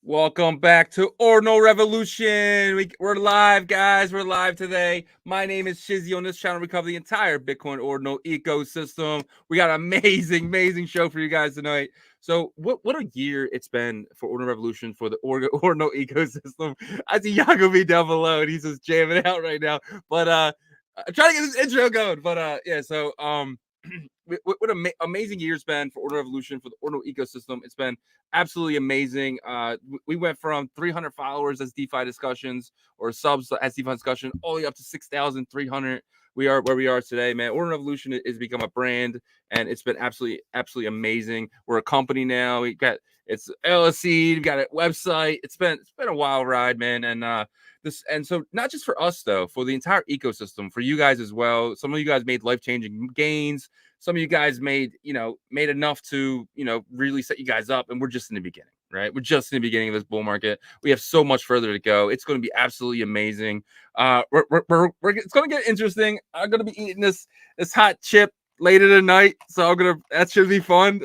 Welcome back to Ordinal Revolution. We're live, guys. We're live today. My name is Shizzy. On this channel, we cover the entire Bitcoin Ordinal ecosystem. We got an amazing show for you guys tonight. So, what a year it's been for Ordinal Revolution, for the Ordinal ecosystem. I see Yagobi down below, and he's just jamming out right now. But I'm trying to get this intro going. But yeah, so what an amazing year it's been for Ordinal Revolution, for the Ordinal ecosystem. It's been absolutely amazing. We went from 300 followers as DeFi discussions or subs as DeFi discussion all the way up to 6,300. We are where we are today, man. Ordinal Revolution has become a brand, and it's been absolutely amazing. We're a company now. It's LLC. We've got a website. It's been a wild ride, man. And so not just for us though, for the entire ecosystem, for you guys as well. Some of you guys made life-changing gains. Some of you guys made enough to, really set you guys up. And we're just in the beginning, right? We're just in the beginning of this bull market. We have so much further to go. It's going to be absolutely amazing. It's going to get interesting. I'm going to be eating this hot chip later tonight. So that should be fun.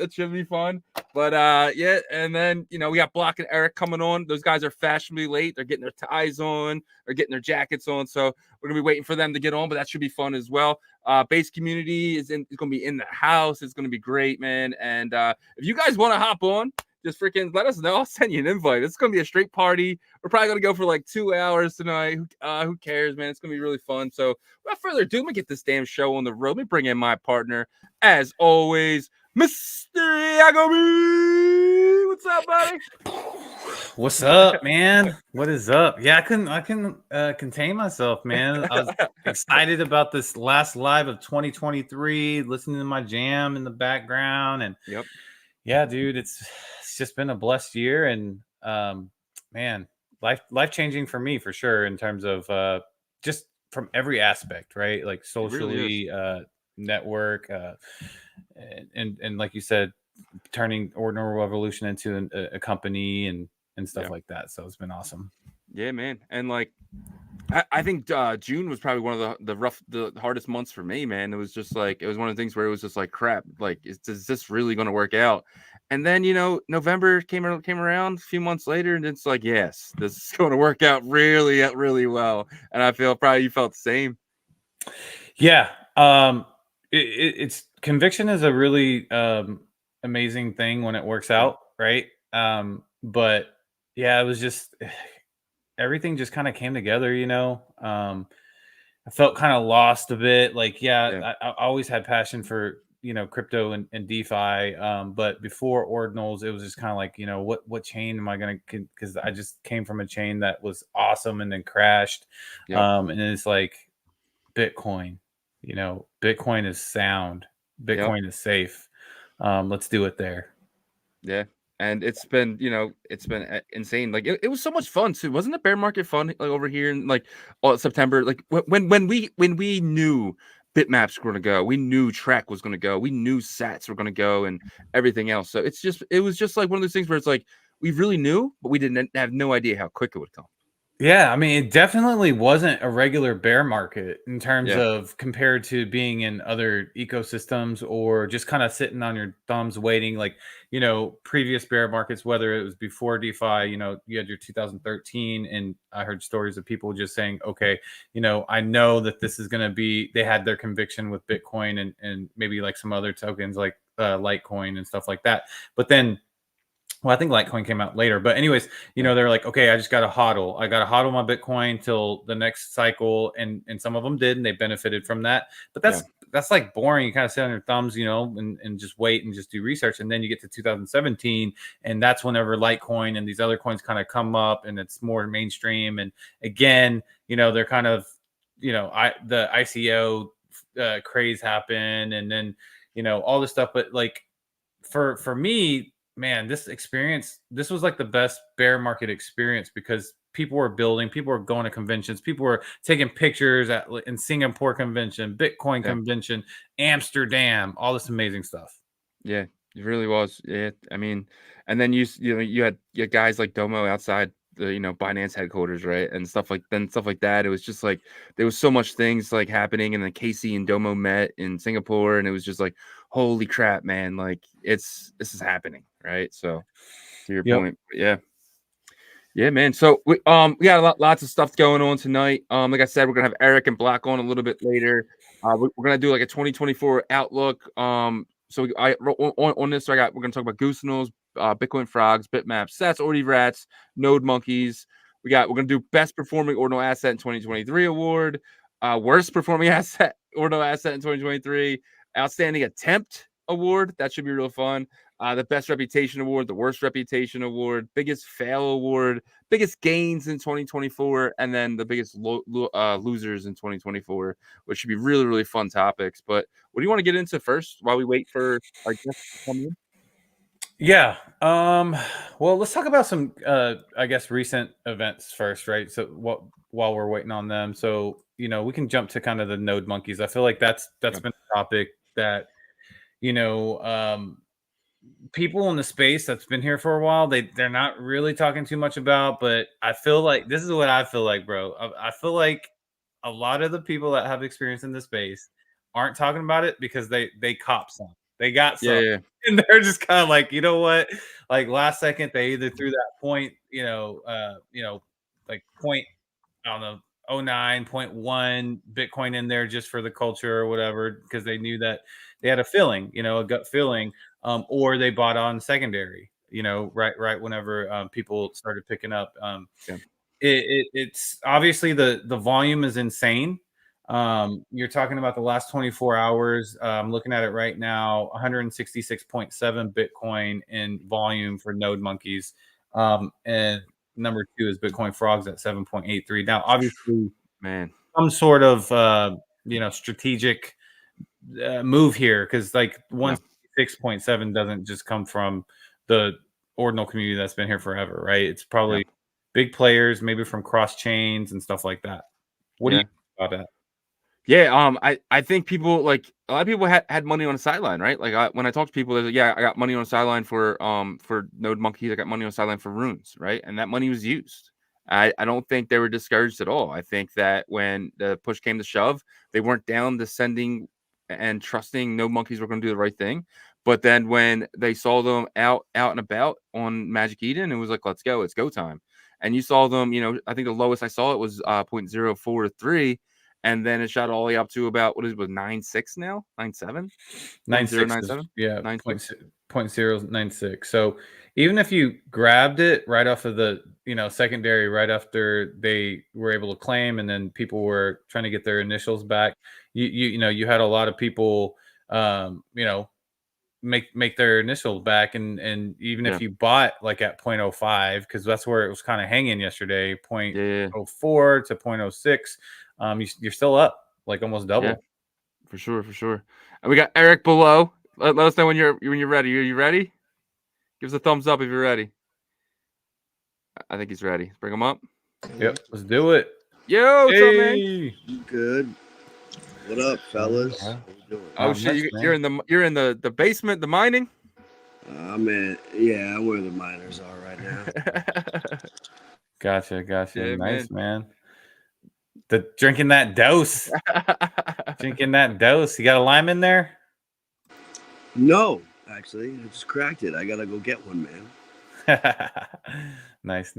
But yeah. And then, we got Block and Erik coming on. Those guys are fashionably late. They're getting their ties on. They're getting their jackets on. So we're going to be waiting for them to get on, but that should be fun as well. Base community is going to be in the house. It's going to be great, man. And if you guys want to hop on, just freaking let us know. I'll send you an invite. It's going to be a straight party. We're probably going to go for like 2 hours tonight. Who cares, man? It's going to be really fun. So without further ado, let me get this damn show on the road. Let me bring in my partner, as always, Mr. Yagobi. What's up, buddy? What's up, man? What is up? Yeah, I couldn't contain myself, man. I was excited about this last live of 2023, listening to my jam in the background, and yep. Yeah, dude, it's just been a blessed year, and man, life changing for me for sure, in terms of just from every aspect, right? Like socially, really network, and like you said, turning Ordinal Revolution into a company and stuff like that. So it's been awesome. Yeah, man. And like, I think June was probably one of the hardest months for me, man. It was just like, it was one of the things where it was just like, crap, like, is this really going to work out? And then, November came around a few months later, and it's like, yes, this is going to work out really well. And I feel probably you felt the same. Yeah. It's conviction is a really amazing thing when it works out, right? But yeah, it was just everything just kind of came together, I felt kind of lost a bit. Like, I always had passion for, crypto and DeFi. But before Ordinals, it was just kind of like, what chain am I going to, because I just came from a chain that was awesome and then crashed. And it's like Bitcoin, Bitcoin is sound. Bitcoin is safe. Let's do it there. Yeah. And it's been insane. Like it was so much fun too. Wasn't the bear market fun? Like over here in like September, like when we knew bitmaps were going to go, we knew track was going to go, we knew sats were going to go, and everything else. So it was just like one of those things where it's like we really knew, but we didn't have no idea how quick it would come. Yeah, I mean, it definitely wasn't a regular bear market in terms of compared to being in other ecosystems or just kind of sitting on your thumbs waiting. Like, previous bear markets, whether it was before DeFi, you had your 2013, and I heard stories of people just saying, okay, I know that this is going to be, they had their conviction with Bitcoin and maybe like some other tokens like Litecoin and stuff like that. But then, well, I think Litecoin came out later, but anyways, they're like, okay, I just got to hodl. I got to hodl my Bitcoin till the next cycle, and some of them did, and they benefited from that. But that's like boring. You kind of sit on your thumbs, and just wait and just do research, and then you get to 2017, and that's whenever Litecoin and these other coins kind of come up, and it's more mainstream. And again, they're kind of, the ICO craze happened, and then all this stuff. But like for me, man, this was like the best bear market experience, because people were building, people were going to conventions, people were taking pictures in Singapore convention, Bitcoin convention, Amsterdam, all this amazing stuff. Yeah, it really was. Yeah, I mean, and then you had guys like Domo outside the Binance headquarters, right, and stuff like that. It was just like there was so much things like happening, and then Casey and Domo met in Singapore, and it was just like, holy crap, man! Like this is happening, right? So to your point, yeah. Yeah, man. So we got lots of stuff going on tonight. Like I said, we're gonna have Erik and Block on a little bit later. We're gonna do like a 2024 outlook. On this, we're gonna talk about Goosinals, Bitcoin frogs, bitmaps, sats, ordy rats, node monkeys. We're gonna do best performing ordinal asset in 2023 award, worst performing asset ordinal asset in 2023, outstanding attempt award. That should be real fun. The best reputation award, the worst reputation award, biggest fail award, biggest gains in 2024, and then the biggest losers in 2024, which should be really, really fun topics. But what do you want to get into first while we wait for our guests to come in? Yeah. Well, let's talk about some I guess recent events first, right? So while we're waiting on them. So, we can jump to kind of the node monkeys. I feel like that's been a topic that, people in the space that's been here for a while, they're not really talking too much about, but I feel like this is what I feel like, bro. I feel like a lot of the people that have experience in the space aren't talking about it because they cop some. They got some. Yeah. And they're just kind of like, you know what? Like last second they either threw that point, like point, I don't know, 0.9 Bitcoin in there just for the culture or whatever, because they knew that they had a feeling, a gut feeling, or they bought on secondary, right whenever people started picking up. Yeah. It's obviously the volume is insane. You're talking about the last 24 hours. I'm looking at it right now, 166.7 Bitcoin in volume for node monkeys. And number 2 is Bitcoin frogs at 7.83. Now, obviously, Man. some sort of strategic move here, because like 166.7 doesn't just come from the ordinal community that's been here forever, right? It's probably big players, maybe from cross chains and stuff like that. What do you think about that? Yeah, I think people, like, a lot of people had money on the sideline, right? Like when I talk to people, they're like, yeah, I got money on the sideline for node monkeys. I got money on the sideline for runes, right? And that money was used. I don't think they were discouraged at all. I think that when the push came to shove, they weren't down to sending and trusting node monkeys were going to do the right thing. But then when they saw them out and about on Magic Eden, it was like, let's go, it's go time. And you saw them, I think the lowest I saw it was 0.043. And then it shot all the way up to about, what is it, 9.6 now? 9.7? 9.6. Yeah, 9.6. 0.096. So even if you grabbed it right off of the secondary, right after they were able to claim, and then people were trying to get their initials back, you had a lot of people make their initials back, and even if you bought like at 0.05, because that's where it was kind of hanging yesterday, 0.04 to 0.06, you're still up like almost double. Yeah, for sure. And we got Erik below. Let us know when you're ready. Are you ready? Give us a thumbs up if you're ready. I think he's ready. Bring him up. Yep, let's do it. Yo, what's up, man? Good. What up, fellas? How you doing? Oh shit, you're in the basement, the mining? I'm where the miners are right now. Gotcha. Yeah, nice, man. Drinking that dose. Drinking that dose. You got a lime in there? No, actually, I just cracked it. I gotta go get one, man. Nice.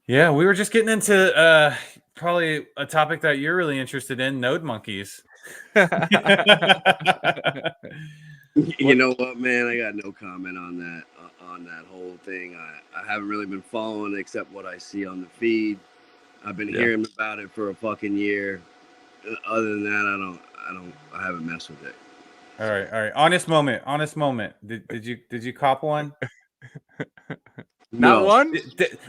Yeah, we were just getting into probably a topic that you're really interested in, node monkeys. You know what, man? I got no comment on that whole thing. I haven't really been following except what I see on the feed. I've been hearing about it for a fucking year. Other than that, I haven't messed with it. All right. Honest moment. Did you cop one? Not one?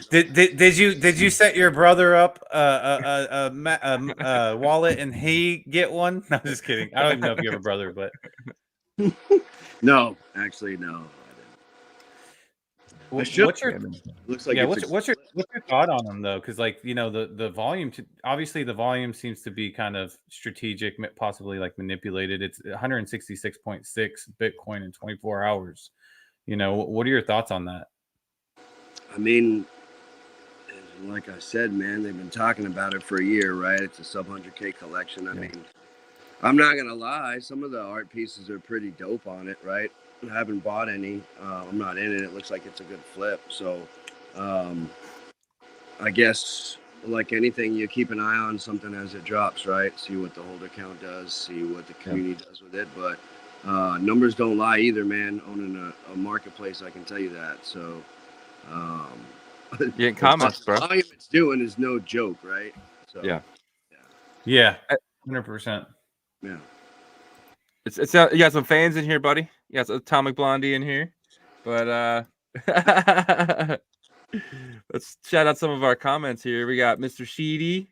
Did you set your brother up a wallet and he get one? No, I'm just kidding. I don't even know if you have a brother, but no, actually, no. What's your looks like what's your thought on them though? Because like the volume, obviously the volume seems to be kind of strategic, possibly like manipulated. It's 166.6 Bitcoin in 24 hours. What are your thoughts on that? I mean, like I said, man, they've been talking about it for a year, right? It's a sub 100K collection. I mean, I'm not gonna lie, some of the art pieces are pretty dope on it, right? I haven't bought any. I'm not in it. It looks like it's a good flip. So I guess like anything, you keep an eye on something as it drops, right? See what the holder count does, see what the community does with it. But numbers don't lie either, man. Owning a marketplace, I can tell you that. So getting comments, bro. The volume it's doing is no joke, right? So yeah, 100%. Yeah. It's you got some fans in here, buddy. You got Atomic Blondie in here, but let's shout out some of our comments here. We got Mr. Sheedy,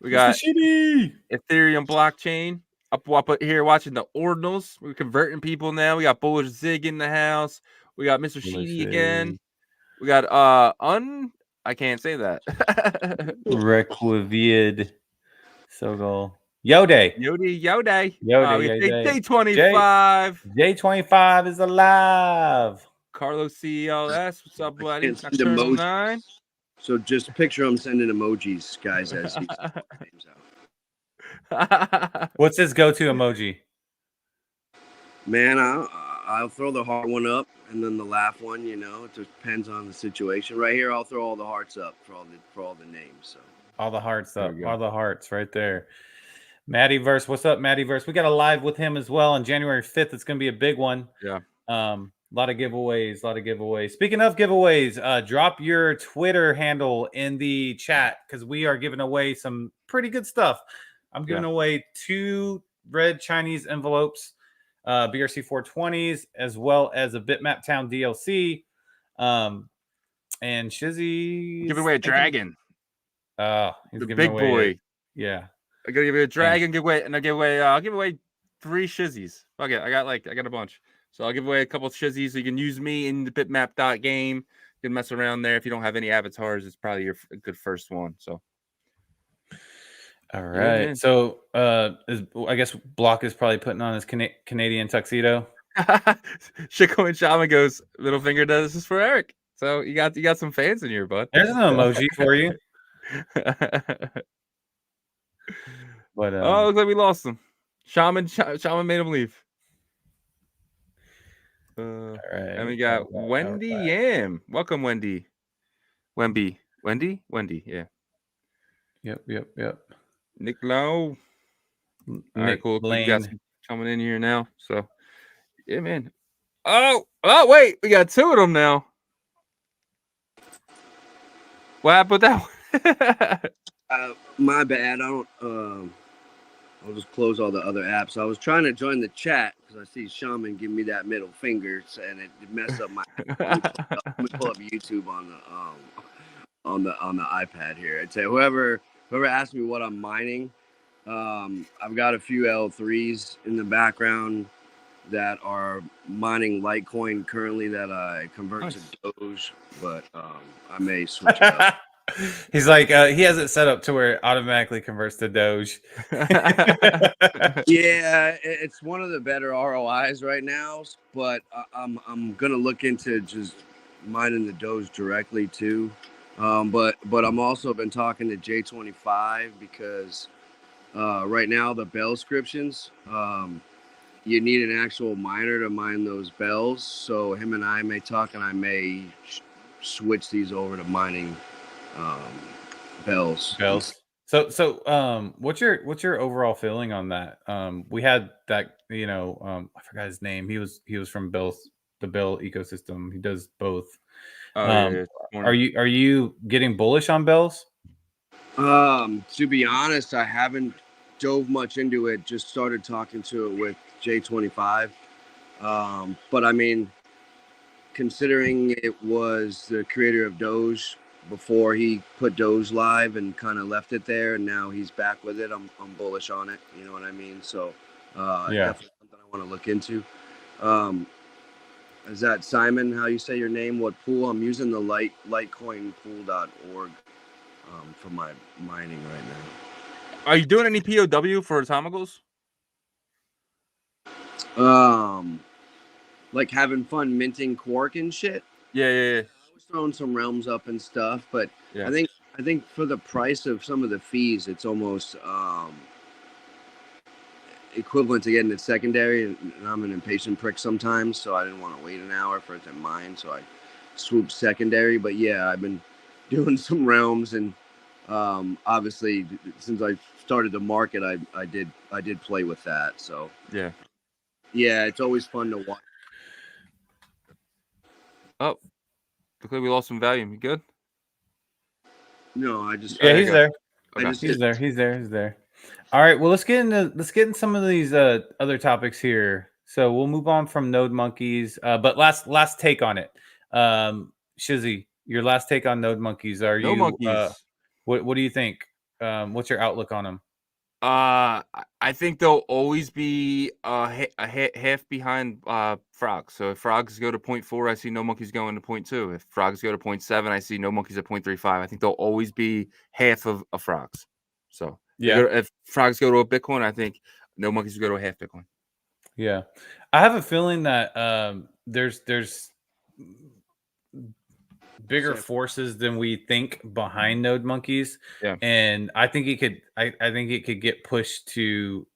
we got Ethereum blockchain up here watching the Ordinals. We're converting people now. We got Bullish Zig in the house. We got Mr. Sheedy again. We got I can't say that. Requivied Sogol. Yode. We got Yode. J25. J25 is alive. Carlos CLS. What's up, buddy? Send emojis. So just picture him sending emojis, guys, as he's names out. What's his go-to emoji? Man, I'll throw the heart one up and then the laugh one, you know. It depends on the situation. Right here, I'll throw all the hearts up for all the names. So all the hearts up. All the hearts right there. Matty Verse, what's up, Matty Verse? We got a live with him as well on January 5th. It's going to be a big one. Yeah. A lot of giveaways. Speaking of giveaways, drop your Twitter handle in the chat because we are giving away some pretty good stuff. I'm giving away 2 red Chinese envelopes, BRC 420s, as well as a Bitmap Town DLC. And Shizzy giving away a dragon. He's the giving big away boy. Yeah. I gotta give you a dragon giveaway, and I'll give away 3 Shizzies. Okay, I got a bunch. So I'll give away a couple of Shizzies so you can use me in the bitmap.game. You can mess around there. If you don't have any avatars, it's probably your good first one. So all right. So I guess Block is probably putting on his Canadian tuxedo. Shiko and Shaman goes, middle finger does this is for Erik. So you got some fans in here, bud. There's an emoji for you. But oh, looks like we lost him. Shaman made him leave. All right. And we got Wendy Yam. Welcome, Wendy. Wendy, yeah. Yep. Nick Lowe. All right, cool. We got some coming in here now. So yeah, man. Oh, wait, we got 2 of them now. What happened with that one? My bad. I'll just close all the other apps. I was trying to join the chat because I see Shaman give me that middle finger, and it messed up my. Let me pull up YouTube on the iPad here. I'd say whoever asked me what I'm mining, I've got a few L3s in the background that are mining Litecoin currently that I convert to Doge, but I may switch it up. He's like, he has it set up to where it automatically converts to Doge. Yeah, it's one of the better ROIs right now, but I'm gonna look into just mining the Doge directly too. But I'm also been talking to J25 because right now the bell descriptions, you need an actual miner to mine those bells. So him and I may talk, and I may switch these over to mining bells. So what's your overall feeling on that? We had that, I forgot his name. He was from the Bell ecosystem. He does both. Are you getting bullish on bells? To be honest, I haven't dove much into it. Just started talking to it with J25. But I mean, considering it was the creator of Doge before he put Doge live and kind of left it there, and now he's back with it, I'm bullish on it. You know what I mean? So definitely something I want to look into. Is that Simon, how you say your name? What pool? I'm using the litecoinpool.org for my mining right now. Are you doing any POW for Atomicals? Like having fun minting Quark and shit. Yeah. I was throwing some realms up and stuff, but I think for the price of some of the fees, it's almost equivalent to getting it secondary. And I'm an impatient prick sometimes, so I didn't want to wait an hour for it to mine. So I swoop secondary. But yeah, I've been doing some realms, and obviously since I started the market, I did play with that. So yeah, it's always fun to watch. Oh, looks like we lost some volume. You good? No, I just Yeah, he's there. Okay. He's there. All right, well, let's get into some of these other topics here. So we'll move on from node monkeys, but last take on it. Shizzy, your last take on node monkeys. Are No you monkeys. what do you think? What's your outlook on them? I think they'll always be half behind frogs. So if frogs go to 0.4, I see no monkeys going to 0.2. If frogs go to 0.7, I see no monkeys at 0.35. I think they'll always be half of frogs. So Yeah, if frogs go to a Bitcoin, I think no monkeys will go to a half Bitcoin. yeah. I have a feeling that there's bigger forces than we think behind node monkeys. Yeah. And I think I think it could get pushed to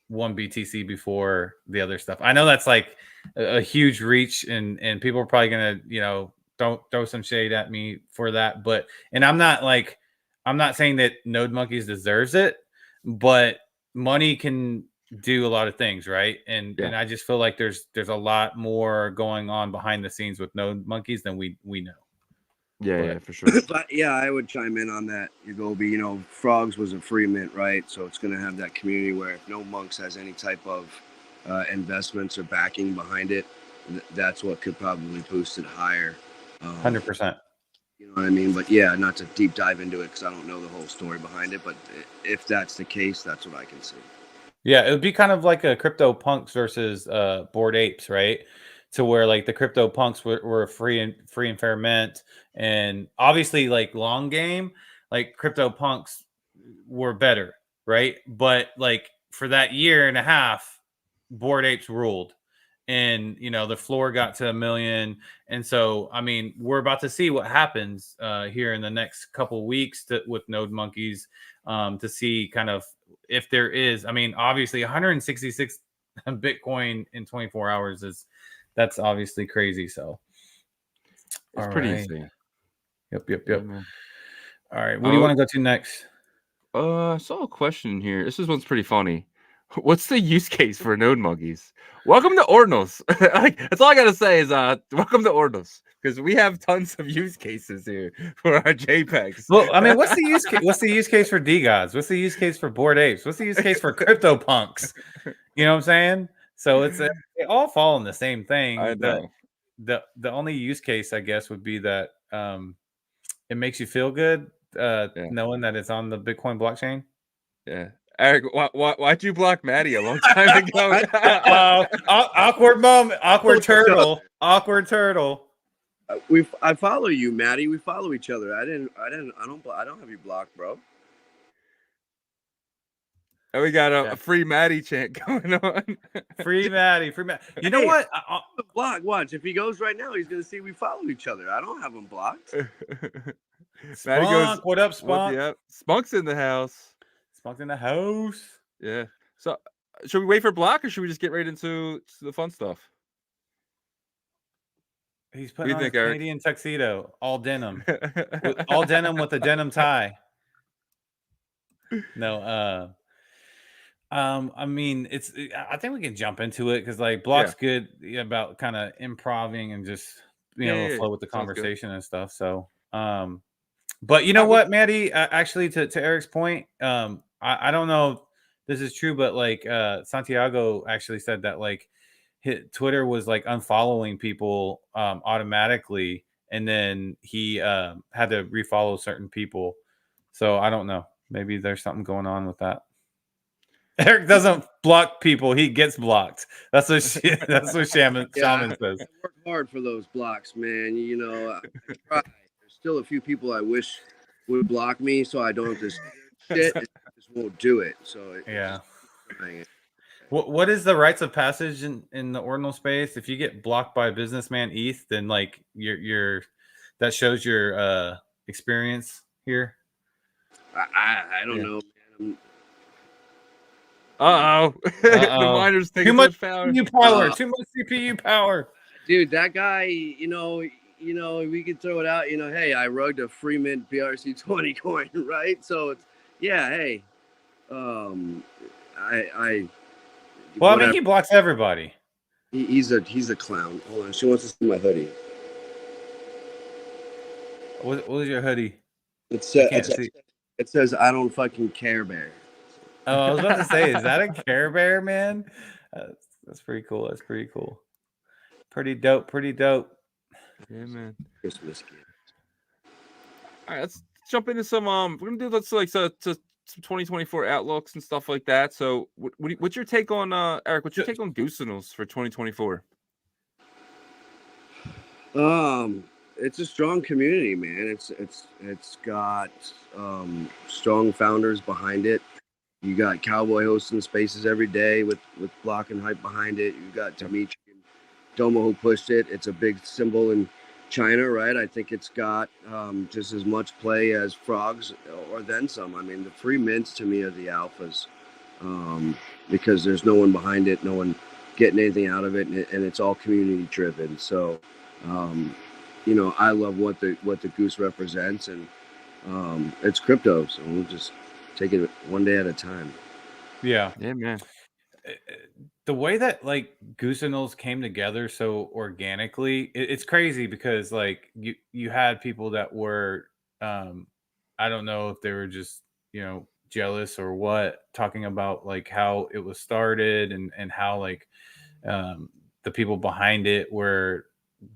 1 BTC before the other stuff. I know that's like a huge reach, and people are probably gonna, don't throw some shade at me for that. But I'm not saying that node monkeys deserves it, but money can do a lot of things, right? And I just feel like there's a lot more going on behind the scenes with node monkeys than we know. Yeah, for sure. But yeah, I would chime in on that, Yagobi. Frogs was a free mint, right? So it's going to have that community where if no monks has any type of investments or backing behind it, that's what could probably boost it higher. 100%. You know what I mean? But yeah, not to deep dive into it because I don't know the whole story behind it. But if that's the case, that's what I can see. Yeah, it would be kind of like a crypto punks versus Bored Apes, right? To where like the crypto punks were free and fair mint, and obviously like long game, like crypto punks were better, right? But like for that year and a half, Bored Apes ruled, and the floor got to 1 million, and so I mean we're about to see what happens here in the next couple weeks with node monkeys, to see kind of if there is. I mean, obviously 166 Bitcoin in 24 hours that's obviously crazy. So it's pretty insane. Yep. Yeah, All right, what do you want to go to next? I saw a question here. This one's pretty funny. What's the use case for node monkeys? Welcome to Ordinals. That's all I gotta say is welcome to Ordinals, because we have tons of use cases here for our JPEGs. Well, I mean, what's the use case? What's the use case for DGods? What's the use case for Bored Apes? What's the use case for crypto punks? You know what I'm saying? So they all fall in the same thing. I know. The only use case, I guess, would be that it makes you feel good knowing that it's on the Bitcoin blockchain. Yeah. Erik, why'd you block Maddie a long time ago? Awkward moment. Awkward turtle. I follow you, Maddie. We follow each other. I don't have you blocked, bro. And we got a free Maddie chant going on. Free Maddie. You know what? Block. Watch. If he goes right now, he's gonna see we follow each other. I don't have him blocked. Maddie goes, what up, Spunk? Yep. Spunk's in the house. Spunk's in the house. Yeah. So should we wait for Block, or should we just get right into the fun stuff? He's putting on a Canadian tuxedo, all denim, with a denim tie. No, I mean, I think we can jump into it because like Block's good about kind of improving and just flow with the conversation and stuff. So, but you know what, Maddie? Actually, to Eric's point, I don't know if this is true, but like Santiago actually said that like Twitter was like unfollowing people automatically, and then he had to refollow certain people. So I don't know. Maybe there's something going on with that. Erik doesn't block people; he gets blocked. That's what Shaman says. I work hard for those blocks, man. I try. There's still a few people I wish would block me, so I don't have to shit. I just won't do it. So what is the rites of passage in the ordinal space? If you get blocked by a businessman ETH, then like you're that shows your experience here. I don't know, man. The miners take too much power. CPU power. Too much CPU power. Dude, that guy, you know, we could throw it out. You know, hey, I rugged a free mint BRC20 coin, right? So it's yeah, hey, I Well, I whatever. mean, he blocks everybody. He's a clown. Hold on, she wants to see my hoodie. What was your hoodie? It says I don't fucking care, bear. Oh, I was about to say, is that a Care Bear, man? That's pretty cool. That's pretty cool. Pretty dope. Pretty dope. Yeah, man. Christmas gift. All right, let's jump into some. We're gonna do some 2024 outlooks and stuff like that. So, what's your take on Erik? What's your take on Goosinals for 2024? It's a strong community, man. It's got strong founders behind it. You got Cowboy hosting spaces every day with Block and Hype behind it. You got Dimitri and Domo who pushed it. It's a big symbol in China, right? I think it's got just as much play as Frogs or then some. I mean, the free mints to me are the alphas because there's no one behind it, no one getting anything out of it, and it's all community driven. So, you know, I love what the Goose represents, and it's crypto, so we'll just take it one day at a time. Yeah, man. The way that like Goosinals came together so organically, it's crazy because like you had people that were, I don't know if they were just jealous or what, talking about like how it was started and how like the people behind it were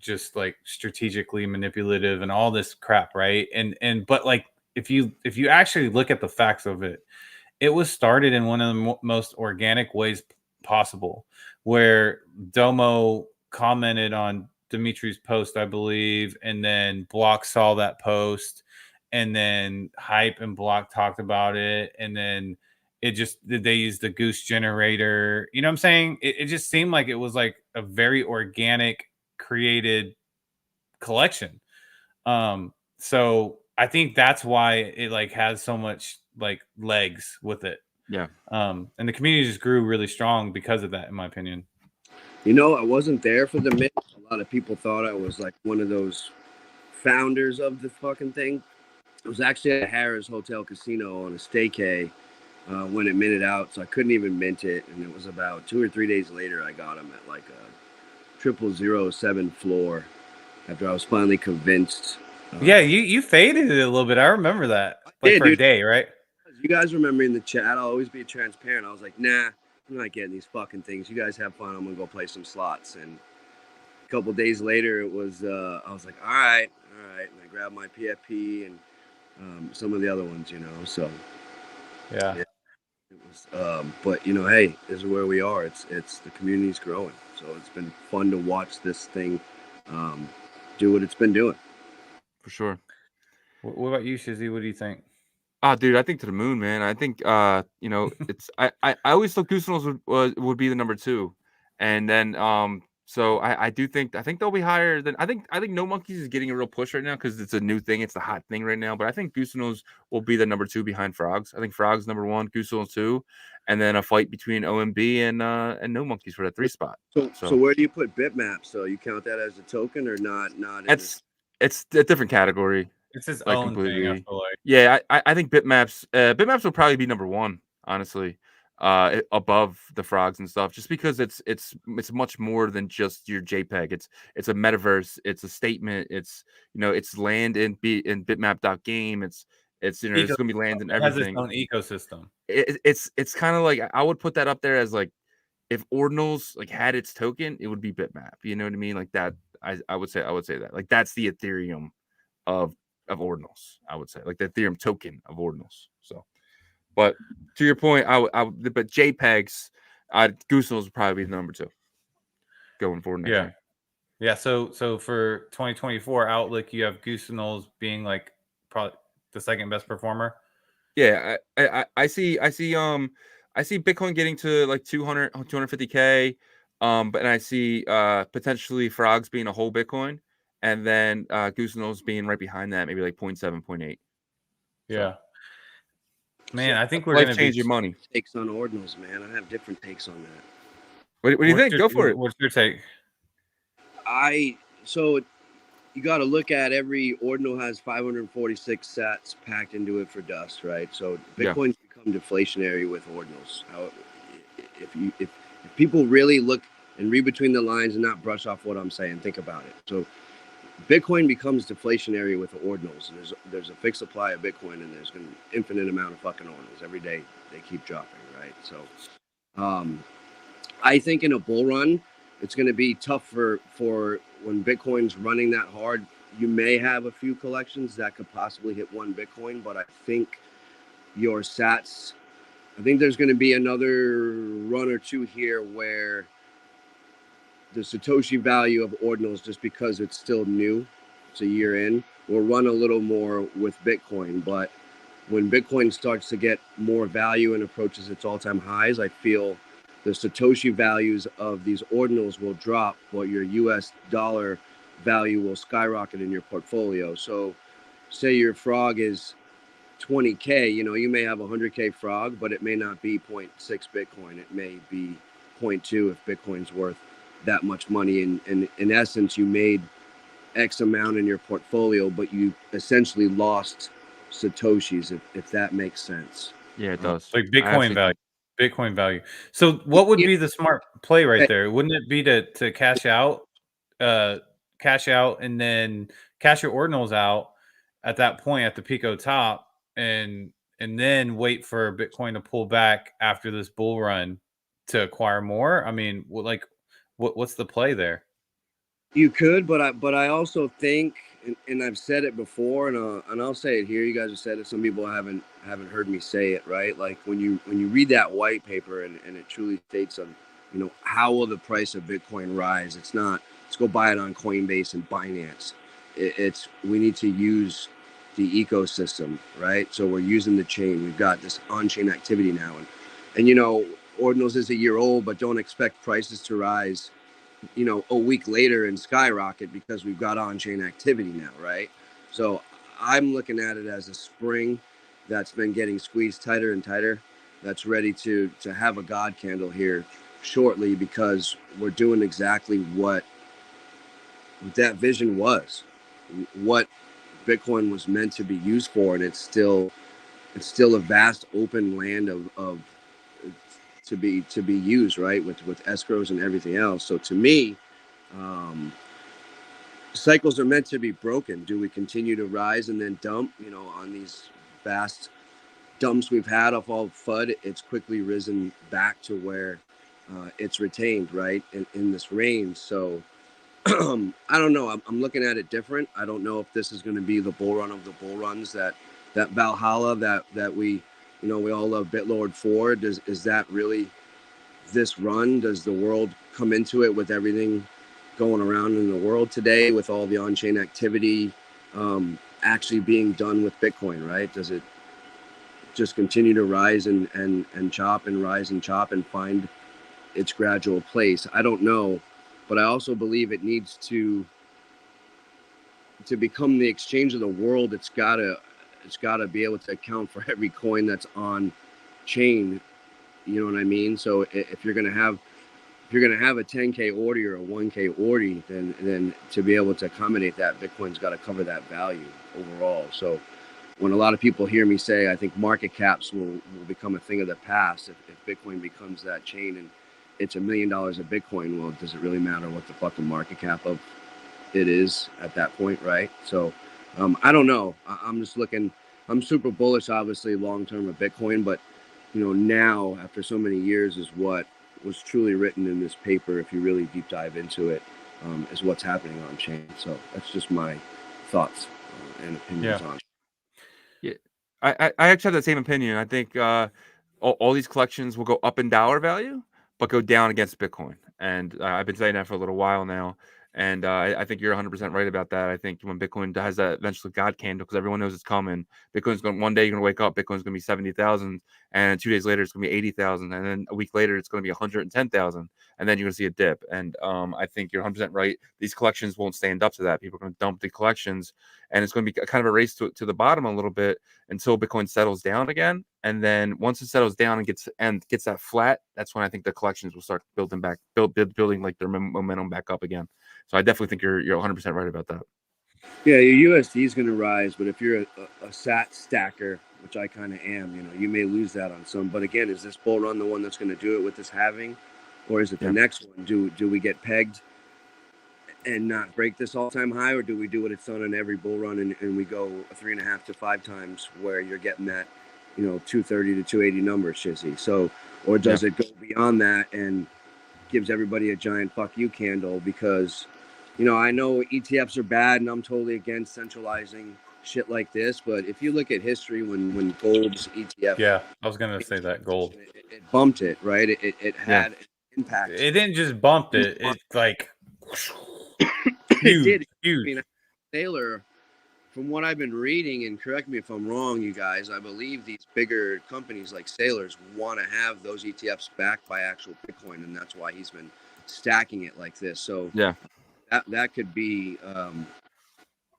just like strategically manipulative and all this crap, right? But like if you actually look at the facts of it, it was started in one of the most organic ways possible, where Domo commented on Dimitri's post, I believe, and then Block saw that post, and then Hype and Block talked about it, and then they used the Goose generator. You know what I'm saying? It just seemed like it was like a very organic created collection. So I think that's why it like has so much like legs with it. Yeah. And the community just grew really strong because of that, in my opinion. You know, I wasn't there for the mint. A lot of people thought I was like one of those founders of the fucking thing. It was actually at Harrah's Hotel Casino on a staycay when it minted out, so I couldn't even mint it. And it was about 2 or 3 days later I got them at like a 0007 floor after I was finally convinced. Yeah, you faded it a little bit. I remember that. Like for a day, right? You guys remember in the chat, I'll always be transparent. I was like, nah, I'm not getting these fucking things. You guys have fun. I'm going to go play some slots. And a couple days later, it was, I was like, all right. And I grabbed my PFP and some of the other ones, you know, so. Yeah. It was, but, you know, hey, this is where we are. It's the community's growing. So it's been fun to watch this thing do what it's been doing. For sure. What about you, Shizzy? What do you think? Dude, I think to the moon, man. I think you know, it's I always thought Goosinals would be the number 2. And then so I think they'll be higher than I think No Monkeys is getting a real push right now because it's a new thing, it's the hot thing right now. But I think Goosinals will be the number 2 behind Frogs. I think Frogs number 1, Goosinals 2, and then a fight between OMB and No Monkeys for that 3 spot. So where do you put bitmap? So you count that as a token or not? It's a different category. It's his like own completely. thing, I feel like. Yeah, I think bitmaps will probably be number 1, honestly, above the Frogs and stuff, just because it's much more than just your JPEG. It's a metaverse, it's a statement, it's it's land in bitmap.game. It's it's gonna be land in everything. It has its own ecosystem. It's kind of like I would put that up there as like if Ordinals like had its token, it would be bitmap. You know what I mean? Like that. I would say that like that's the Ethereum of Ordinals, I would say, like the Ethereum token of Ordinals. So, but to your point, but JPEGs, Goosinals would probably be the number 2 going forward next year. Yeah. So for 2024 outlook, you have Goosinals being like probably the second best performer. Yeah, I see Bitcoin getting to like 250K, but I see potentially Frogs being a whole Bitcoin. And then Goosinals being right behind that, maybe like 0.7, 0.8. Yeah. So, man, I think we're going to change your money. Takes on Ordinals, man. I have different takes on that. What do you think? Go for it. What's your take? So you got to look at every ordinal has 546 sats packed into it for dust, right? So Bitcoin's become deflationary with ordinals. If people really look and read between the lines and not brush off what I'm saying, think about it. So Bitcoin becomes deflationary with the ordinals. There's a fixed supply of Bitcoin, and there's an infinite amount of fucking ordinals. Every day they keep dropping, right? So I think in a bull run, it's going to be tough for when Bitcoin's running that hard. You may have a few collections that could possibly hit 1 Bitcoin, but I think your sats, I think there's going to be another run or two here where the Satoshi value of ordinals, just because it's still new, it's a year in, will run a little more with Bitcoin. But when Bitcoin starts to get more value and approaches its all-time highs, I feel the Satoshi values of these ordinals will drop, but your US dollar value will skyrocket in your portfolio. So say your frog is 20K, you may have a 100K frog, but it may not be 0.6 Bitcoin. It may be 0.2 if Bitcoin's worth that much money. And in essence, you made X amount in your portfolio, but you essentially lost Satoshis, if that makes sense. Yeah, it does. Like Bitcoin value. So what would be the smart play right there? Wouldn't it be to cash out and then cash your ordinals out at that point at the Pico top and then wait for Bitcoin to pull back after this bull run to acquire more? I mean, what's the play there? You could, but I also think, and I've said it before, and I'll say it here. You guys have said it. Some people haven't heard me say it, right? Like when you read that white paper and it truly states on, how will the price of Bitcoin rise? It's not, let's go buy it on Coinbase and Binance. It's we need to use the ecosystem, right? So we're using the chain. We've got this on-chain activity now, and Ordinals is a year old, but don't expect prices to rise a week later and skyrocket because we've got on-chain activity now, right? So I'm looking at it as a spring that's been getting squeezed tighter and tighter, that's ready to have a God candle here shortly, because we're doing exactly what that vision was, what Bitcoin was meant to be used for, and it's still a vast open land of to be used, right, with escrows and everything else. So to me, cycles are meant to be broken. Do we continue to rise and then dump, on these vast dumps we've had off all FUD? It's quickly risen back to where it's retained, right, in this range. So I don't know. I'm looking at it different. I don't know if this is going to be the bull run of the bull runs, that Valhalla that we we all love BitLord for. Is that really this run? Does the world come into it with everything going around in the world today, with all the on-chain activity actually being done with Bitcoin, right? Does it just continue to rise and chop and rise and chop and find its gradual place? I don't know, but I also believe it needs to become the exchange of the world. It's gotta be able to account for every coin that's on chain. You know what I mean? So if you're gonna have a 10K order or a 1K order, then to be able to accommodate that, Bitcoin's got to cover that value overall. So when a lot of people hear me say I think market caps will become a thing of the past if Bitcoin becomes that chain and it's $1 million of Bitcoin, well, does it really matter what the fucking market cap of it is at that point, right? So I don't know. I'm just looking. I'm super bullish, obviously, long term of Bitcoin, but now after so many years is what was truly written in this paper. If you really deep dive into it, is what's happening on chain. So that's just my thoughts and opinions on it. Yeah, I actually have the same opinion. I think all these collections will go up in dollar value, but go down against Bitcoin. And I've been saying that for a little while now. And I think you're 100% right about that. I think when Bitcoin has that eventually God candle, because everyone knows it's coming, Bitcoin's going, one day you're going to wake up, Bitcoin's going to be 70,000, and 2 days later it's going to be 80,000, and then a week later it's going to be 110,000, and then you're going to see a dip. And I think you're 100% right. These collections won't stand up to that. People are going to dump the collections, and it's going to be kind of a race to the bottom a little bit until Bitcoin settles down again. And then once it settles down and gets that flat, that's when I think the collections will start building like their momentum back up again. So I definitely think you're 100% right about that. Yeah, your USD is going to rise, but if you're a SAT stacker, which I kind of am, you may lose that on some. But again, is this bull run the one that's going to do it with this halving, or is it the next one? Do we get pegged and not break this all-time high, or do we do what it's done in every bull run and we go 3.5 to 5 times where you're getting that, 230 to 280 number, Shizzy? So, or does it go beyond that and gives everybody a giant fuck you candle? Because, I know ETFs are bad and I'm totally against centralizing shit like this, but if you look at history, when gold's ETF, Yeah, I was gonna say that gold. it bumped it, right? It had an impact. It didn't just bump it; it like huge. Huge. I mean, Taylor, from what I've been reading, and correct me if I'm wrong, you guys, I believe these bigger companies like Sailors want to have those ETFs backed by actual Bitcoin, and that's why he's been stacking it like this. So that could be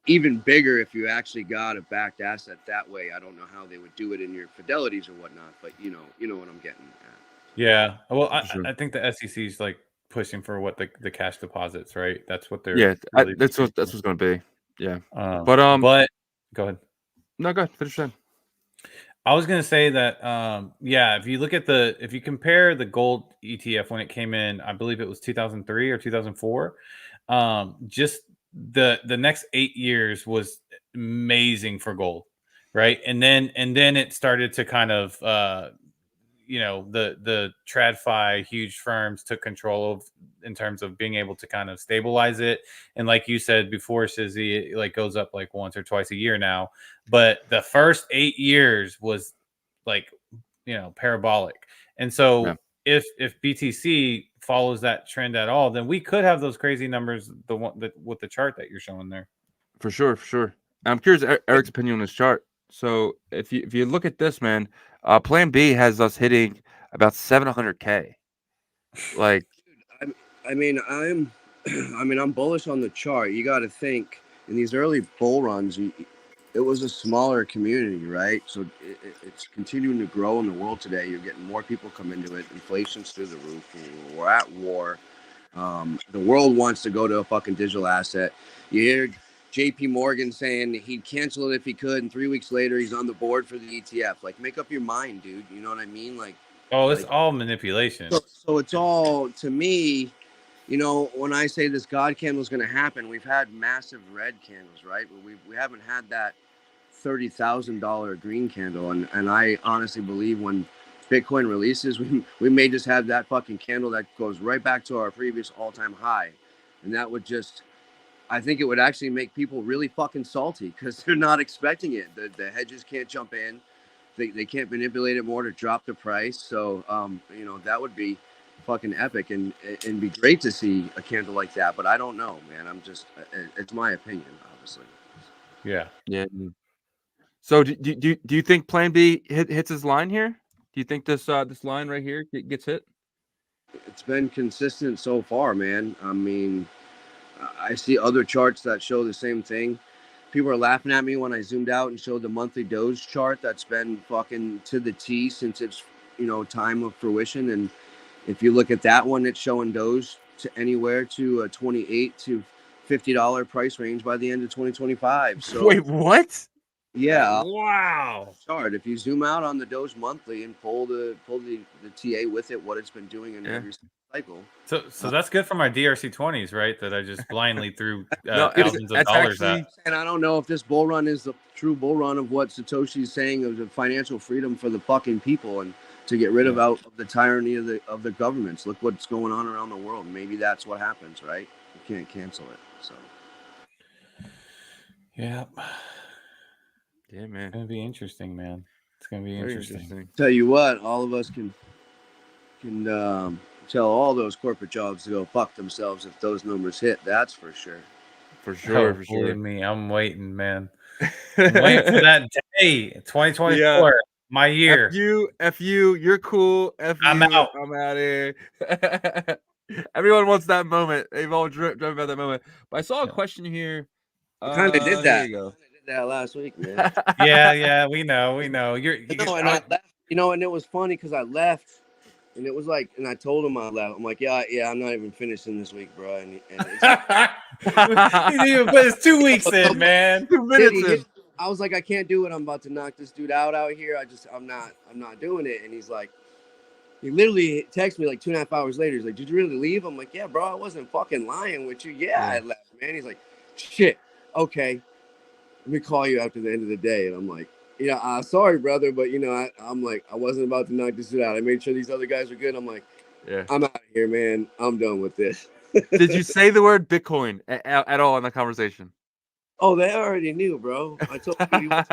even bigger if you actually got a backed asset that way. I don't know how they would do it in your Fidelities or whatnot, but you know what I'm getting at. Yeah, well, I think the SEC is like pushing for what the cash deposits, right? That's what they're really that's what's going to be. Yeah, but go ahead. No, go ahead. Finish that. I was going to say that, if you look at if you compare the gold ETF when it came in, I believe it was 2003 or 2004. Just the next 8 years was amazing for gold, right? And then it started to kind of, the TradFi huge firms took control of in terms of being able to kind of stabilize it. And like you said before, Shizzy, it like goes up like once or twice a year now. But the first 8 years was like, parabolic. And so if BTC follows that trend at all, then we could have those crazy numbers, the one that with the chart that you're showing there. For sure. I'm curious Erik's opinion on this chart. So if you look at this, man, Plan B has us hitting about 700K. Like, I'm bullish on the chart. You got to think in these early bull runs, it was a smaller community, right? So it's continuing to grow in the world today. You're getting more people come into it. Inflation's through the roof. We're at war. The world wants to go to a fucking digital asset. You hear JP Morgan saying he'd cancel it if he could, and 3 weeks later he's on the board for the ETF. Like, make up your mind, dude. You know what I mean? Like, it's all manipulation. So it's all, to me, when I say this God candle is going to happen, we've had massive red candles, right? But we haven't had that $30,000 green candle, and I honestly believe when Bitcoin releases, we may just have that fucking candle that goes right back to our previous all-time high, and that would just, I think it would actually make people really fucking salty because they're not expecting it. The hedges can't jump in, they can't manipulate it more to drop the price. So that would be fucking epic and be great to see a candle like that. But I don't know, man. It's my opinion, obviously. Yeah. So do you think Plan B hits his line here? Do you think this line right here gets hit? It's been consistent so far, man. I mean, I see other charts that show the same thing. People are laughing at me when I zoomed out and showed the monthly Doge chart that's been fucking to the T since its time of fruition. And if you look at that one, it's showing Doge to anywhere to a $28 to $50 price range by the end of 2025. So wait, what? Yeah. Wow. Chart. If you zoom out on the Doge monthly and pull the TA with it, what it's been doing in every cycle. So that's good for my DRC20s, right? That I just blindly threw thousands of dollars at. And I don't know if this bull run is the true bull run of what Satoshi's saying of the financial freedom for the fucking people and to get rid of the tyranny of the governments. Look what's going on around the world. Maybe that's what happens, right? You can't cancel it. So. Yeah. Yeah, man. It's gonna be interesting, man. It's gonna be interesting. Tell you what, all of us can tell all those corporate jobs to go fuck themselves if those numbers hit. That's for sure. For sure. Me, I'm waiting, man. I'm waiting for that day. 2024, my year. F you, you're cool. I'm out. I'm out of here. Everyone wants that moment. They've all dreamt about that moment. But I saw a question here. I kind of did that. There you go. That last week, man. yeah, we know. And it was funny because I left And it was like, and I told him I left. I'm like, yeah, I'm not even finishing this week, bro. And it's he didn't even put his 2 weeks in, man. 2 minutes in. I was like, I can't do it. I'm about to knock this dude out here. I'm not doing it. And he's like, he literally texted me like 2.5 hours later. He's like, did you really leave? I'm like, yeah, bro, I wasn't fucking lying with you. Yeah, I left, man. He's like, shit, okay. Let me call you after the end of the day. And I'm like, yeah, sorry, brother, but I'm like, I wasn't about to knock this dude out. I made sure these other guys are good. I'm like, I'm out of here, man. I'm done with this. Did you say the word Bitcoin at all in the conversation? Oh, they already knew, bro. I told him he was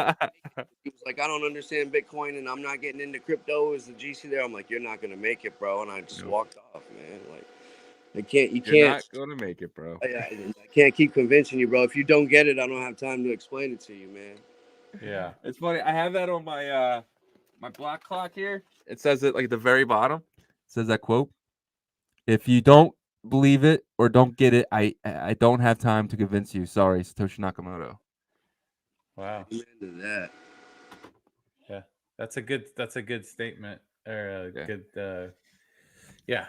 like, I don't understand Bitcoin, and I'm not getting into crypto. Is the GC there? I'm like, you're not gonna make it, bro. And I just walked off, man. Like, you're not gonna make it, bro. I can't keep convincing you, bro. If you don't get it, I don't have time to explain it to you, man. Yeah, it's funny. I have that on my my block clock here. It says it like at the very bottom. It says that quote: "If you don't believe it or don't get it, I don't have time to convince you. Sorry, Satoshi Nakamoto." Wow. Amen to that. Yeah, that's a good statement or a good. Yeah.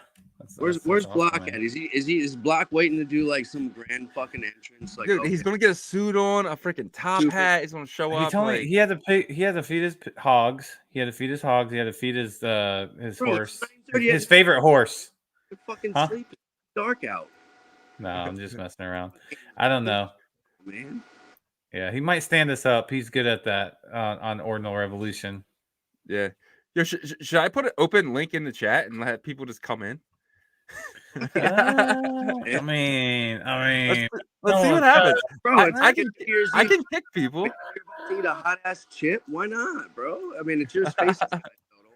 Where's awesome, Block man. at? Is Block waiting to do like some grand fucking entrance? Like, dude, he's gonna get a suit on, a freaking top hat. He's gonna show up. He told me he had to feed his hogs. He had to feed his hogs. He had to feed his horse. His favorite horse. You're fucking sleeping. Dark out. No, I'm just messing around. I don't know, man. Yeah, he might stand us up. He's good at that on Ordinal Revolution. Yeah. Should I put an open link in the chat and let people just come in? I mean, let's see what happens, bro. I can kick people. You're about to eat a hot ass chip? Why not, bro? I mean, it's your space. Don't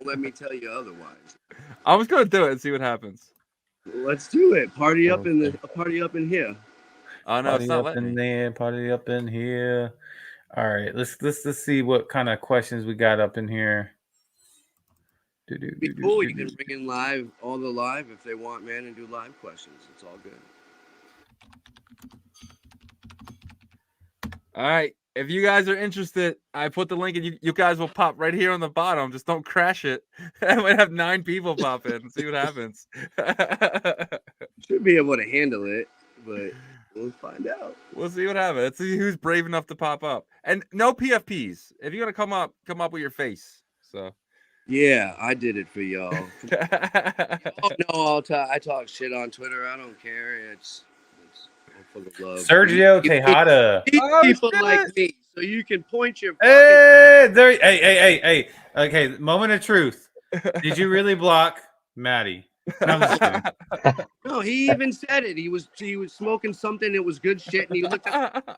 let me tell you otherwise. I was gonna do it and see what happens. Let's do it. Party up in here. Oh no, party it's not up in me. there. Party up in here. All right, let's see what kind of questions we got up in here. Be cool. You can bring in all the live if they want, man, and do live questions. It's all good. All right. If you guys are interested, I put the link and you guys will pop right here on the bottom. Just don't crash it. I might have 9 people pop in and see what happens. Should be able to handle it, but we'll find out. We'll see what happens. Let's see who's brave enough to pop up. And no PFPs. If you're gonna come up with your face. So yeah, I did it for y'all. Oh no, I talk shit on Twitter. I don't care. It's full of love. Sergio Tejada. People like me, so you can point your. Hey. Okay, moment of truth. Did you really block Maddie? No, I'm just kidding. No, he even said it. He was smoking something. It was good shit, and he looked at bro.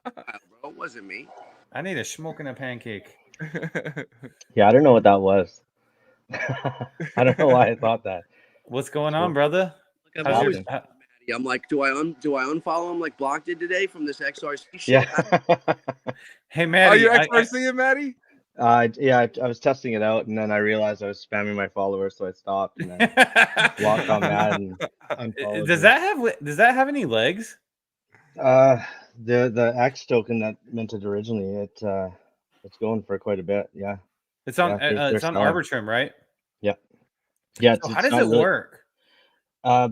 It wasn't me. I need a smoking a pancake. Yeah, I don't know what that was. I don't know why I thought that. What's going on, brother? I'm like, do I unfollow him like Block did today from this XRC shit? Yeah. Hey, Maddie. Are you XRC, Maddie? Yeah, I was testing it out, and then I realized I was spamming my followers, so I stopped and then blocked on that and unfollowed. Does that have any legs? The X token that minted originally, it's going for quite a bit. Yeah. It's on Arbitrum, right? Yeah. Yeah. So how does it work?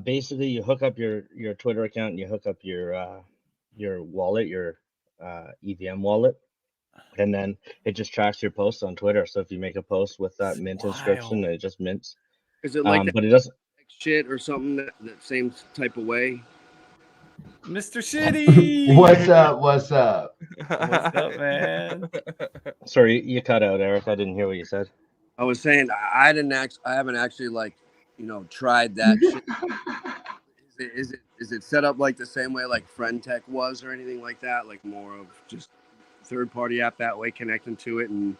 Basically, you hook up your Twitter account and you hook up your wallet, your EVM wallet, and then it just tracks your posts on Twitter. So if you make a post with that mint inscription, it just mints. Is it like but it doesn't shit or something that same type of way? Mr. Shitty, what's up? What's up, man? Sorry, you cut out, Eric. I didn't hear what you said. I was saying I haven't actually tried that shit. Is it set up like the same way like Friend Tech was or anything like that? Like more of just third-party app that way connecting to it and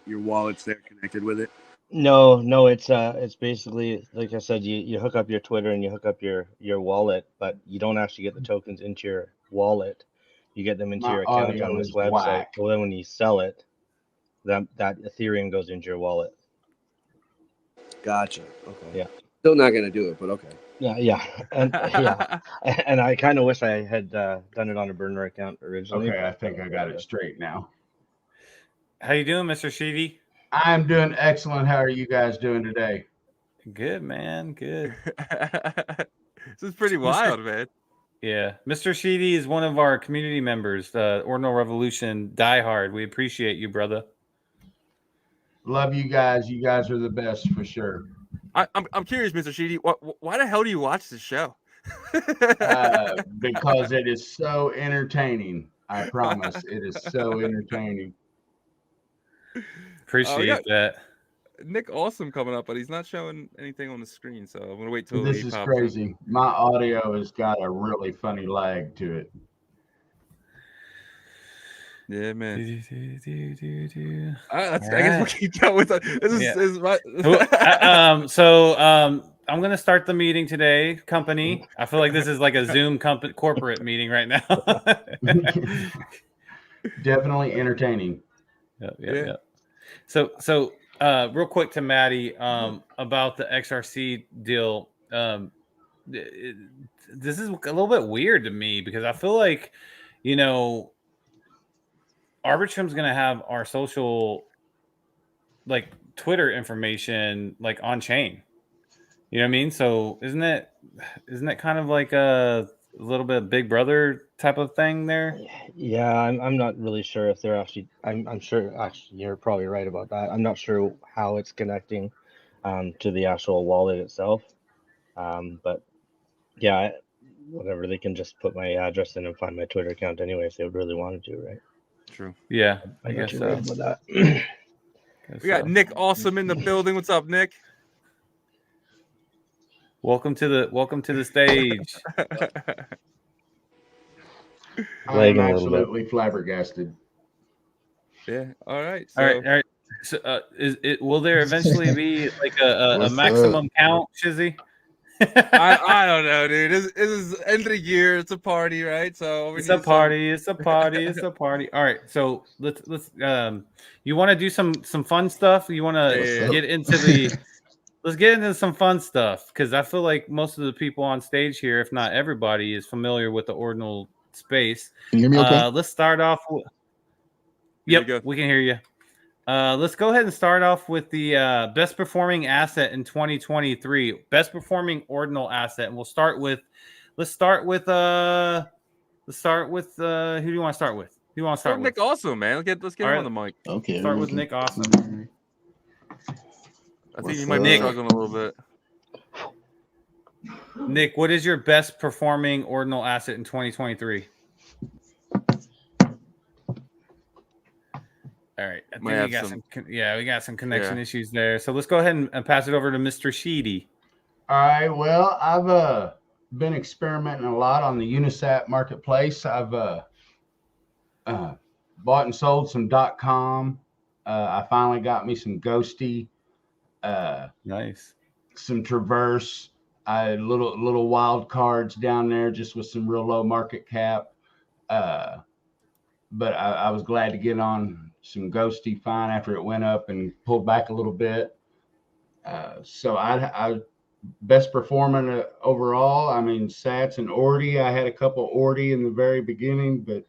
your wallet's there connected with it? No, it's basically like I said, you hook up your Twitter and you hook up your wallet, but you don't actually get the tokens into your wallet. You get them into your account on this website. Whack. Well, then when you sell it, that Ethereum goes into your wallet. Gotcha. Okay. Yeah. Still not gonna do it, but okay. Yeah, and and I kind of wish I had done it on a burner account originally. Okay, I think I got it straight now. How you doing, Mr. Shitty? I'm doing excellent. How are you guys doing today? Good, man. Good. This is pretty wild, man. Yeah. Mr. Shizzy is one of our community members, Ordinal Revolution diehard. We appreciate you, brother. Love you guys. You guys are the best for sure. I'm curious, Mr. Shizzy, why the hell do you watch this show? Because it is so entertaining. I promise. It is so entertaining. Appreciate that. Nick Awesome coming up, but he's not showing anything on the screen, so I'm gonna wait till This he is pops crazy. in. My audio has got a really funny lag to it. Yeah, man. I guess we'll keep going with that. This is right. I'm gonna start the meeting today, company. I feel like this is like a Zoom corporate meeting right now. Definitely entertaining. Yeah. So real quick to Maddie about the XRC deal. This is a little bit weird to me because I feel like, Arbitrum's going to have our social, like Twitter information, like on chain. You know what I mean? So isn't it kind of like a little bit of Big Brother type of thing there? Yeah, I'm not really sure if they're actually. I'm sure actually you're probably right about that. I'm not sure how it's connecting to the actual wallet itself. But yeah, whatever, they can just put my address in and find my Twitter account anyway if they would really want to, right? True. Yeah, I guess guess so. with that. We got Nick Awesome in the building. What's up, Nick? Welcome to the stage. I am absolutely flabbergasted. Yeah. All right. So, all right. So, will there eventually be like a maximum count, Shizzy? I don't know, dude. This is end of the year. It's a party, right? So it's a party. It's a party. It's a party. All right. So let's you want to do some fun stuff? You want to get into the? Let's get into some fun stuff because I feel like most of the people on stage here, if not everybody, is familiar with the Ordinal space. Can you hear me okay? Let's start off with. Yep, we can hear you. Let's go ahead and start off with the best performing asset in 2023. Best performing Ordinal asset, and we'll start with. Let's start with. Who do you want to start with? Who do you want to start with? Nick Awesome, man. Let's get him on the mic. Okay. Start with Nick Awesome. I think you might be struggling a little bit. Nick, what is your best performing Ordinal asset in 2023? All right. I think we got some connection issues there. So let's go ahead and pass it over to Mr. Sheedy. All right. Well, I've been experimenting a lot on the Unisat marketplace. I've bought and sold some .com. I finally got me some Ghosty. Nice. Some Traverse. I had little wild cards down there just with some real low market cap. But I was glad to get on some Ghosty fine after it went up and pulled back a little bit. So I best performing overall. I mean, Sats and Ordi. I had a couple Ordi in the very beginning, but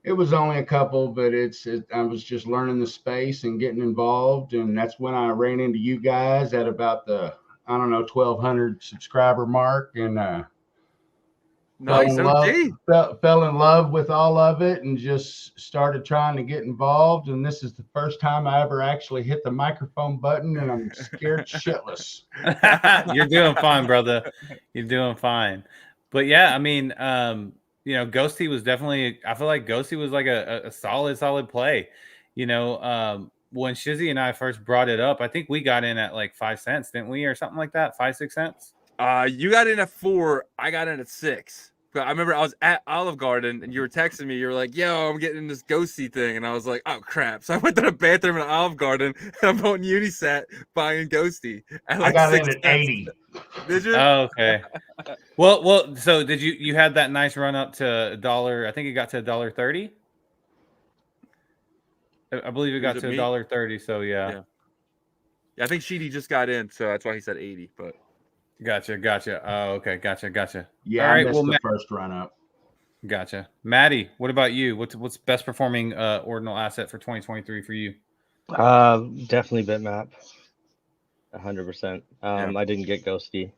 it was only a couple. But I was just learning the space and getting involved, and that's when I ran into you guys at about the 1,200 subscriber mark, and nice. Fell in love with all of it and just started trying to get involved. And this is the first time I ever actually hit the microphone button, and I'm scared shitless. You're doing fine, brother. You're doing fine. But yeah, I mean, Ghosty was definitely, I feel like Ghosty was like a solid play. When Shizzy and I first brought it up, I think we got in at like 5 cents, didn't we? Or something like that, 5-6 cents. You got in at 4. I got in at 6. But I remember I was at Olive Garden and you were texting me. You were like, "Yo, I'm getting this Ghosty thing," and I was like, "Oh crap!" So I went to the bathroom at Olive Garden and I'm on Unisat buying Ghosty. I got in at 80. Did you? Oh, okay. Well. So did you had that nice run up to $1? I think it got to $1.30. I believe it got to $1.30. So yeah. I think Sheedy just got in, so that's why he said 80. But gotcha. Oh, okay, gotcha. Yeah, all right. Well, the first run up. Gotcha. Maddie, what about you? What's best performing Ordinal asset for 2023 for you? Definitely Bitmap. 100%. Yeah. I didn't get ghosty.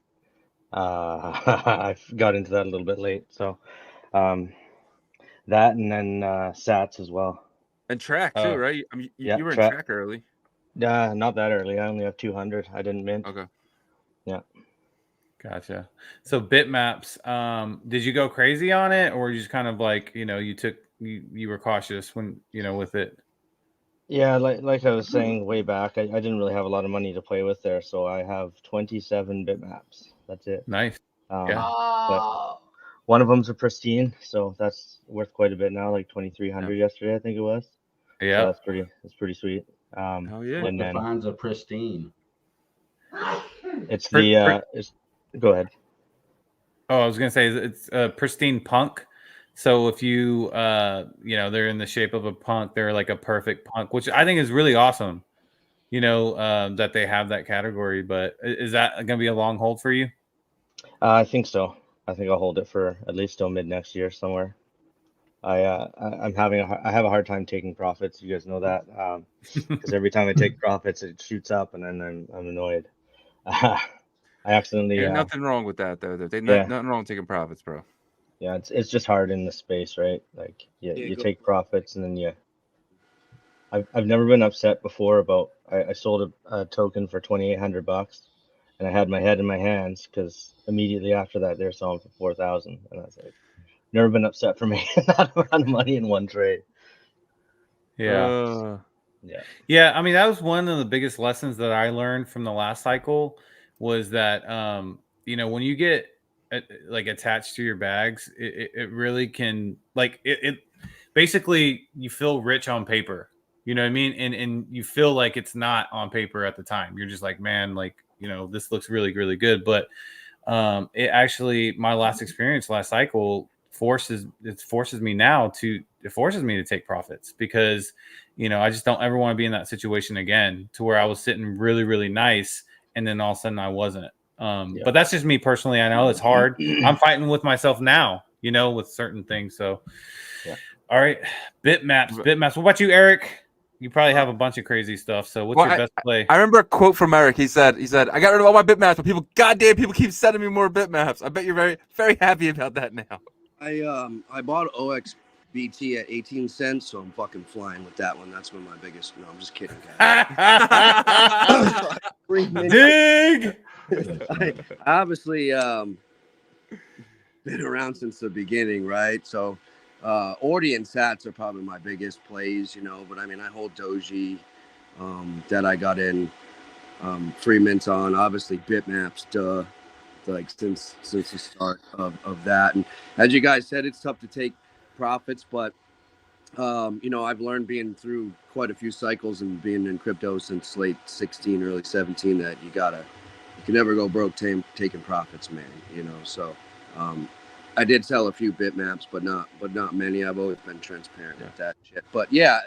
I got into that a little bit late. So that and then sats as well. And track too, right? I mean, yeah, you were in track early. Not that early. I only have 200. I didn't mint. Okay. Yeah. Gotcha. So bitmaps, did you go crazy on it, or you just kind of like, you were cautious when, with it? Yeah, like I was saying way back, I didn't really have a lot of money to play with there, so I have 27 bitmaps. That's it. Nice. Yeah. But one of them's a pristine, so that's worth quite a bit now, like 2,300 yesterday, I think it was. Yeah, so that's pretty sweet. Oh yeah. What defines a pristine? It's go ahead. Oh, I was gonna say it's a pristine punk. So if you, they're in the shape of a punk, they're like a perfect punk, which I think is really awesome. That they have that category. But is that gonna be a long hold for you? I think so. I think I'll hold it for at least till mid next year somewhere. I have a hard time taking profits. You guys know that, because every time I take profits, it shoots up, and then I'm annoyed. I accidentally. There's nothing wrong with that though. There's nothing wrong with taking profits, bro. Yeah, it's just hard in the space, right? Like, you take profits, and then I've never been upset before about I sold a token for $2,800, and I had my head in my hands because immediately after that they were selling for 4,000, and I was like, never been upset for making that amount of money in one trade. Yeah. Yeah. I mean, that was one of the biggest lessons that I learned from the last cycle was that, when you get like attached to your bags, it really can, like, it basically you feel rich on paper, you know what I mean? And you feel like it's not on paper at the time. You're just like, man, like, this looks really, really good. But it actually, my last experience last cycle forces me to take profits, because I just don't ever want to be in that situation again, to where I was sitting really, really nice and then all of a sudden I wasn't. But that's just me personally. I know it's hard. I'm fighting with myself now, with certain things. So all right, bitmaps. What about you, Erik? You probably have a bunch of crazy stuff. So what's your best play? I remember a quote from Erik. He said, I got rid of all my bitmaps, but goddamn people keep sending me more bitmaps. I bet you're very, very happy about that now. I bought OXBT at 18 cents, so I'm fucking flying with that one. That's been my biggest. No, I'm just kidding, guys. Dig. I obviously been around since the beginning, right? So Ordi and Sats are probably my biggest plays, but I mean, I hold Doji that I got in free mints on, obviously bitmaps, like since the start of that. And as you guys said, it's tough to take profits, but I've learned being through quite a few cycles and being in crypto since late 16, early 17, that you can never go broke taking profits, man. So I did sell a few bitmaps, but not many. I've always been transparent with that shit. But yeah,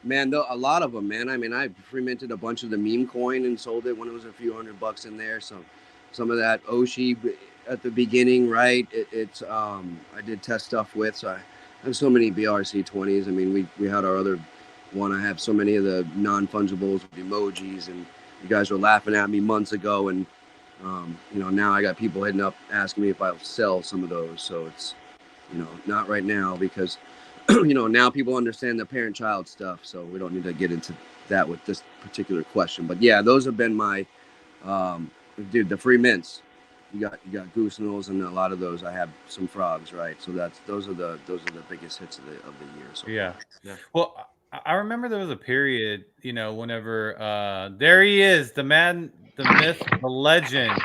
man, though, a lot of them, man. I mean, I free minted a bunch of the meme coin and sold it when it was a few $100 in there. So some of that Oshi at the beginning, right? It's I did test stuff with. So I have so many BRC20s. I mean, we had our other one. I have so many of the non-fungibles with emojis, and you guys were laughing at me months ago, and now I got people hitting up asking me if I'll sell some of those. So it's not right now, because now people understand the parent-child stuff, so we don't need to get into that with this particular question. But yeah, those have been my the free mints. You got Goosinals, and a lot of those. I have some frogs, right? So those are the biggest hits of the year. So yeah. Well, I remember there was a period, whenever there he is, the man, the myth, the legend.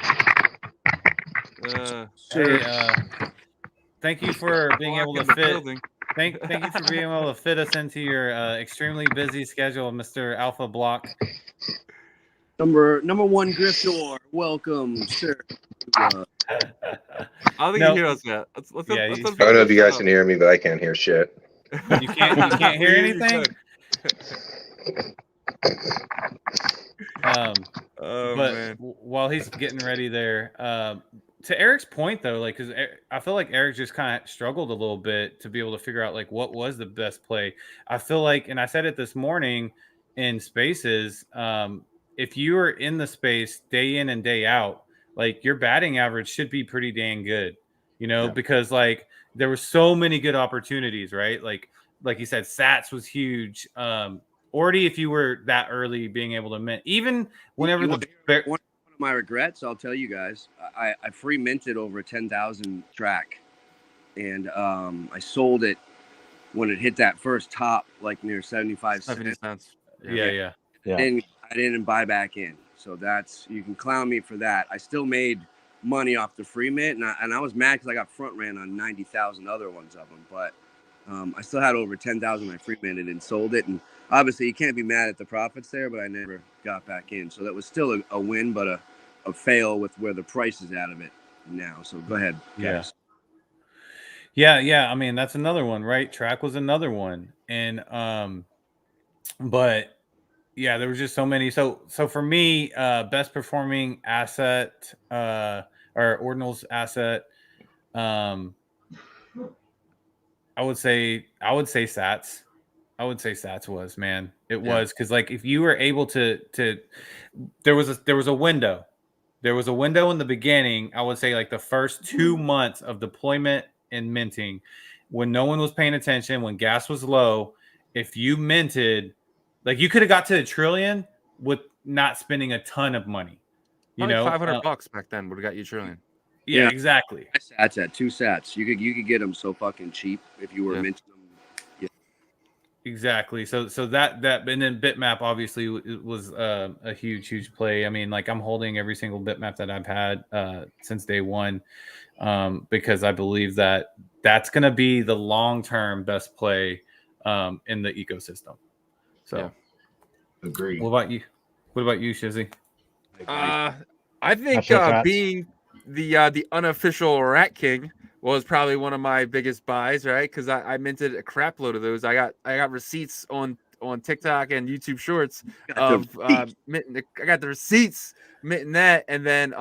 Thank you for being able to fit. Thank you for being able to fit us into your extremely busy schedule, Mr. Alpha Block. Number one Griftor, welcome, sir. I don't think you hear us yet. Let's I don't know if you guys can hear me, but I can't hear shit. You can't hear anything. Man. While he's getting ready there, to Erik's point though, like, because I feel like Erik just kind of struggled a little bit to be able to figure out like what was the best play. I feel like, and I said it this morning in Spaces, if you are in the space day in and day out, like your batting average should be pretty dang good, you know, because like there were so many good opportunities, right? Like you said, Sats was huge. Ordy, if you were that early being able to mint, even whenever one of my regrets, I'll tell you guys, I free minted over 10,000 track, and I sold it when it hit that first top, like near 75 cents. Yeah. I didn't buy back in, so that's, you can clown me for that. I still made money off the free mint, and I was mad because I got front ran on 90,000 other ones of them, but I still had over 10,000 I free minted and sold it, and obviously you can't be mad at the profits there, but I never got back in, so that was still a win, but a fail with where the price is out of it now. So go ahead, guys. Yeah. I mean, that's another one, right? Track was another one, and but yeah, there was just so many. So for me, best performing asset, or Ordinal's asset, I would say Sats. I would say Sats was, man. It was, because like if you were able to there was a window. There was a window in the beginning. I would say like the first 2 months of deployment and minting, when no one was paying attention, when gas was low, if you minted, like you could have got to $1 trillion with not spending a ton of money. You know, $500 back then would have got you $1 trillion. Yeah, exactly. Sats at 2 Sats. You could get them so fucking cheap if you were minting them. Yeah. Exactly. So that and then bitmap obviously was a huge play. I mean, like I'm holding every single bitmap that I've had since day one, because I believe that that's going to be the long-term best play in the ecosystem. So, agree. What about you? What about you, Shizzy? I think being the unofficial Rat King was probably one of my biggest buys, right? Because I minted a crap load of those. I got receipts on TikTok and YouTube Shorts of minting. I got the receipts minting that, and then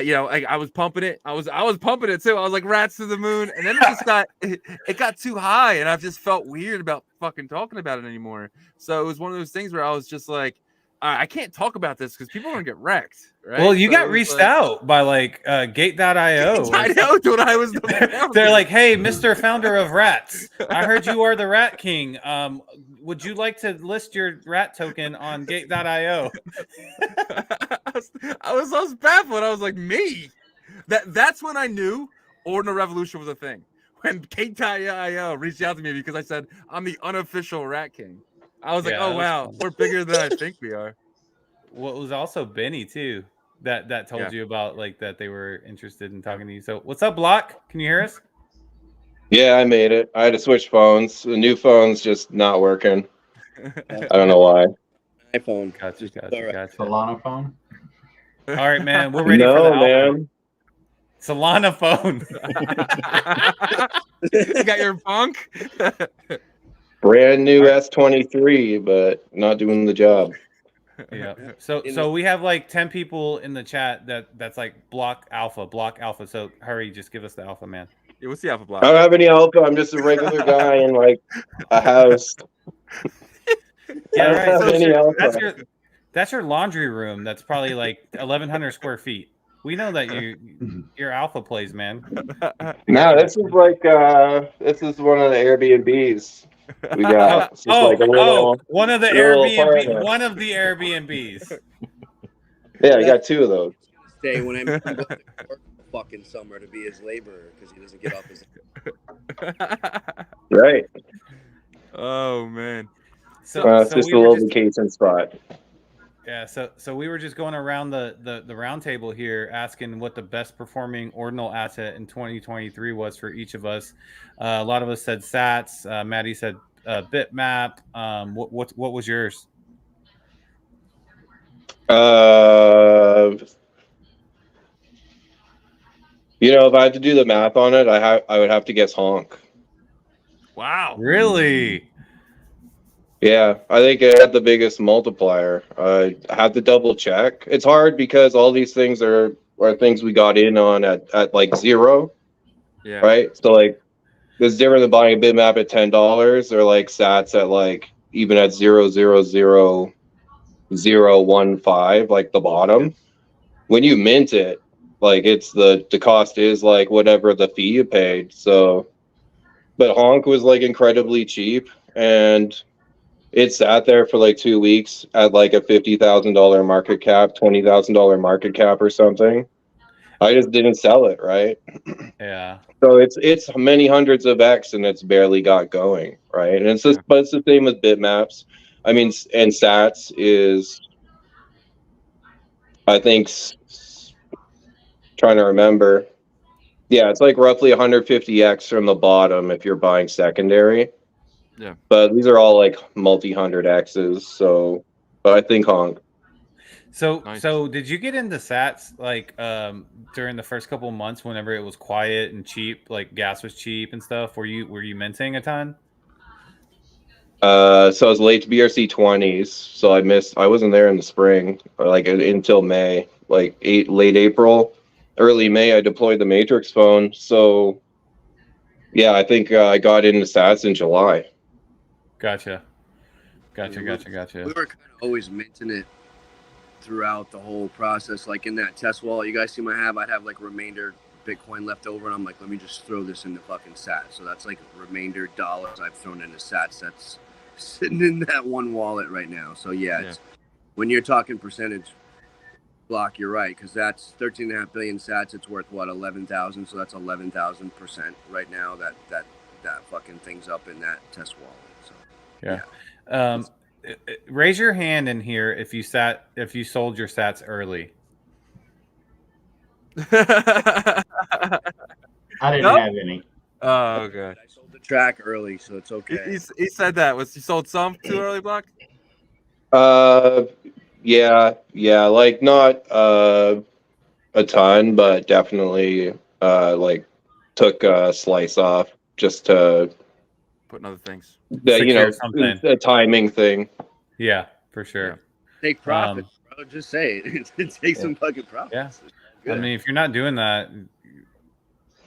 you know, like I was pumping it. I was pumping it too. I was like rats to the moon, and then it just got too high, and I just felt weird about fucking talking about it anymore. So it was one of those things where I was just like, I can't talk about this because people are gonna get wrecked, right? Well, you got reached out by like Gate.io. I know, dude. I was. They're like, "Hey, Mr. Founder of Rats, I heard you are the Rat King. Would you like to list your rat token on Gate.io?" I was baffled. I was like, me? That's when I knew Ordinal Revolution was a thing. When Gate.io reached out to me because I said I'm the unofficial Rat King. I was like, oh wow, we're bigger than I think we are. Well, it was also Benny too that told you about like that they were interested in talking to you. So what's up, Block? Can you hear us? Yeah, I made it. I had to switch phones. The new phone's just not working. I don't know why. iPhone. Gotcha. Solana phone. All right, man. We're ready for the alpha. Man. Solana phone. You got your funk? Brand new S23, but not doing the job. Yeah. So we have like 10 people in the chat that's like Block Alpha. So hurry, just give us the alpha, man. Yeah, what's the alpha, Block? I don't have any alpha. I'm just a regular guy in like a house. Yeah, right. have any alpha. That's your laundry room. That's probably like 1,100 square feet. We know that your alpha plays, man. No, this is like this is one of the Airbnbs we got. It's just like a little, one of the Airbnb, one of the Airbnbs. Yeah, we got 2 of those. Stay when I'm work fucking summer to be his laborer because he doesn't get off his. Right. Oh man. So it's just a little vacation spot. Yeah, so we were just going around the round table here asking what the best performing Ordinal asset in 2023 was for each of us. A lot of us said Sats. Maddie said Bitmap. What was yours? You know, if I had to do the math on it, I would have to guess Honk. Wow, really? Yeah, I think it had the biggest multiplier. I have to double check. It's hard because all these things are things we got in on at like 0. Yeah. Right? So like it's different than buying a bitmap at $10 or like Sats at like even at 0.000 0.015, like the bottom. When you mint it, like it's the cost is like whatever the fee you paid. So, but honk was like incredibly cheap, and it sat there for like 2 weeks at like a $50,000 market cap, $20,000 market cap or something. I just didn't sell it, right? Yeah. So it's many hundreds of X, and it's barely got going, right? And it's just, but it's the same with bitmaps. I mean, and Sats is, I think, trying to remember. Yeah, it's like roughly 150X from the bottom if you're buying secondary. Yeah. But these are all like multi-hundred X's. So, but I think honk. So Nice. so did you get into Sats like during the first couple of months whenever it was quiet and cheap, like gas was cheap and stuff? Were you minting a ton? So I was late to BRC 20s. So I wasn't there in the spring or like until May, like late April, early May. I deployed the Matrix phone. So yeah, I think I got into Sats in July. Gotcha. We were kind of always minting it throughout the whole process. Like in that test wallet you guys see I have, I'd have like remainder Bitcoin left over, and I'm like, let me just throw this into fucking Sats. So that's like remainder dollars I've thrown into Sats that's sitting in that one wallet right now. So yeah. It's, when you're talking percentage block, you're right, because that's 13.5 billion Sats. It's worth what, 11,000? So that's 11,000% right now. That fucking thing's up in that test wallet. So yeah. Raise your hand in here if you sold your Sats early. I didn't have any. Oh, okay. I sold the track early, so it's okay. He said that. Was he sold some too early, Block? Yeah, like not a ton, but definitely like took a slice off just to put in other things. Something. A timing thing. Yeah, for sure. Yeah. Take profit, bro. Just say it. Take some fucking profit. Yeah. I mean, if you're not doing that,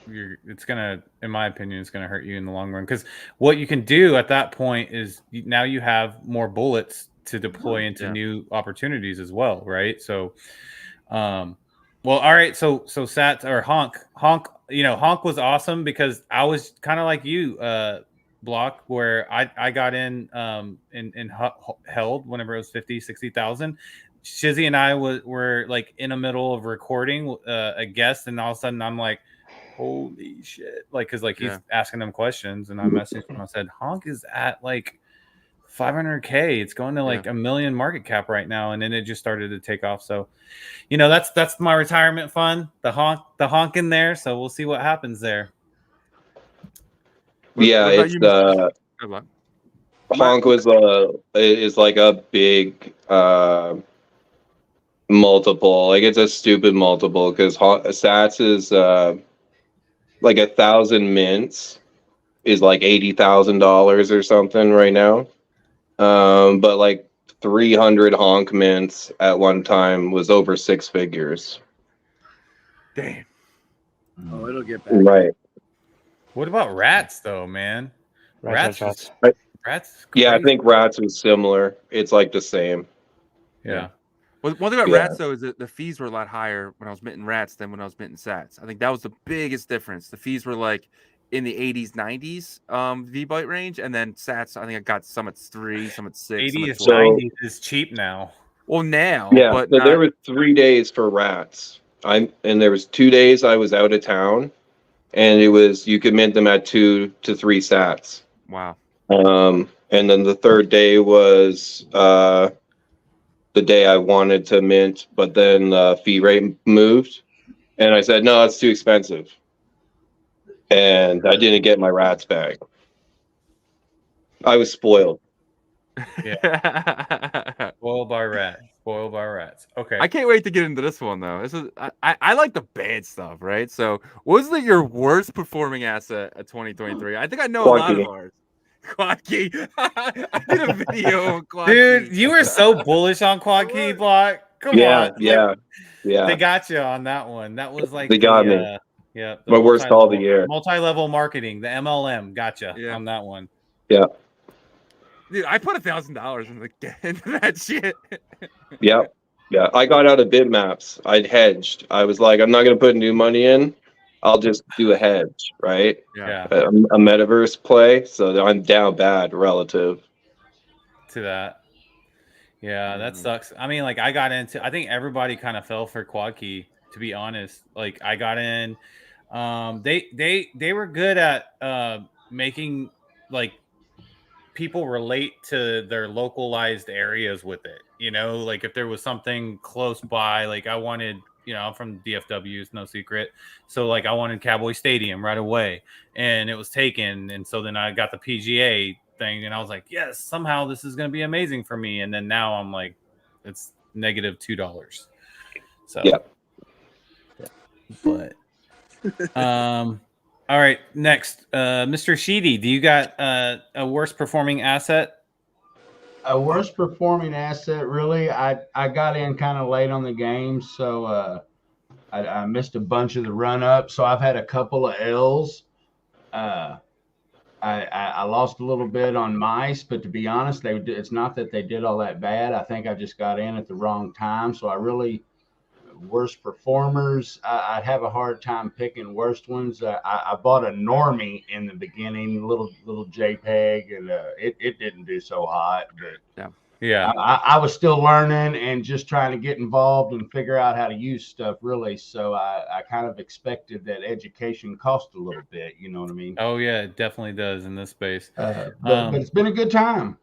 it's gonna, in my opinion, it's gonna hurt you in the long run. Because what you can do at that point is now you have more bullets to deploy into new opportunities as well, right? So, well, all right. So Sats or honk, honk was awesome because I was kind of like you, Block, where I got in held whenever it was 50, 60,000. Shizzy and I were like in the middle of recording a guest, and all of a sudden I'm like, holy shit. Like, cause like he's asking them questions, and I messaged him. I said, honk is at like 500K. It's going to like 1 million market cap right now. And then it just started to take off. So, that's my retirement fund, the honk in there. So we'll see what happens there. It's honk is like a big multiple. Like it's a stupid multiple because Sats is like 1,000 mints is like $80,000 or something right now. But like 300 honk mints at one time was over 6 figures. Damn. Oh, it'll get back. Right. What about rats though, man? Rats. Yeah, I think rats was similar. It's like the same. Yeah. Well, one thing about rats though is that the fees were a lot higher when I was minting rats than when I was minting Sats. I think that was the biggest difference. The fees were like in the 80s, 90s V-byte range, and then Sats, I think I got some at 3, some at 6. 80s, 90s is cheap now. Well, now, but so there were 3 days for rats. And there was 2 days I was out of town, and it was you could mint them at 2 to 3 Sats. Wow. And then the third day was the day I wanted to mint, but then the fee rate moved, and I said no, it's too expensive. And I didn't get my rats back. I was spoiled. Yeah. Spoiled by rats. Okay. I can't wait to get into this one though. This is I like the bad stuff, right? So, wasn't it your worst performing asset at 2023? I think I know a lot of ours. Quad Key. I did a video on Quad Key. Dude, you were so bullish on Quad Key, Block. Come on. Yeah. They got you on that one. That was like they got me. Yeah. My worst call of the year. Multi-level marketing, the MLM, gotcha on that one. Yeah. Dude, I put $1,000 into that shit. Yep. Yeah, I got out of bitmaps. I'd hedged. I was like, I'm not going to put new money in. I'll just do a hedge, right? Yeah. A metaverse play. So I'm down bad relative to that. Yeah, that sucks. I mean, like I think everybody kind of fell for quad key, to be honest. Like I got in. They were good at making like people relate to their localized areas with it. You know, like if there was something close by, like I wanted, I'm from DFW, it's no secret. So like I wanted Cowboy Stadium right away, and it was taken. And so then I got the PGA thing, and I was like, yes, somehow this is going to be amazing for me. And then now I'm like, it's -$2. So yeah. But all right, next, Mr. Sheedy, do you got a worst performing asset? A worst performing asset, really? I got in kind of late on the game, so I missed a bunch of the run up. So I've had a couple of L's. I lost a little bit on mice, but to be honest, it's not that they did all that bad. I think I just got in at the wrong time. So worst performers, I'd have a hard time picking worst ones. I bought a normie in the beginning, little JPEG, and it didn't do so hot. But yeah, I was still learning and just trying to get involved and figure out how to use stuff, really. So I kind of expected that education cost a little bit. You know what I mean? Oh yeah, it definitely does in this space. But it's been a good time.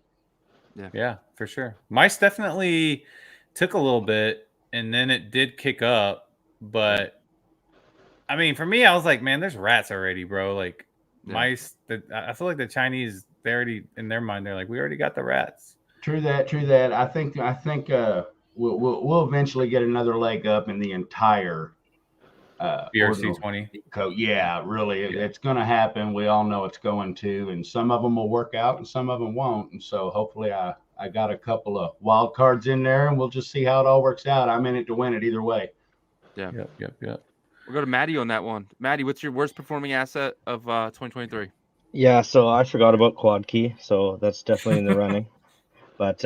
Yeah, for sure. Mice definitely took a little bit. And then it did kick up, but I mean, for me, I was like, man, there's rats already, bro. Like mice. I feel like the Chinese, they already in their mind, they're like, we already got the rats. True that. I think we'll eventually get another leg up in the entire BRC 20. Yeah, really, it's going to happen. We all know it's going to, and some of them will work out, and some of them won't. And so hopefully, I got a couple of wild cards in there, and we'll just see how it all works out. I'm in it to win it either way. Yeah. Yep. We'll go to Maddie on that one. Maddie, what's your worst performing asset of 2023? Yeah, so I forgot about quad key, so that's definitely in the running. But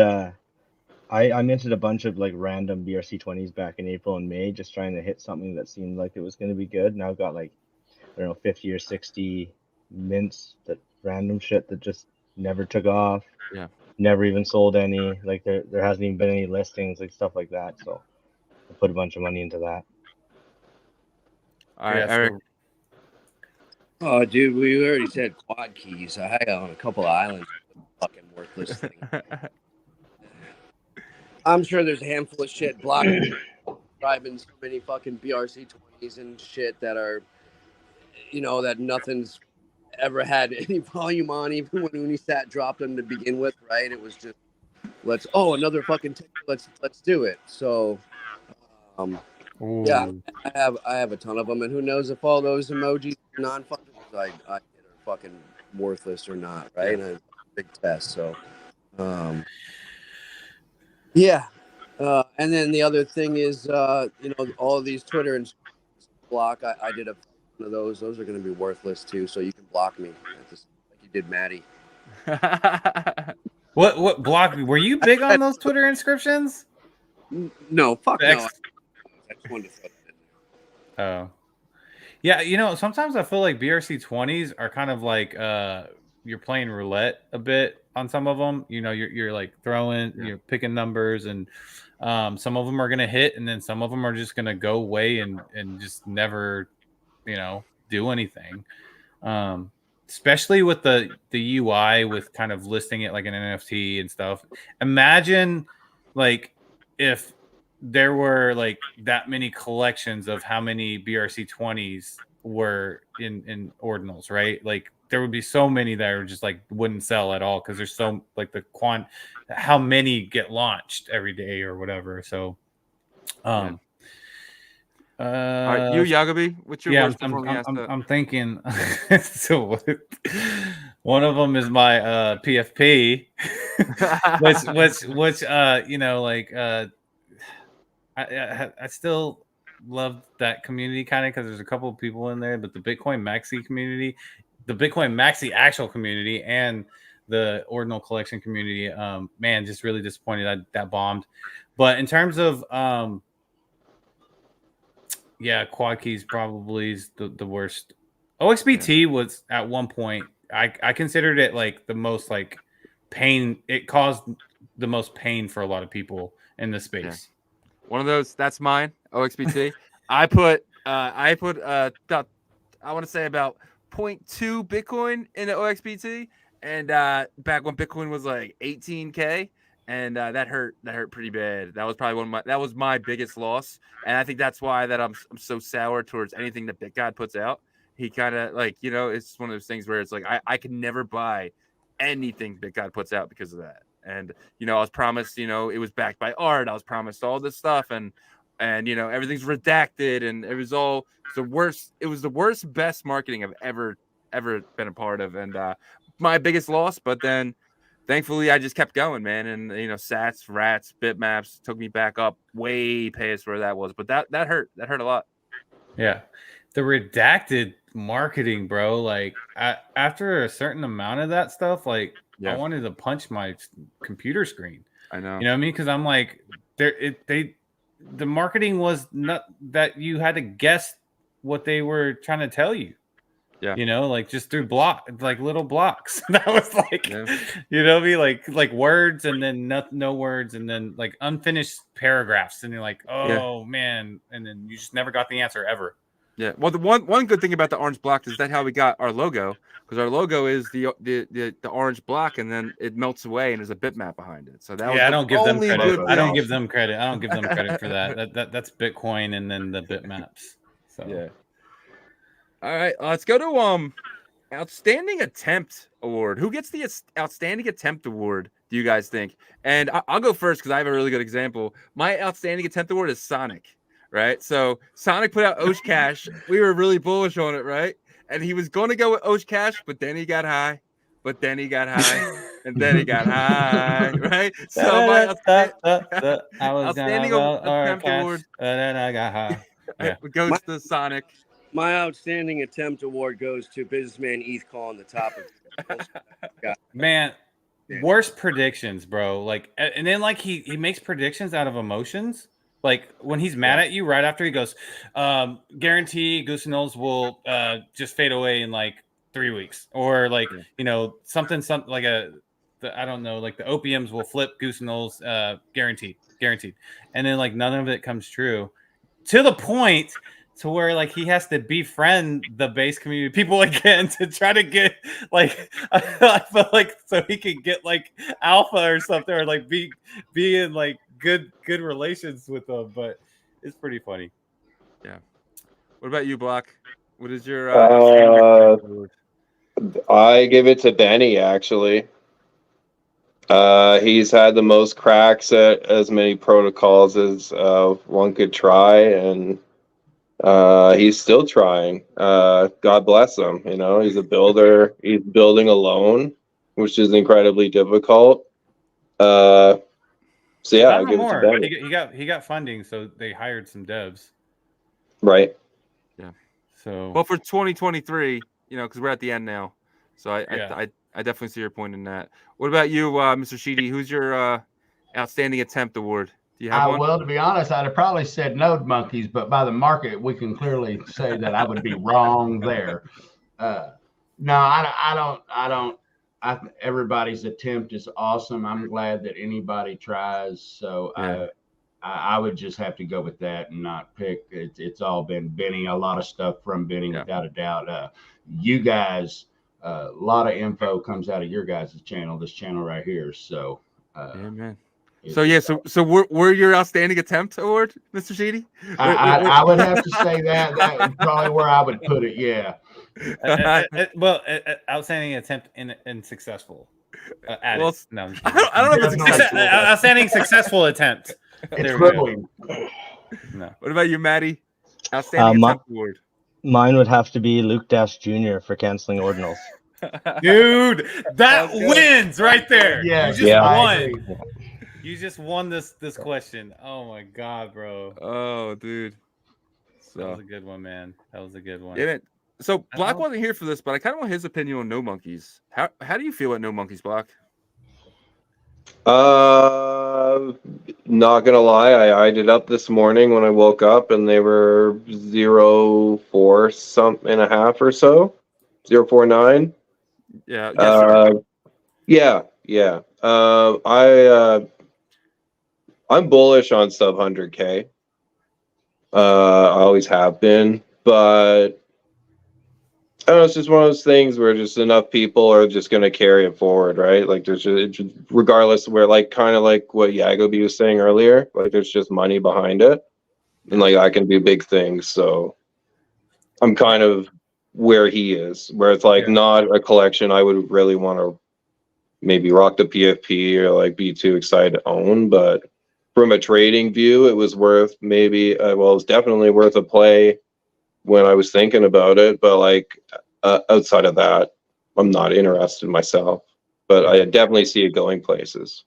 I minted a bunch of like random BRC 20s back in April and May, just trying to hit something that seemed like it was going to be good. Now I've got like, I don't know, 50 or 60 mints, that random shit that just never took off. Yeah. Never even sold any. Like there hasn't even been any listings, like stuff like that. So I put a bunch of money into that. All right, Erik. Oh, dude, we already said quad keys. I had on a couple of islands. Fucking worthless thing. I'm sure there's a handful of shit blocking, driving so many fucking BRC 20s and shit that are, that nothing's ever had any volume on, even when Unisat dropped them to begin with, right? It was just, another fucking ticket, let's do it. So, yeah, I have a ton of them, and who knows if all those emojis are non-fungibles I get are fucking worthless or not, right? And a big test. So, yeah. And then the other thing is, all of these Twitter and block. I did one of those. Those are going to be worthless too. So you can block me like you did Maddie. What block? Were you big on those Twitter inscriptions? No, fuck no. I just wanted to throw that in there. Oh, yeah. Sometimes I feel like BRC 20s are kind of like you're playing roulette a bit on some of them. You're like throwing, you're picking numbers, and some of them are gonna hit, and then some of them are just gonna go away and just never, do anything. Especially with the UI, with kind of listing it like an NFT and stuff. Imagine like if there were like that many collections of how many BRC 20s were in ordinals, right? Like there would be so many that are just like wouldn't sell at all because there's so like how many get launched every day or whatever. So all right, you Yagabi, what's your worst performing asset? I'm thinking so one of them is my PFP which I still love that community kind of because there's a couple of people in there, but the Bitcoin Maxi community, the Bitcoin Maxi actual community, and the Ordinal collection community. Man, just really disappointed that bombed. But in terms of quad keys probably is the worst. OXBT was at one point. I considered it like the most like pain. It caused the most pain for a lot of people in the space. One of those. That's mine. OXBT. I put about, I want to say about 0.2 Bitcoin in the OXBT, and back when Bitcoin was like 18K, and that hurt pretty bad. That was probably that was my biggest loss, and I think that's why that I'm so sour towards anything that BitGod puts out. He kind of like, you know, it's one of those things where it's like I can never buy anything BitGod puts out because of that. And you know, I was promised, you know, it was backed by art. I was promised all this stuff, and you know, everything's redacted, and it was the worst. It was the worst, best marketing I've ever been a part of, and my biggest loss. But then, thankfully, I just kept going, man. And you know, Sats, Rats, Bitmaps took me back up way past where that was. But that hurt. That hurt a lot. Yeah, the redacted marketing, bro. Like after a certain amount of that stuff, like I wanted to punch my computer screen. I know. You know what I mean? Because I'm like, the marketing was not that you had to guess what they were trying to tell you. Yeah. You know, like just through little blocks. That was like, you know what I mean? Like words and then no words and then like unfinished paragraphs. And you're like, oh man. And then you just never got the answer ever. Yeah. Well, the one good thing about the orange block is that how we got our logo, because our logo is the orange block, and then it melts away and there's a bitmap behind it. So that was I don't give them credit. I don't give them credit for that. That's Bitcoin and then the bitmaps. So yeah. All right, let's go to Outstanding Attempt Award. Who gets the Outstanding Attempt Award, do you guys think? And I'll go first because I have a really good example. My Outstanding Attempt Award is Sonic. Right, so Sonic put out Osh Cash. We were really bullish on it, right? And he was going to go with Osh Cash, but then he got high, and then he got high, right? So my Outstanding Attempt Award, then I got high. Goes to Sonic. My Outstanding Attempt Award goes to Businessman ETH calling the topic. Man, worst predictions, bro. Like, and then like he makes predictions out of emotions. Like when he's mad at you right after he goes, guarantee Goosinals will just fade away in like 3 weeks, or like you know something like I don't know, like the opiums will flip Goosinals, guaranteed, and then like none of it comes true, to the point to where like he has to befriend the base community people again to try to get like I feel like so he can get like alpha or something, or like be in like good relations with them. But it's pretty funny. Yeah. What about you, Block? What is your I give it to Benny, actually. He's had the most cracks at as many protocols as one could try, and he's still trying. God bless him. You know, he's a builder. He's building alone, which is incredibly difficult. So yeah, I give it to Benny. He got funding, so they hired some devs. Right. Yeah. So well, for 2023, you know, because we're at the end now, so I definitely see your point in that. What about you, Mr. Shizzy? Who's your Outstanding Attempt Award? Do you have one? Well, to be honest, I'd have probably said Node Monkeys, but by the market, we can clearly say that I would be wrong there. No, I don't. Everybody's attempt is awesome. I'm glad that anybody tries. So I would just have to go with that and not pick. It's all been Benny. A lot of stuff from Benny, without a doubt. You guys, a lot of info comes out of your guys' channel. This channel right here. So. Man. So we're your Outstanding Attempt Award, Mr. Shizzy? I would have to say that is probably where I would put it. Yeah. Outstanding attempt and successful. I don't know if it's outstanding successful attempt. It's growing. No. What about you, Maddie? Outstanding Attempt Award. Mine would have to be Luke Dash Jr. for canceling Ordinals. Dude, that wins right there. Yeah, you just won. You just won this question. Oh my god, bro. Oh, dude. That was a good one, man. That was a good one. So Block wasn't here for this, but I kind of want his opinion on No Monkeys. How do you feel about No Monkeys, Block? Not gonna lie, I eyed it up this morning when I woke up, and they were 0.4 something and a half or so, 0.49. Yeah. Yes, Yeah. I'm bullish on sub 100K. I always have been, but I don't know, it's just one of those things where just enough people are just going to carry it forward, right? Like there's just, regardless of where, like kind of like what Yagobi was saying earlier, like there's just money behind it, and like I can do big things. So I'm kind of where he is, where it's like not a collection I would really want to maybe rock the PFP or like be too excited to own, but from a trading view, it was worth maybe, it was definitely worth a play when I was thinking about it, but like outside of that, I'm not interested myself, but I definitely see it going places.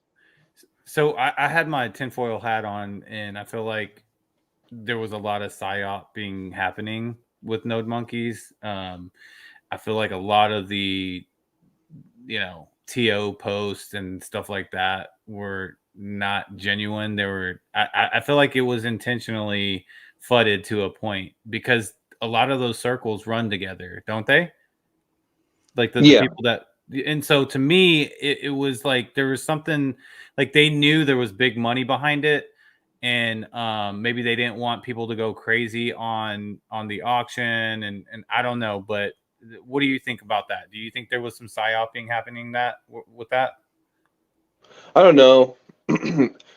So I had my tinfoil hat on, and I feel like there was a lot of psyop being happening with Node Monkeys. I feel like a lot of the, TO posts and stuff like that were not genuine. They were, I feel like it was intentionally fudded to a point, because a lot of those circles run together, don't they? Like the people that, and so to me, it was like there was something like they knew there was big money behind it, and maybe they didn't want people to go crazy on the auction, and I don't know, but what do you think about that? Do you think there was some psyoping happening with that? I don't know.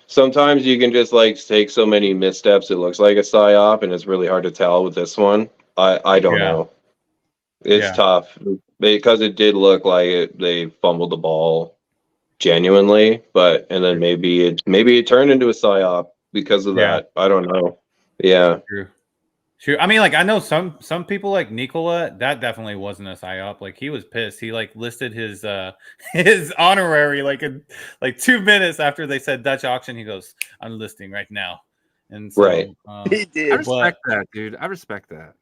Sometimes you can just like take so many missteps it looks like a psyop, and it's really hard to tell with this one. I don't know. It's tough because it did look like they fumbled the ball genuinely, and then maybe it turned into a psyop because of that. I don't know. Yeah. True. I mean, like I know some people like Nikola, that definitely wasn't a psyop. Like he was pissed. He like listed his honorary like in like 2 minutes after they said Dutch auction. He goes, "I'm listing right now." And so he did. I respect that, dude. I respect that.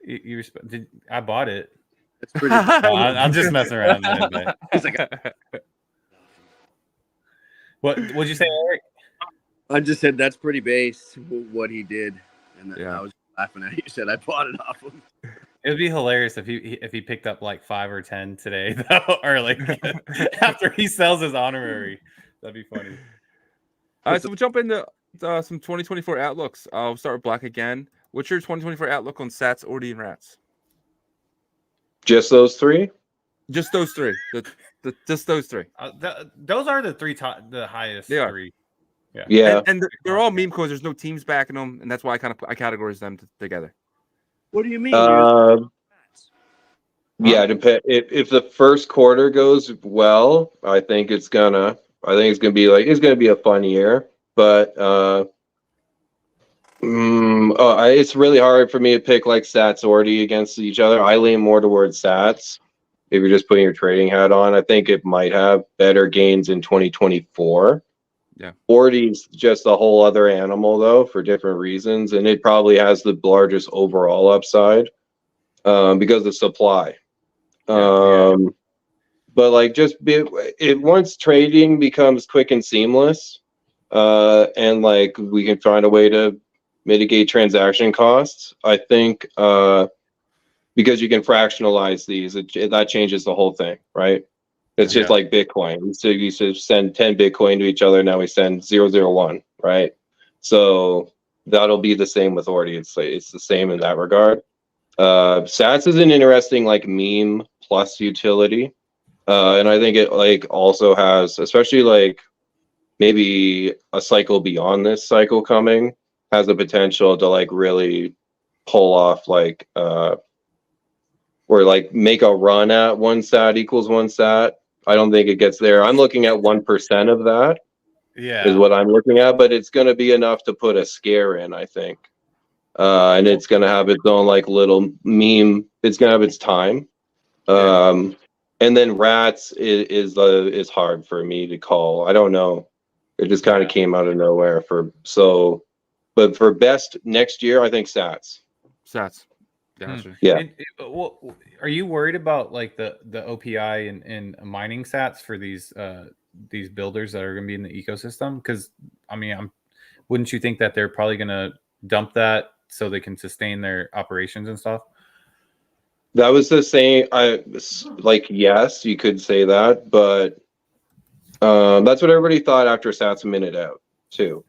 You respect? I bought it? That's pretty. I'm just messing around. He's like, what'd you say, Erik? I just said that's pretty base what he did, and I was laughing at you. Said I bought it off him. It would be hilarious if he picked up like 5 or 10 today, though, or like after he sells his honorary. That'd be funny. All right, so we'll jump into some 2024 outlooks. I'll start with Black again. What's your 2024 outlook on Sats, Ordi, and Rats? Just those three? Just those three. Just those three. Those are the highest three. Yeah. And they're all meme coins. There's no teams backing them, and that's why I categorize them together. What do you mean? Yeah, if the first quarter goes well, I think it's gonna be a fun year. But it's really hard for me to pick like Sats Ordi against each other. I lean more towards Sats. If you're just putting your trading hat on, I think it might have better gains in 2024. Yeah. Ordi's just a whole other animal though, for different reasons, and it probably has the largest overall upside because of supply. But like once trading becomes quick and seamless, and like we can find a way to mitigate transaction costs, I think because you can fractionalize these, that changes the whole thing, right? It's just like Bitcoin. So you used to send 10 Bitcoin to each other. Now we send 001, right? So that'll be the same with Ordi. It's the same in that regard. Sats is an interesting like meme plus utility. And I think it like also has, especially like maybe a cycle beyond this cycle coming, has the potential to like really pull off like or like make a run at 1 sat equals 1 sat. I don't think it gets there. I'm looking at 1% of that. Is what I'm looking at, but it's going to be enough to put a scare in, I think. And it's going to have its own like little meme. It's going to have its time. And then Rats is hard for me to call. I don't know. It just kind of came out of nowhere but for best next year, I think Sats. Sats. Gotcha. Yeah. Well, are you worried about like the OPI and mining sats for these builders that are going to be in the ecosystem? Because I mean, wouldn't you think that they're probably going to dump that so they can sustain their operations and stuff? That was the same. Yes, you could say that, but that's what everybody thought after Sats minute out too.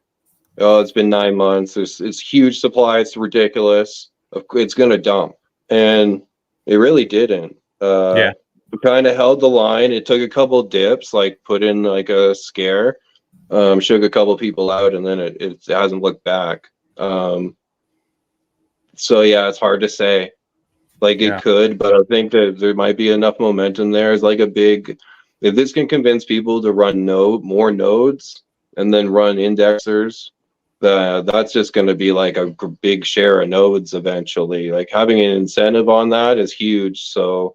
Oh, it's been 9 months. It's huge supply. It's ridiculous. It's going to dump, and it really didn't. Yeah. We kind of held the line. It took a couple dips, like put in like a scare, shook a couple people out, and then it hasn't looked back. So yeah, it's hard to say. Like it could, but I think that there might be enough momentum there. It's like if this can convince people to run more nodes and then run indexers, that's just going to be like a big share of nodes eventually. Like having an incentive on that is huge. So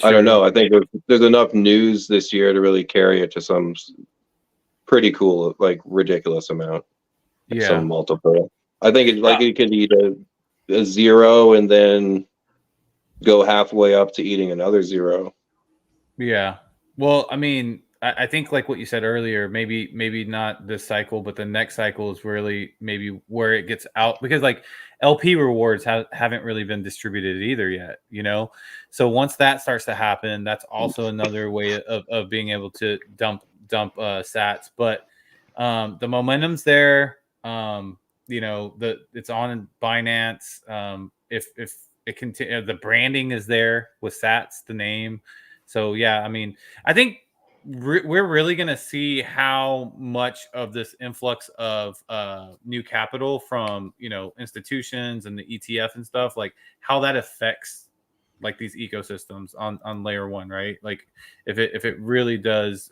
I don't know. I think there's enough news this year to really carry it to some pretty cool, like ridiculous amount. Yeah. Some multiple. I think it could eat a 0 and then go halfway up to eating another 0. Yeah. Well, I mean, I think like what you said earlier, maybe not this cycle, but the next cycle is really maybe where it gets out, because like LP rewards haven't really been distributed either yet, you know? So once that starts to happen, that's also another way of being able to dump sats. But the momentum's there. You know, it's on Binance. If it continue, the branding is there with sats, the name. So yeah, I mean, I think we're really going to see how much of this influx of new capital from, you know, institutions and the ETF and stuff, like how that affects like these ecosystems on layer 1, right? Like if it really does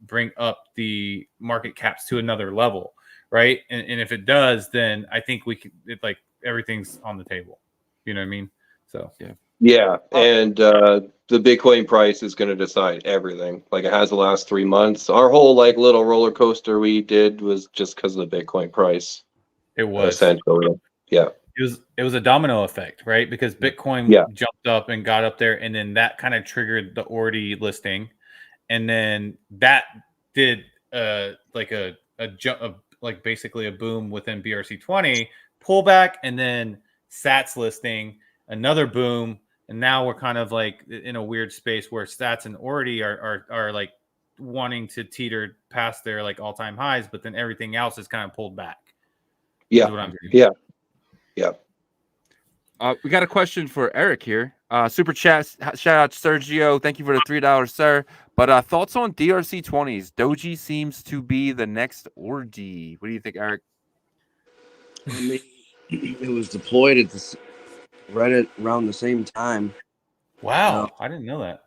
bring up the market caps to another level, right? And if it does, then I think like everything's on the table. You know what I mean? So yeah, and the Bitcoin price is going to decide everything. Like it has the last 3 months. Our whole like little roller coaster we did was just because of the Bitcoin price. It was essentially, yeah. It was a domino effect, right? Because Bitcoin jumped up and got up there, and then that kind of triggered the Ordi listing, and then that did like a jump, like basically a boom within BRC20 pullback, and then Sats listing, another boom. And now we're kind of like in a weird space where Sats and Ordi are like wanting to teeter past their like all-time highs, but then everything else is kind of pulled back. Yeah. Yeah. We got a question for Erik here. Super chat. Shout out to Sergio. Thank you for the $3, sir. But thoughts on DRC20s? Doji seems to be the next orgy. What do you think, Erik? I mean, it was deployed at right around the same time. Wow, I didn't know that.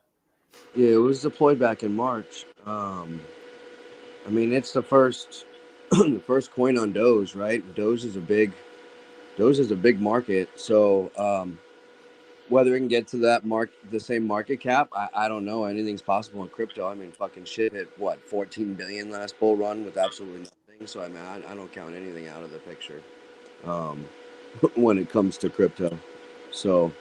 Yeah, it was deployed back in March. I mean, it's the first coin on Doge, right? Doge is a big market. So whether it can get to the same market cap, I don't know. Anything's possible in crypto. I mean, fucking shit hit what 14 billion last bull run with absolutely nothing. So I mean, I don't count anything out of the picture when it comes to crypto. So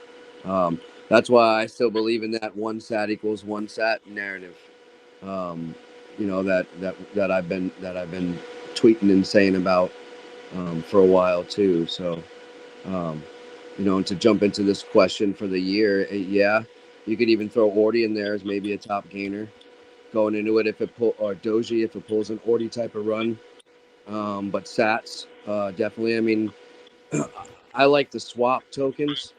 that's why I still believe in that one sat equals one sat narrative. You know, that I've been tweeting and saying about for a while too. So you know, to jump into this question for the year, yeah, you could even throw Ordi in there as maybe a top gainer going into it or Doji if it pulls an Ordi type of run. But Sats, definitely. I mean, I like the swap tokens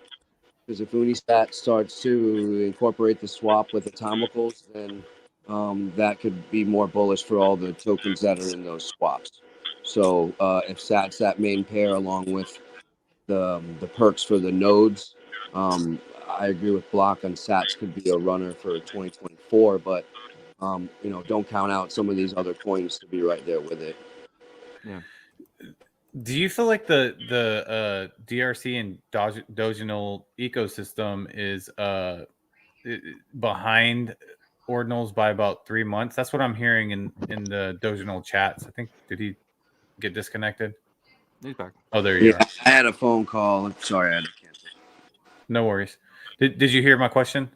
because if Unisat starts to incorporate the swap with atomicals, then that could be more bullish for all the tokens that are in those swaps. So if Sat's that main pair along with the perks for the nodes, I agree with Block on Sats could be a runner for 2024, but you know, don't count out some of these other coins to be right there with it. Yeah. Do you feel like the DRC and Doginal ecosystem is behind Ordinals by about 3 months? That's what I'm hearing in the Doginal chats. I think, did he get disconnected? He's back. Oh, there you are. I had a phone call. I'm sorry, I had to cancel. No worries. Did you hear my question?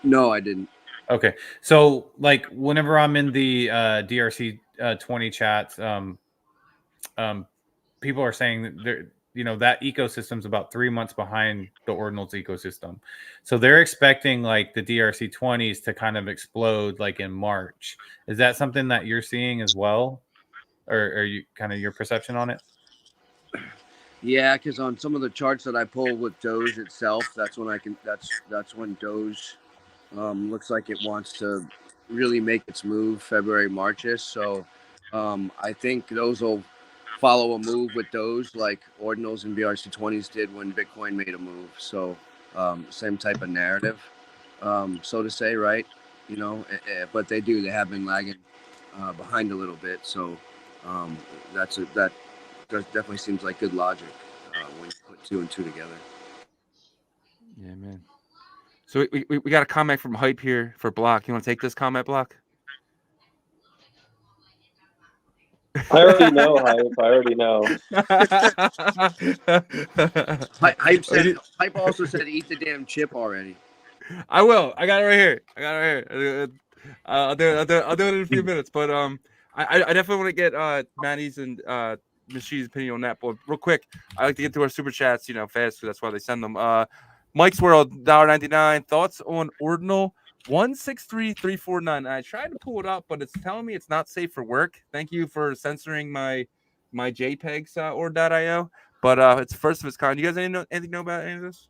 No, I didn't. Okay. So like whenever I'm in the DRC 20 chats, people are saying that that ecosystem's about 3 months behind the Ordinals ecosystem. So they're expecting like the DRC 20s to kind of explode like in March. Is that something that you're seeing as well? Or are you kind of your perception on it? Yeah, because on some of the charts that I pull with Doge itself, that's when that's when Doge looks like it wants to really make its move February, Marchish. So I think those will follow a move with Doge like Ordinals and BRC20s did when Bitcoin made a move. So same type of narrative, so to say, right? But they have been lagging behind a little bit. So that definitely seems like good logic when you put 2 and 2 together. Yeah, man. So we got a comment from Hype here for Block. You want to take this comment, Block? I already know, Hype. I already know. Hype also said, "Eat the damn chip already." I will. I got it right here. I'll do it in a few minutes. But I definitely want to get Maddie's and Michelle's opinion on that. But real quick, I like to get to our super chats, fast, because that's why they send them. Mike's World, $1.99. Thoughts on Ordinal 163349. I tried to pull it up, but it's telling me it's not safe for work. Thank you for censoring my JPEGs or.io. But it's first of its kind. You guys anything know about any of this?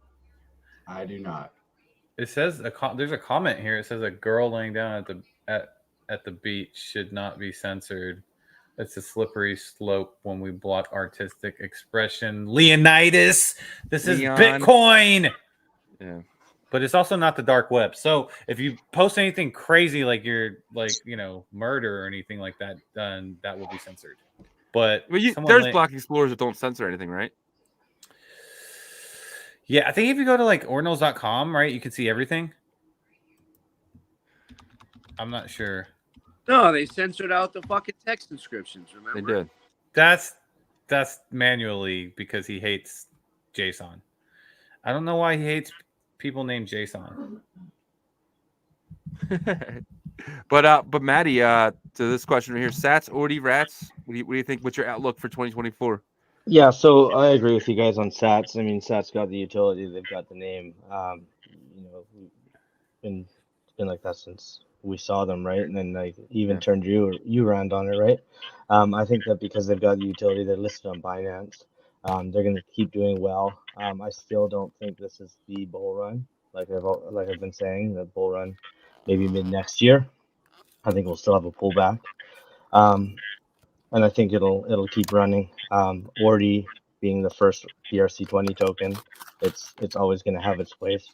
I do not. It says there's a comment here. It says a girl laying down at the beach should not be censored. It's a slippery slope when we block artistic expression. Leonidas, this is Bitcoin. Yeah. But it's also not the dark web. So if you post anything crazy like you're murder or anything like that, then that will be censored. But there's block explorers that don't censor anything, right? Yeah, I think if you go to like ordinals.com, right, you can see everything. I'm not sure. No, they censored out the fucking text inscriptions, remember? They did. That's manually because he hates JSON. I don't know why he hates people named JSON. But Maddie, to this question right here, Sats, Ordi, Rats, what do you think? What's your outlook for 2024? Yeah, so I agree with you guys on Sats. I mean, Sats got the utility, they've got the name. Been like that since we saw them, right? And then like even turned you around on it, right? I think that because they've got the utility, they're listed on Binance. They're going to keep doing well. I still don't think this is the bull run, like I've been saying, the bull run maybe mid next year. I think we'll still have a pullback, and I think it'll keep running. Ordi being the first BRC20 token, it's always going to have its place,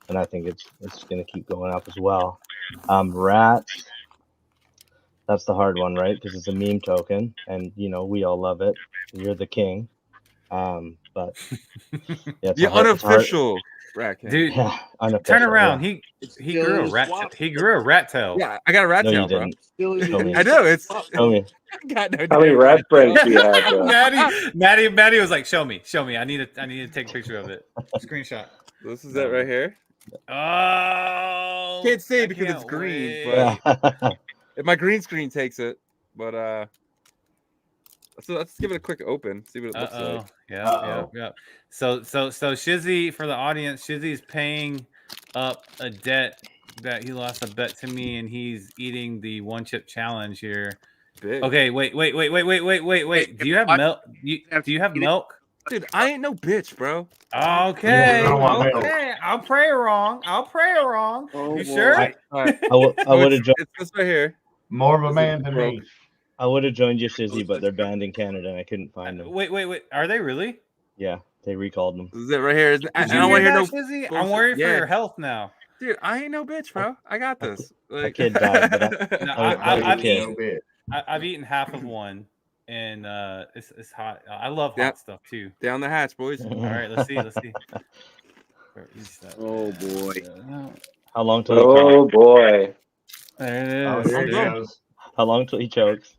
and I think it's going to keep going up as well. Rats, that's the hard one, right? Because it's a meme token, and we all love it. You're the king. But yeah, the unofficial rat king. Dude, yeah, turn around. Yeah. He grew a rat. He grew a rat tail. Yeah, I got a rat No, tail, you bro. didn't. I know it's. Show me. Got no How many damn rat friends do you have, bro? Maddie was like, "Show me. I need to take a picture of it. Screenshot." This is it right here. Oh, Can't see it because it's green, but if my green screen takes it, but so let's give it a quick open, see what it looks like. Yeah. So Shizzy, for the audience, Shizzy's paying up a debt that he lost a bet to me, and he's eating the one chip challenge here. Big. Okay, wait. Do you have milk? Do you have milk? Dude, I ain't no bitch, bro. Okay. Yeah, I'll pray wrong. Oh, You boy. sure? All right. I would have It's this right here. More of a man than me. I would have joined you, Shizzy, but they're banned in Canada, and I couldn't find them. Wait. Are they really? Yeah, they recalled them. This is it right here. I Did don't you want to hear hear that, no. Shizzy? I'm bullshit. worried for Yeah. your health now. Dude, I ain't no bitch, bro. I got this. My kid died, but No, I've eaten half of one, and it's hot. I love hot stuff too. Down the hatch, boys. All right, let's see. Oh boy. how long till he Oh chokes? boy. There it is. Here it goes. How long till he chokes?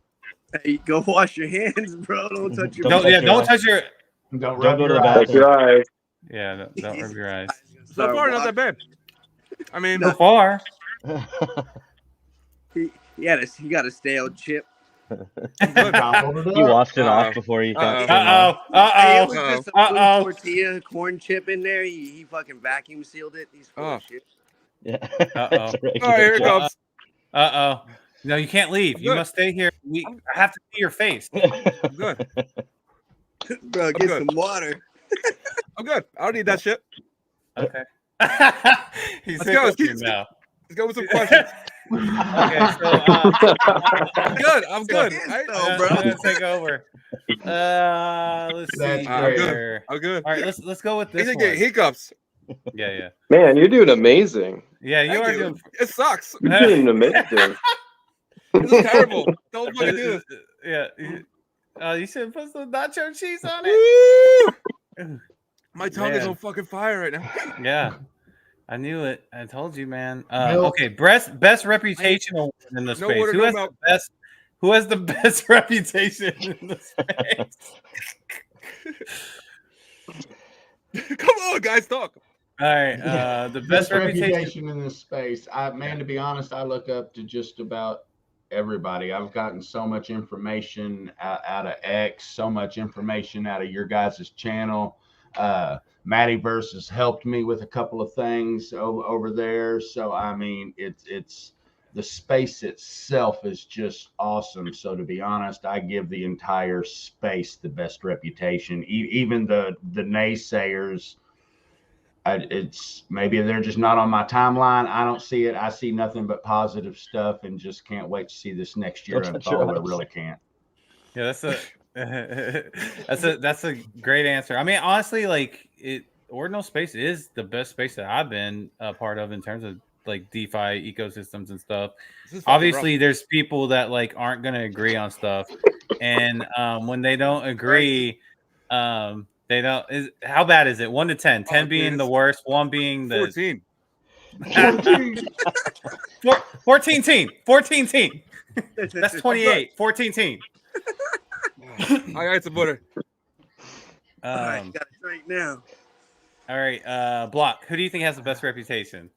Hey, go wash your hands, bro. Don't touch your. Don't touch Don't touch your. Don't Don't rub go to your the eyes. Touch your eyes. Yeah, don't rub your eyes. So far, not that bad. I mean, So far. He got a stale chip. He washed it off before he got it. It was just a blue tortilla corn chip in there. He fucking vacuum sealed it. He's full of shit. Yeah. All right, here it comes. No, you can't leave. You must stay here. I have to see your face. I'm good. Bro, get some water. I'm good. I don't need that shit. Okay. Let's go. Now. Let's go with some questions. Okay, so I'm good. I'm gonna take over. Let's see here. I'm good. All right, let's go with this He's one. get hiccups. Yeah. Man, you're doing amazing. Yeah, you are doing. It sucks. You're doing amazing. This is terrible. Don't fucking do this. Yeah. You should put some nacho cheese on it. Woo! My tongue is on fucking fire right now. Yeah. I knew it. I told you, man. Okay, best reputation award in the space. Who has the best reputation in the space? Come on, guys, talk. All right, the best reputation in this space. To be honest, I look up to just about everybody. I've gotten so much information out of X, so much information out of your guys' channel. Mattyverse has helped me with a couple of things over there. So, I mean, it's the space itself is just awesome. So, to be honest, I give the entire space the best reputation. Even the naysayers, it's maybe they're just not on my timeline. I don't see it. I see nothing but positive stuff, and just can't wait to see this next year unfold. I really can't. Yeah, that's a great answer. I mean, honestly, like Ordinal space is the best space that I've been a part of in terms of like DeFi ecosystems and stuff. Obviously, there's people that like aren't going to agree on stuff, and when they don't agree, they don't. How bad is it? 1 to 10. 10 being the worst, 1 being the 14. 14 team. 14 team. That's 28. 14 team. I got some butter. All right, you got it right now. All right, Block. Who do you think has the best reputation?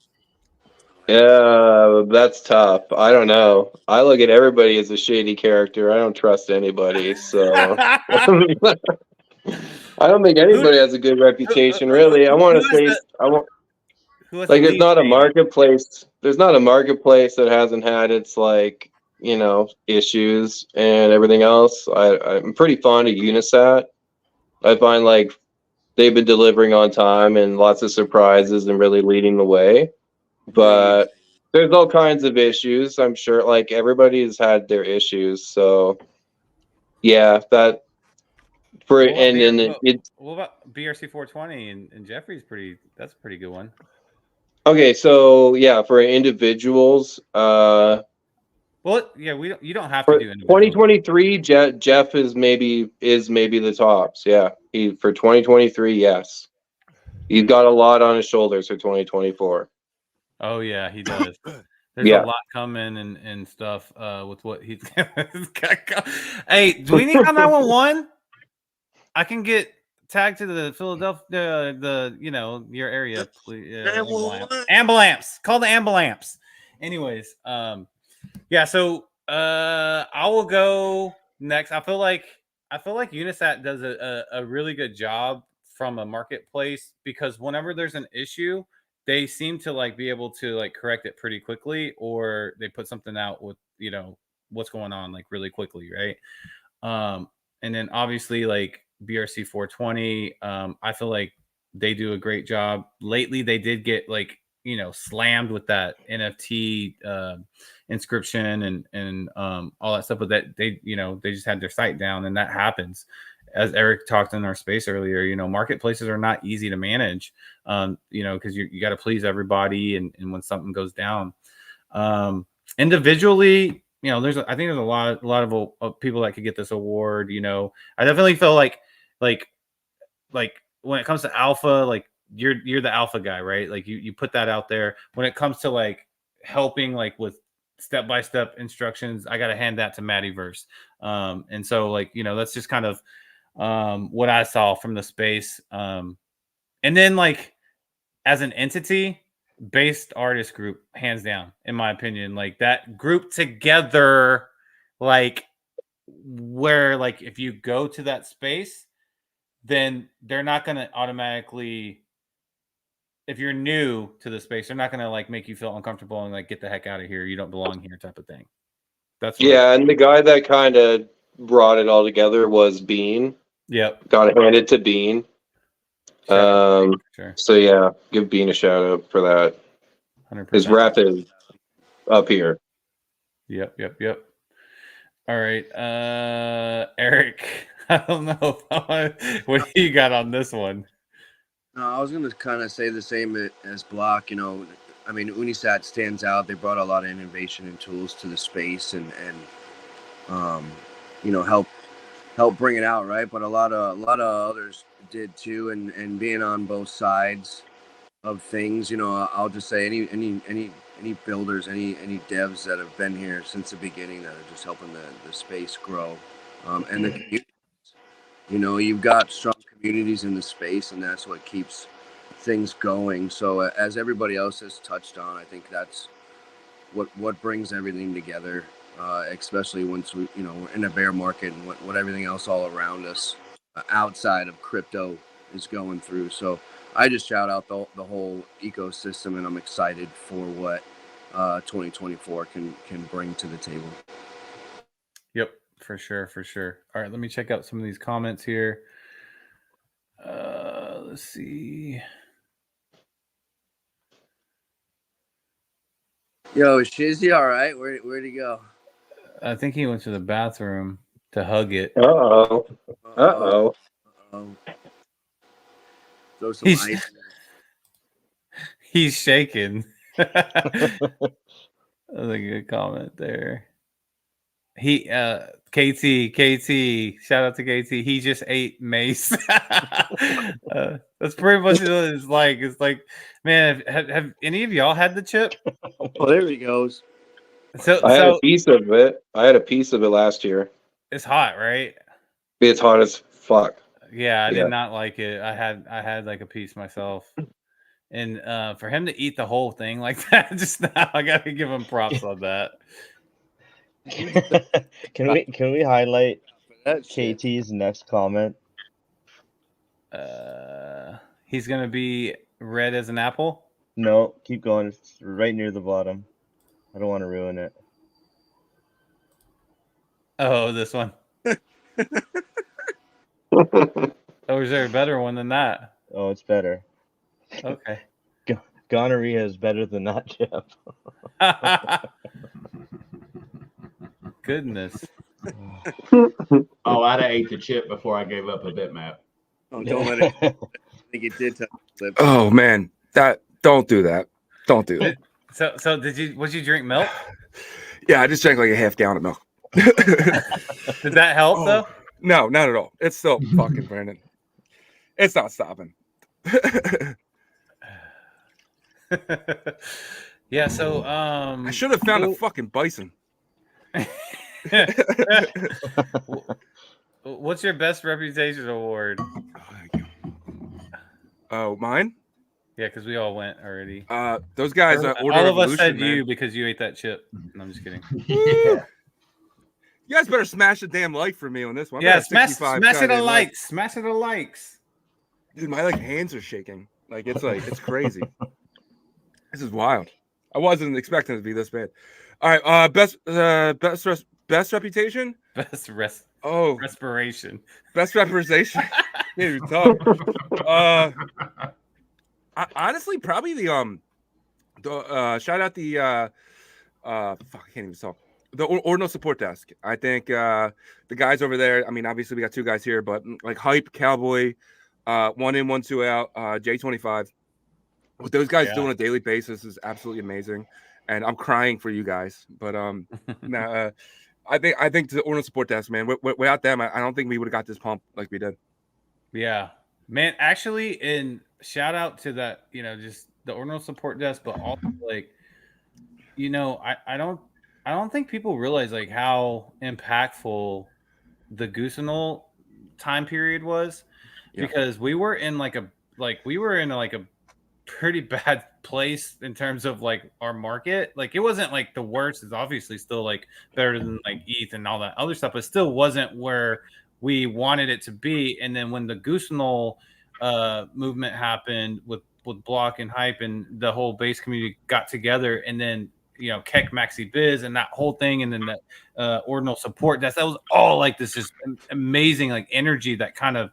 Yeah, that's tough. I don't know. I look at everybody as a shady character. I don't trust anybody, so I don't think anybody has a good reputation, really. I want to say, like, there's not a marketplace. There's not a marketplace that hasn't had its like, issues and everything else. I'm pretty fond of Unisat. I find like they've been delivering on time and lots of surprises and really leading the way. But there's all kinds of issues. I'm sure like everybody's had their issues. So yeah, that for what about BRC 420 and Jeffrey's that's a pretty good one. Okay, so yeah, for individuals, well, yeah, you don't have to do individuals. 2023. Jeff is maybe the tops. Yeah, for 2023, yes, he's got a lot on his shoulders for 2024. Oh yeah, he does. There's a lot coming and stuff with what he's got. Hey, do we need on 911? I can get tagged to the Philadelphia, your area. Ambulance. Call the ambulance. Anyways, yeah. So I will go next. I feel like Unisat does a really good job from a marketplace, because whenever there's an issue, they seem to like be able to like correct it pretty quickly, or they put something out with what's going on like really quickly, right? And then obviously like BRC 420, I feel like they do a great job. Lately, they did get like slammed with that NFT inscription and all that stuff, but that they just had their site down, and that happens. As Erik talked in our space earlier, marketplaces are not easy to manage, because you got to please everybody, and when something goes down, individually, I think there's a lot of people that could get this award. I definitely feel like when it comes to alpha, like you're the alpha guy, right? Like you put that out there. When it comes to like helping like with step-by-step instructions, I got to hand that to Mattyverse. And so like, that's just kind of what I saw from the space. And then like as an entity, Based Artist Group, hands down, in my opinion, like that group together, like where like if you go to that space, then they're not going to automatically, if you're new to the space, they're not going to like make you feel uncomfortable and like get the heck out of here, you don't belong here type of thing. That's what and the guy that kind of brought it all together was Bean. Yep. Got to hand it to Bean. Sure. So yeah, give Bean a shout out for that. 100%. His rep is up here. Yep. All right, Erik, I don't know. What do you got on this one? No, I was going to kind of say the same as Block. I mean, Unisat stands out. They brought a lot of innovation and tools to the space and help bring it out, right? But a lot of others did too, and being on both sides of things, I'll just say any builders, any devs that have been here since the beginning that are just helping the space grow, and the community. You've got strong communities in the space, and that's what keeps things going. So as everybody else has touched on, I think that's what brings everything together, especially once we're in a bear market and what everything else all around us outside of crypto is going through. So I just shout out the whole ecosystem, and I'm excited for what 2024 can bring to the table. Yep, for sure. All right, let me check out some of these comments here. Let's see. Yo, is Shizzy all right? Where'd he go? I think he went to the bathroom to hug it. Uh-oh. Throw some ice. He's shaking. That's a good comment there. He KT, shout out to KT. He just ate mace. That's pretty much what it's like. It's like, man, have any of y'all had the chip? Oh, there he goes. I had a piece of it. I had a piece of it last year. It's hot, right? It's hot as fuck. Yeah, I did not like it. I had like a piece myself. And for him to eat the whole thing like that, just now, I gotta give him props on that. Can we highlight KT's next comment? He's gonna be red as an apple. No, keep going. It's right near the bottom. I don't want to ruin it. Oh, this one. Oh, is there a better one than that? Oh, it's better. Okay. Gonorrhea is better than that, Jeff. Goodness. Oh, I'd have ate the chip before I gave up a bitmap. Oh, don't let it. I think it did touch the lip. Oh man, don't do that. Don't do that. So would you drink milk? Yeah, I just drank like a half gallon of milk. Did that help though? No, not at all. It's still fucking Brandon. It's not stopping. Yeah, so I should have found a fucking bison. What's your best reputation award? Oh, mine? Yeah, because we all went already. Those guys. All of us said you because you ate that chip. No, I'm just kidding. Yeah. You guys better smash the damn like for me on this one. Yeah, smash it a like. Smash it a likes. Dude, my hands are shaking. It's crazy. This is wild. I wasn't expecting it to be this bad. All right, best reputation. Respiration. Best representation. Maybe tough. Honestly, probably the shout out the I can't even talk. The Ordinal support desk. I think the guys over there. I mean, obviously we got two guys here, but like Hype, Cowboy, 1 in, 1 2 out, J25. What those guys do on a daily basis is absolutely amazing, and I'm crying for you guys. But I think the Ordinal support desk, man. Without them, I don't think we would have got this pump like we did. Yeah, man. Actually, and shout out to that. Just the Ordinal support desk, but also like, I don't think people realize like how impactful the Goosinal time period was, because we were in like a like we were in like a pretty bad place in terms of like our market. Like it wasn't like the worst. It's obviously still like better than like ETH and all that other stuff, but still wasn't where we wanted it to be. And then when the Goosinal movement happened with Block and Hype and the whole base community got together, and then Keck Maxi Biz and that whole thing, and then the Ordinal support that was all like this just amazing like energy that kind of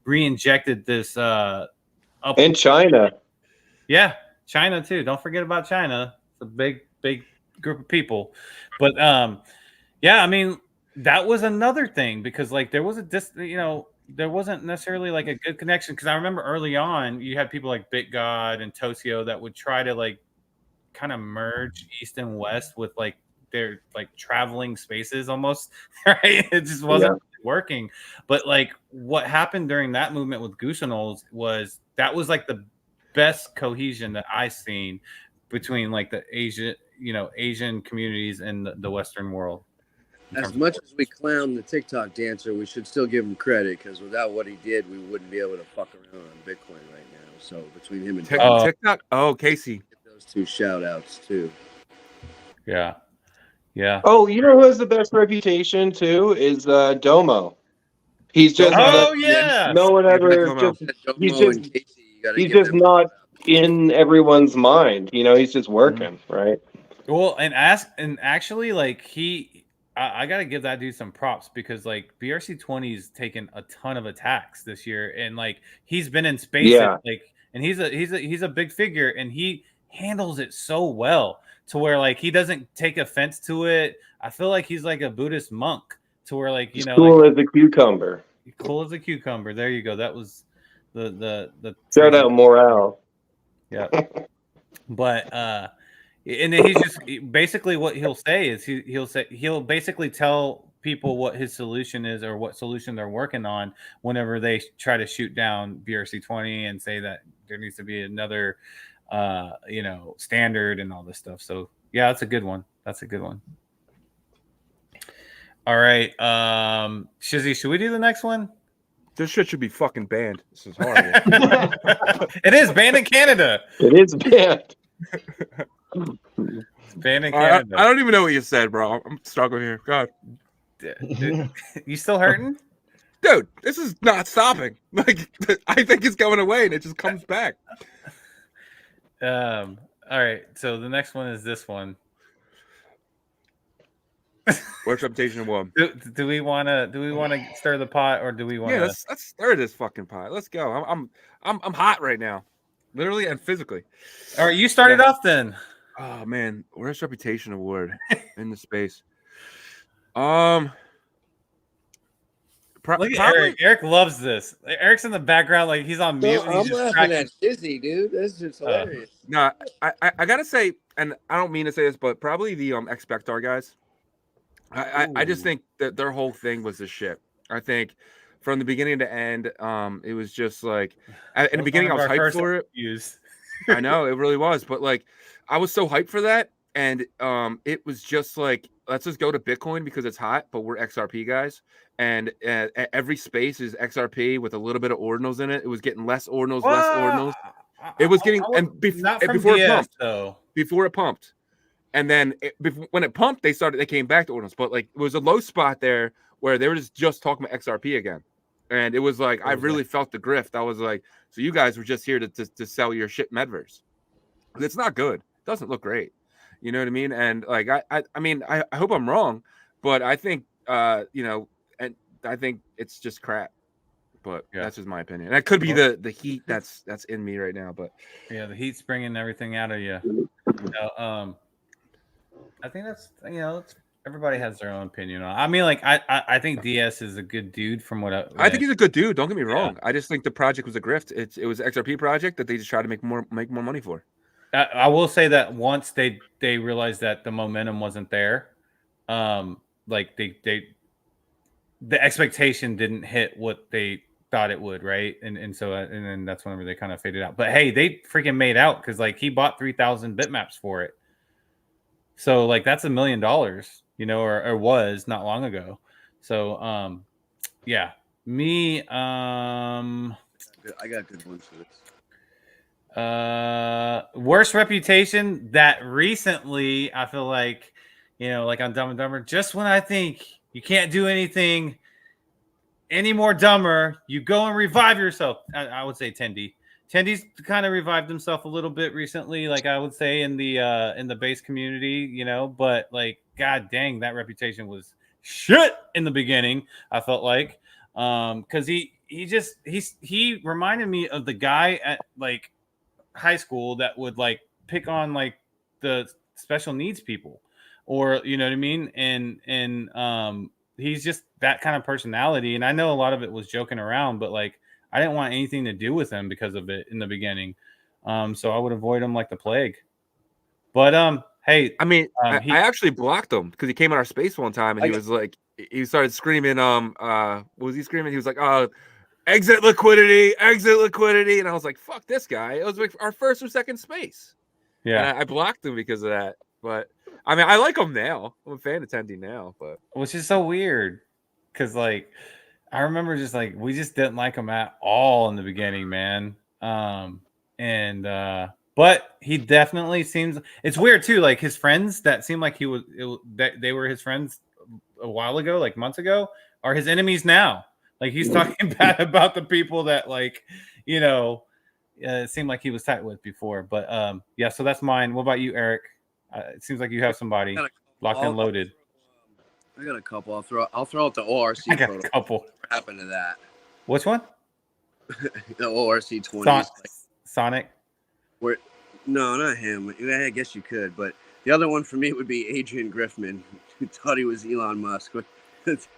re-injected this up in China. Yeah, China too. Don't forget about China. It's a big group of people. But yeah, I mean, that was another thing because like there was there wasn't necessarily like a good connection, because I remember early on you had people like BitGod and Tosio that would try to like kind of merge East and West with like their like traveling spaces almost, right? It just wasn't working. But like what happened during that movement with Goosinals was like the best cohesion that I've seen between like the Asian communities and the Western world. As much as we clown the TikTok dancer, we should still give him credit, because without what he did, we wouldn't be able to fuck around on Bitcoin right now. So between him and TikTok, Casey, those two shout outs too. Yeah. Oh, you know who has the best reputation too is Domo. He's just no one ever just he's just not in everyone's mind. He's just working, right? Well, and actually like I got to give that dude some props, because like BRC20's taken a ton of attacks this year, and like he's been in space like, and he's a big figure, and he handles it so well to where like he doesn't take offense to it. I feel like he's like a Buddhist monk, to where like he's cool as a cucumber. Cool as a cucumber. There you go. That was the shout out morale. Yeah. But and then he's just basically what he'll say is he'll basically tell people what his solution is or what solution they're working on whenever they try to shoot down BRC20 and say that there needs to be another standard and all this stuff. So yeah, that's a good one. All right. Shizzy, should we do the next one? This shit should be fucking banned. This is horrible. It is banned in Canada. It is banned. It's banned in Canada. I don't even know what you said, bro. I'm struggling here. God. You still hurting? Dude, this is not stopping. Like, I think it's going away and it just comes back. All right. So the next one is this one. What's reputation of one? Do we want to stir the pot, or do we want to? Yeah, let's stir this fucking pot. Let's go. I'm hot right now, literally and physically. All right, you started off then. Oh man, worst reputation award in the space. Look at Erik. Erik loves this. Erik's in the background, like he's on mute. I'm laughing at Shizzy, dude. That's just hilarious. No, I gotta say, and I don't mean to say this, but probably the Expectar guys. I just think that their whole thing was the shit. I think from the beginning to end, it was just like in the beginning I was hyped for it. I know it really was, but like I was so hyped for that, and it was just like, let's just go to Bitcoin because it's hot, but we're XRP guys, and every space is XRP with a little bit of ordinals in it. It was getting less ordinals. It was getting before it pumped. And then when it pumped, they came back to ordinals, but like it was a low spot there where they were just talking about XRP again. And it was like, I really felt the grift. I was like, so you guys were just here to sell your shit Medverse. It's not good. It doesn't look great. You know what I mean? And like, I hope I'm wrong, but I think, and I think it's just crap, but that's just my opinion. And that could be the heat that's in me right now, but yeah, the heat's bringing everything out of you. I think that's, everybody has their own opinion on it. I mean, like, I think DS is a good dude from what I think he's a good dude. Don't get me wrong. I just think the project was a grift. It was an XRP project that they just tried to make more money for. I will say that once they realized that the momentum wasn't there, like the expectation didn't hit what they thought it would, right? And so and then that's whenever they kind of faded out. But hey, they freaking made out, because like he bought 3,000 bitmaps for it. So like that's $1 million, or was not long ago. So yeah, me, I got good ones for this. Worst reputation that recently I feel like, like on Dumb and Dumber, just when I think you can't do anything any more dumber, you go and revive yourself. I would say Tendy. Tendy's kind of revived himself a little bit recently, like I would say in the base community, but like, god dang, that reputation was shit in the beginning, I felt like. Because he reminded me of the guy at like high school that would like pick on like the special needs people, or you know what I mean, and he's just that kind of personality. And I know a lot of it was joking around, but like I didn't want anything to do with him because of it in the beginning. So I would avoid him like the plague. But hey, I mean, I actually blocked him because he came in our space one time and he was like, he started screaming. What was he screaming? He was like, exit liquidity, and I was like, fuck this guy. It was like our first or second space. Yeah, and I blocked him because of that. But I mean, I like him now. I'm a fan of Tendy now, but which is so weird because like I remember just like we just didn't like him at all in the beginning, man. But he definitely seems, it's weird too, like his friends that seemed like that they were his friends a while ago, like months ago, are his enemies now. Like he's talking bad about the people that like, it seemed like he was tight with before. But yeah, so that's mine. What about you, Erik? It seems like you have somebody locked and loaded. I got a couple. I'll throw out the ORC. I got a couple. What happened to that? Which one? The ORC 20. Sonic. No, not him. I guess you could, but the other one for me would be Adrian Griffman, who thought he was Elon Musk. That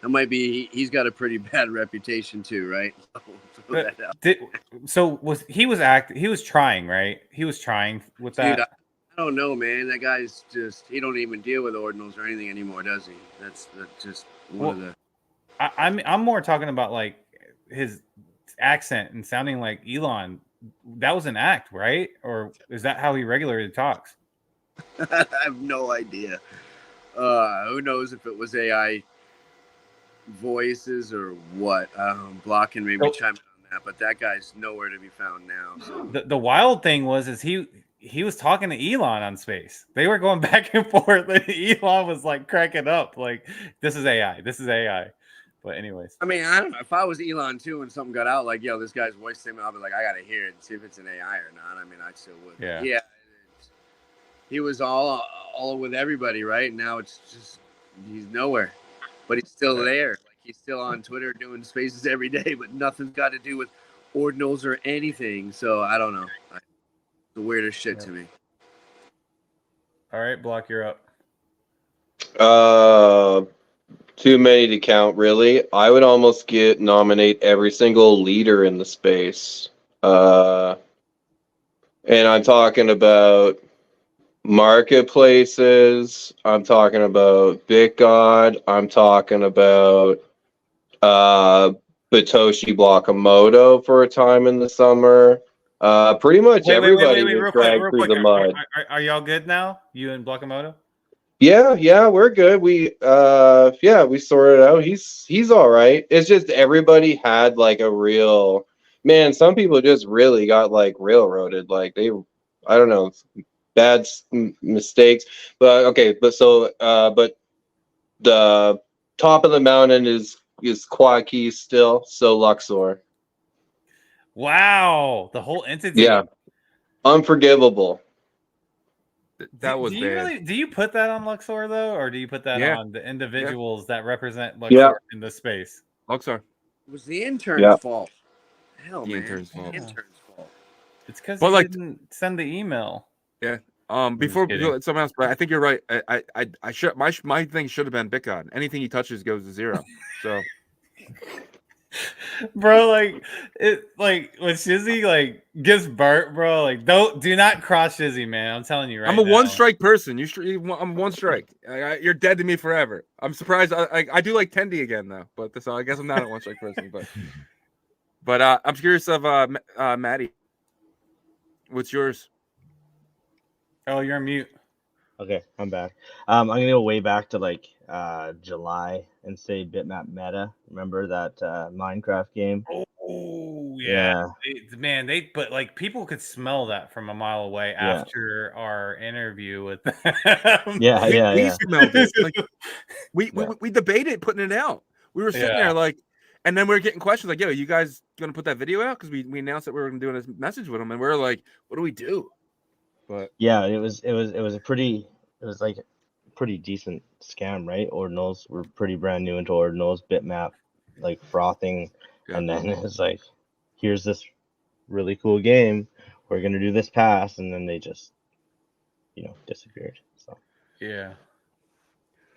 might be. He's got a pretty bad reputation too, right? So he was trying, right? He was trying with that. Dude, I don't know, man. That guy's he don't even deal with ordinals or anything anymore, does he? That's just one of the. I'm more talking about like his accent and sounding like Elon. That was an act, right? Or is that how he regularly talks? I have no idea. Who knows if it was AI voices or what? Block and maybe chime in on that, but that guy's nowhere to be found now. So. The wild thing was he was talking to Elon on space. They were going back and forth, and Elon was like cracking up, like this is AI. But anyways, I mean, I don't know if I was Elon too, and something got out like, yo, this guy's voice thing, I'll be like, I gotta hear it and see if it's an AI or not. I mean, I still would. Yeah. He was all with everybody, right? Now it's just he's nowhere, but he's still there. Like he's still on Twitter doing spaces every day, but nothing's got to do with ordinals or anything. So I don't know. The weirdest shit to me. All right, Block, you're up. Too many to count, really. I would almost nominate every single leader in the space. And I'm talking about marketplaces. I'm talking about BitGod. I'm talking about Batoshi Blockamoto for a time in the summer. Pretty much everybody was dragged through the mud. Are y'all good now? You and Blockamoto? Yeah, we're good. We sorted it out. He's all right. It's just everybody had like a real man. Some people just really got like railroaded. Like I don't know, bad mistakes. But okay, but the top of the mountain is Quad Keys still. So Luxor. Wow, the whole entity. Yeah, unforgivable. That was bad. Do you put that on Luxor though, or do you put that on the individuals that represent Luxor in the space? Luxor. It was the intern's fault. Hell, the man. Intern's fault. Intern's fault. It's because he didn't send the email. Yeah. Before someone else, but I think you're right. I should my thing should have been BitGod. Anything he touches goes to zero. So. Bro, like when Shizzy like gets burnt, bro, like do not cross Shizzy, man. I'm telling you right now. I'm a one strike person. I'm one strike. You're dead to me forever. I'm surprised. I do like Tendy again though, but so I guess I'm not a one strike person. But I'm curious of Maddie. What's yours? Oh, you're on mute. Okay, I'm back. I'm gonna go way back to like July and say Bitmap Meta. Remember that Minecraft game? Oh yeah, but like people could smell that from a mile away after our interview with them. We smelled it. Like we debated putting it out. We were sitting there like, and then we were getting questions like, "Yo, you guys gonna put that video out?" Because we announced that we were gonna do a message with them, and we were like, "What do we do?" But yeah, it was like a pretty decent scam, right? Ordinals were pretty brand new into Ordinals, bitmap, like frothing, and then it's like, here's this really cool game. We're gonna do this pass, and then they just, disappeared. So yeah,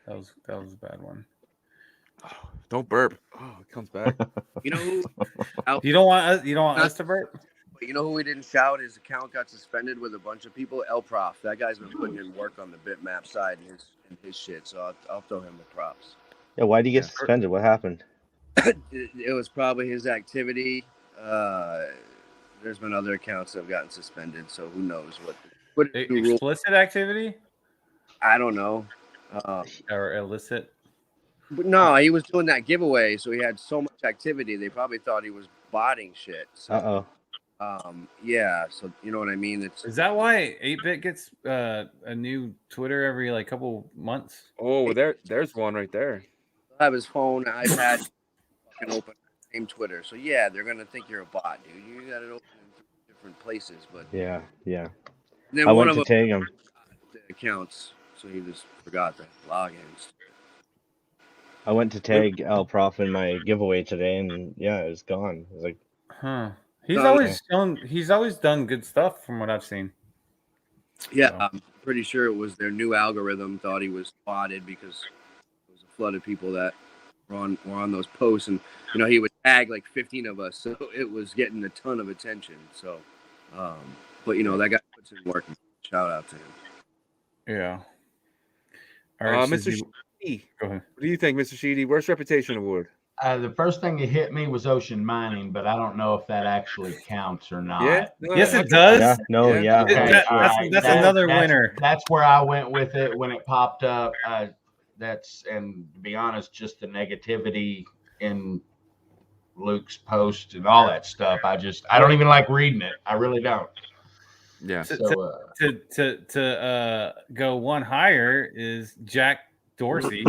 that was a bad one. Oh, don't burp. Oh, it comes back. You know who? You don't want us to burp? But you know who we didn't shout? His account got suspended with a bunch of people. Erik Brc. That guy's been putting in work on the bitmap side and his shit. So I'll throw him the props. Yeah, why did he get suspended? What happened? It was probably his activity. There's been other accounts that have gotten suspended, so who knows what explicit activity? I don't know. Or illicit? But no, he was doing that giveaway, so he had so much activity. They probably thought he was botting shit. So, yeah. So you know what I mean? Is that why 8-Bit gets a new Twitter every like couple months? Oh, there's one right there. I have his phone, iPad, fucking open same Twitter. So yeah, they're gonna think you're a bot, dude. You got it open in different places, but yeah. And then I one went of to tag him. the accounts, so he just forgot the logins. I went to tag Erik Brc in my giveaway today, and yeah, it was gone. It was like, He's always done good stuff from what I've seen. Yeah, so. I'm pretty sure it was their new algorithm thought he was spotted because there was a flood of people that were on those posts, and he would tag like 15 of us, so it was getting a ton of attention. So, but that guy puts in work. Shout out to him. Yeah. All right, Mr. Shizzy, go ahead. What do you think, Mr. Shizzy? Worst Reputation Award? The first thing that hit me was ocean mining, but I don't know if that actually counts or not. Yeah, no, yes, it does. Yeah, no, yeah. Okay, that's another winner. That's where I went with it when it popped up. And to be honest, just the negativity in Luke's post and all that stuff. I don't even like reading it. I really don't. Yeah. So, to go one higher is Jack Dorsey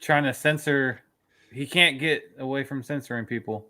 trying to censor. He can't get away from censoring people.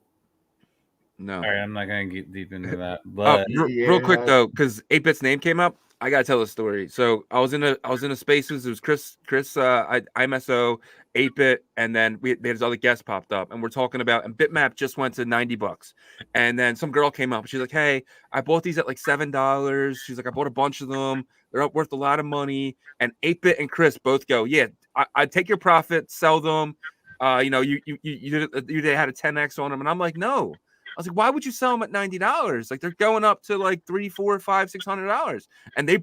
No. All right, I'm not going to get deep into that. But real quick though, because 8-Bit's name came up, I gotta tell a story. So I was in a spaces. It was Chris, IMSO, 8-Bit, and then we had this other guest popped up, and we're talking about. And bitmap just went to $90, and then some girl came up. She's like, "Hey, I bought these at like $7." She's like, "I bought a bunch of them. They're up worth a lot of money." And 8-Bit and Chris both go, "Yeah, I take your profit, sell them." You had a 10x on them, and I'm like, no. I was like, why would you sell them at $90? Like they're going up to like $300, $400, $500, $600. And they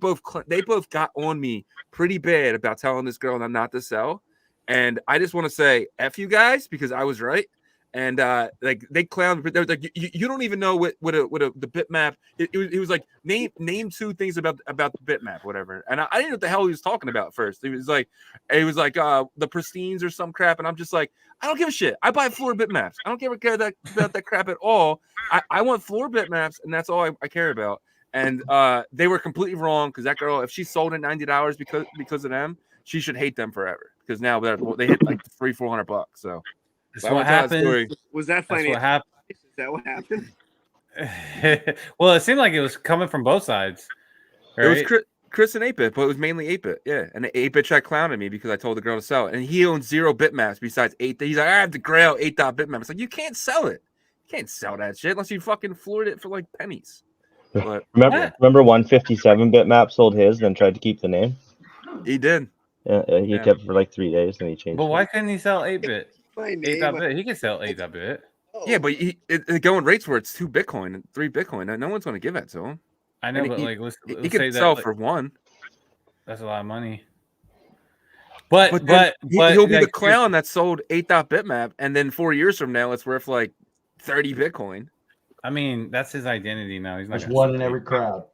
both got on me pretty bad about telling this girl I'm not to sell. And I just want to say F you guys because I was right. And like they clowned. They're like, you don't even know what the bitmap. It was like name two things about the bitmap, whatever. And I didn't know what the hell he was talking about first. It was like the pristines or some crap. And I'm just like, I don't give a shit. I buy floor bitmaps. I don't care about that crap at all. I want floor bitmaps, and that's all I care about. And they were completely wrong because that girl, if she sold at $90 because of them, she should hate them forever because now they hit like $300-$400. So. That's what happened. Was that funny? What happened? Is that what happened? Well, it seemed like it was coming from both sides. Right? It was Chris and 8-Bit, but it was mainly 8-Bit. Yeah, and 8-Bit tried clowning me because I told the girl to sell it, and he owns 0 bitmaps besides 8. He's like, I have the Grail 8.bitmap. It's like you can't sell it. You can't sell that shit unless you fucking floored it for like pennies. But remember 157 bitmap sold his, then tried to keep the name. He did. Yeah, he kept it for like 3 days, and he changed. But why couldn't he sell 8-Bit? 8.bit. He can sell 8.bit. Yeah, but the going rates where it's 2 Bitcoin and 3 Bitcoin. No one's going to give that to him. I know, but let's he say could sell that, for 1. That's a lot of money. But he'll be the clown that sold 8.bitmap, and then 4 years from now, it's worth like 30 Bitcoin. I mean, that's his identity now. He's not. There's one in every crowd.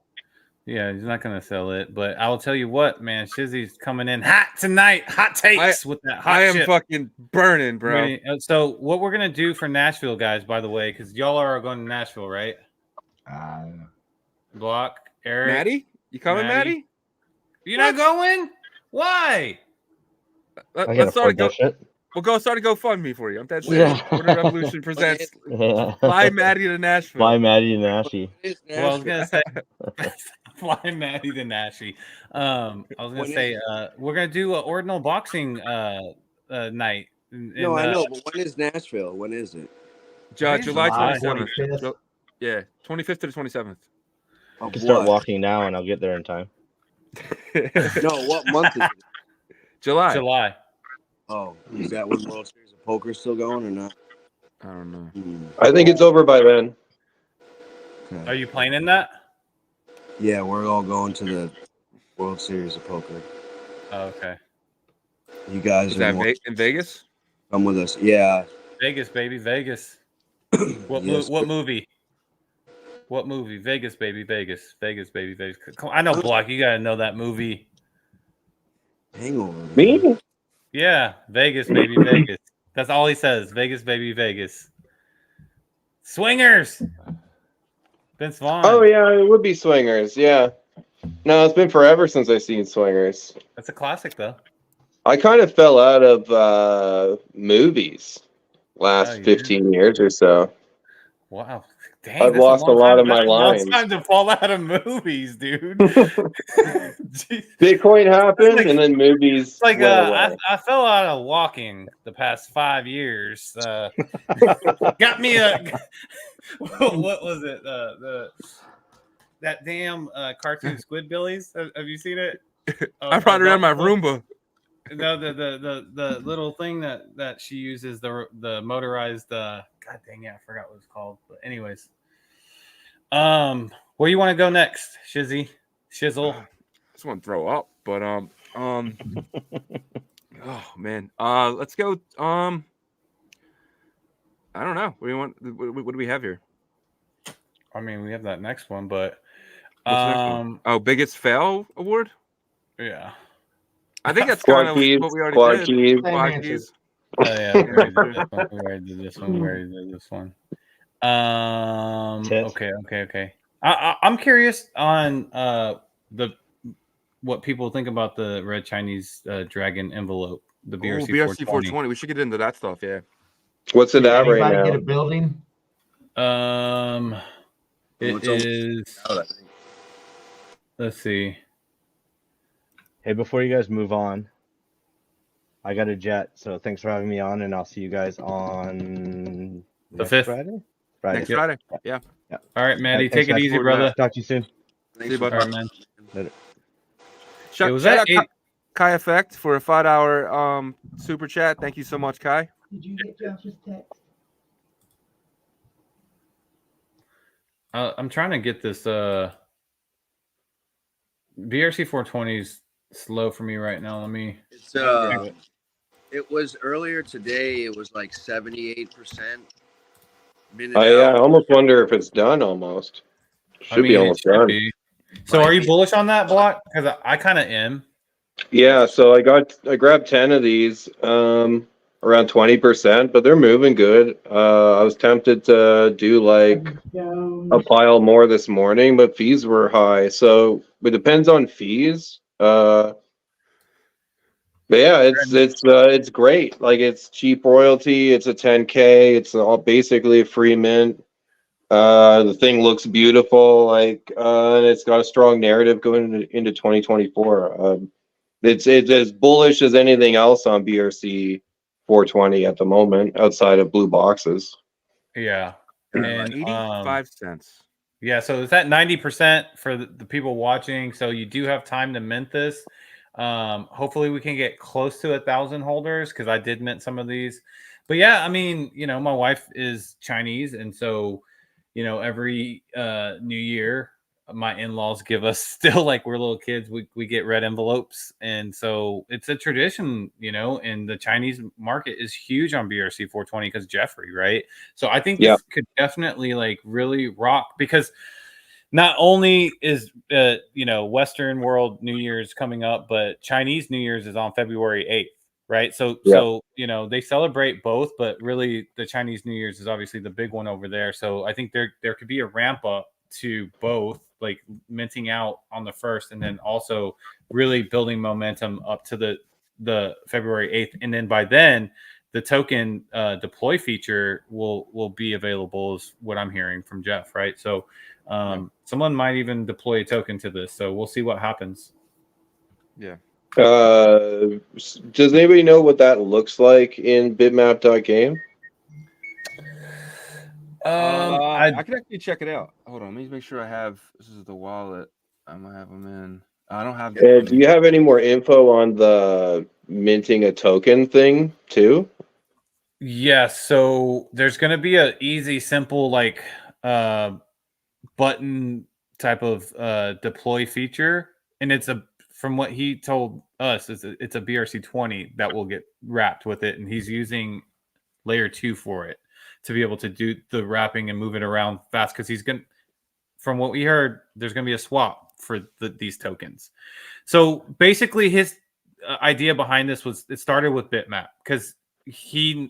Yeah, he's not gonna sell it, but I will tell you what, man, Shizzy's coming in hot tonight. Hot takes with that hot I am shit. fucking burning, bro. So what we're gonna do for Nashville, guys, by the way, because y'all are going to Nashville, right? Block, Erik, Maddie, you coming, Maddie? You're not going? Why? Let's start We'll go start a GoFundMe for you. I'm that serious. Yeah. Ordinal Revolution presents Yeah. Fly Maddie to Nashville. Fly Maddie to Nashville. Well, I was gonna say Fly Maddie to Nashville. I was gonna say we're gonna do an Ordinal boxing night. No, I know, but when is Nashville? When is it? July July 27th. Yeah, 25th to the 27th. I can start walking now, and I'll get there in time. No, what month is it? July. Oh, is that when World Series of Poker is still going or not? I don't know. I think it's over by then. Okay. Are you playing in that? Yeah, we're all going to the World Series of Poker. Oh, okay. You guys Is that in Vegas? Come with us. Yeah. Vegas, baby, Vegas. What movie? What movie? Vegas, baby, Vegas. Vegas, baby, Vegas. Come on, I know, Block. You gotta know that movie. Hangover. Me? Yeah, Vegas, baby, Vegas. That's all he says. Vegas, baby, Vegas. Swingers. Vince Vaughn. Oh yeah, it would be Swingers. Yeah. No, it's been forever since I've seen Swingers. That's a classic, though. I kind of fell out of movies last 15 years or so. Wow. Dang, I've lost a lot of my lines. It's time to fall out of movies, dude. Bitcoin happened, and then movies. It's like went away. I fell out of walking the past 5 years. Got me a what was it? That damn cartoon Squidbillies. Have you seen it? I brought it around my Roomba. No, the little thing that she uses, the motorized. God dang it, I forgot what it's called. But anyways, where you want to go next, Shizzy? Shizzle. I just want to throw up, but oh man, let's go. I don't know. What do you want? What do we have here? I mean, we have that next one, but What's the next one? Oh, biggest fail award. Yeah. I think that's kind of what we already did. Quad keys. Oh yeah, we already did this one. Okay. I'm curious on what people think about the Red Chinese Dragon envelope, the BRC, BRC 420. We should get into that stuff. Yeah. What's it at right now? Get a building? It is. Let's see. Hey, before you guys move on, I got a jet, so thanks for having me on, and I'll see you guys on the 5th. Friday. Next Friday. Yeah. All right, Maddie, take it easy, brother. Talk to you soon. See you, bud. All right, man. Later. Shout out Kai Effect for a $5 super chat. Thank you so much, Kai. Did you get Josh's text? I'm trying to get this BRC 420's slow for me right now. Let me. It was earlier today. It was like 78%. I almost wonder if it's done. Almost should be almost done. So, are you bullish on that, Block? Because I kind of am. Yeah. So I grabbed 10 of these, around 20%, but they're moving good. I was tempted to do like a pile more this morning, but fees were high, so it depends on fees. But yeah, it's great. Like, it's cheap royalty. It's a 10K. It's all basically a free mint. The thing looks beautiful. Like, and it's got a strong narrative going into 2024. It's as bullish as anything else on BRC 420 at the moment, outside of blue boxes. Yeah, and 85 cents. Yeah, so it's at 90% for the people watching. So you do have time to mint this. Hopefully we can get close to 1,000 holders, because I did mint some of these. But yeah, I mean, my wife is Chinese, and so every New Year, my in-laws give us, still like we're little kids, we get red envelopes, and so it's a tradition, and the Chinese market is huge on BRC 420 because Jeffrey, right? So I think this could definitely like really rock, because not only is Western world New Year's coming up, but Chinese New Year's is on February 8th, right? So they celebrate both, but really the Chinese New Year's is obviously the big one over there. So I think there could be a ramp up to both, like minting out on the 1st and then also really building momentum up to the February 8th, and then by then the token deploy feature will be available, is what I'm hearing from Jeff, right? So someone might even deploy a token to this, so we'll see what happens. Yeah. Does anybody know what that looks like in bitmap.game? I can actually check it out. Hold on, let me make sure I have. This is the wallet. I'm gonna have them in. I don't have. Do you have any more info on the minting a token thing too? Yes. So there's going to be a easy, simple, like button type of deploy feature, and from what he told us, it's a BRC20 that will get wrapped with it, and he's using layer 2 for it to be able to do the wrapping and move it around fast, because from what we heard, there's going to be a swap for these tokens. So basically his idea behind this was, it started with Bitmap, because he's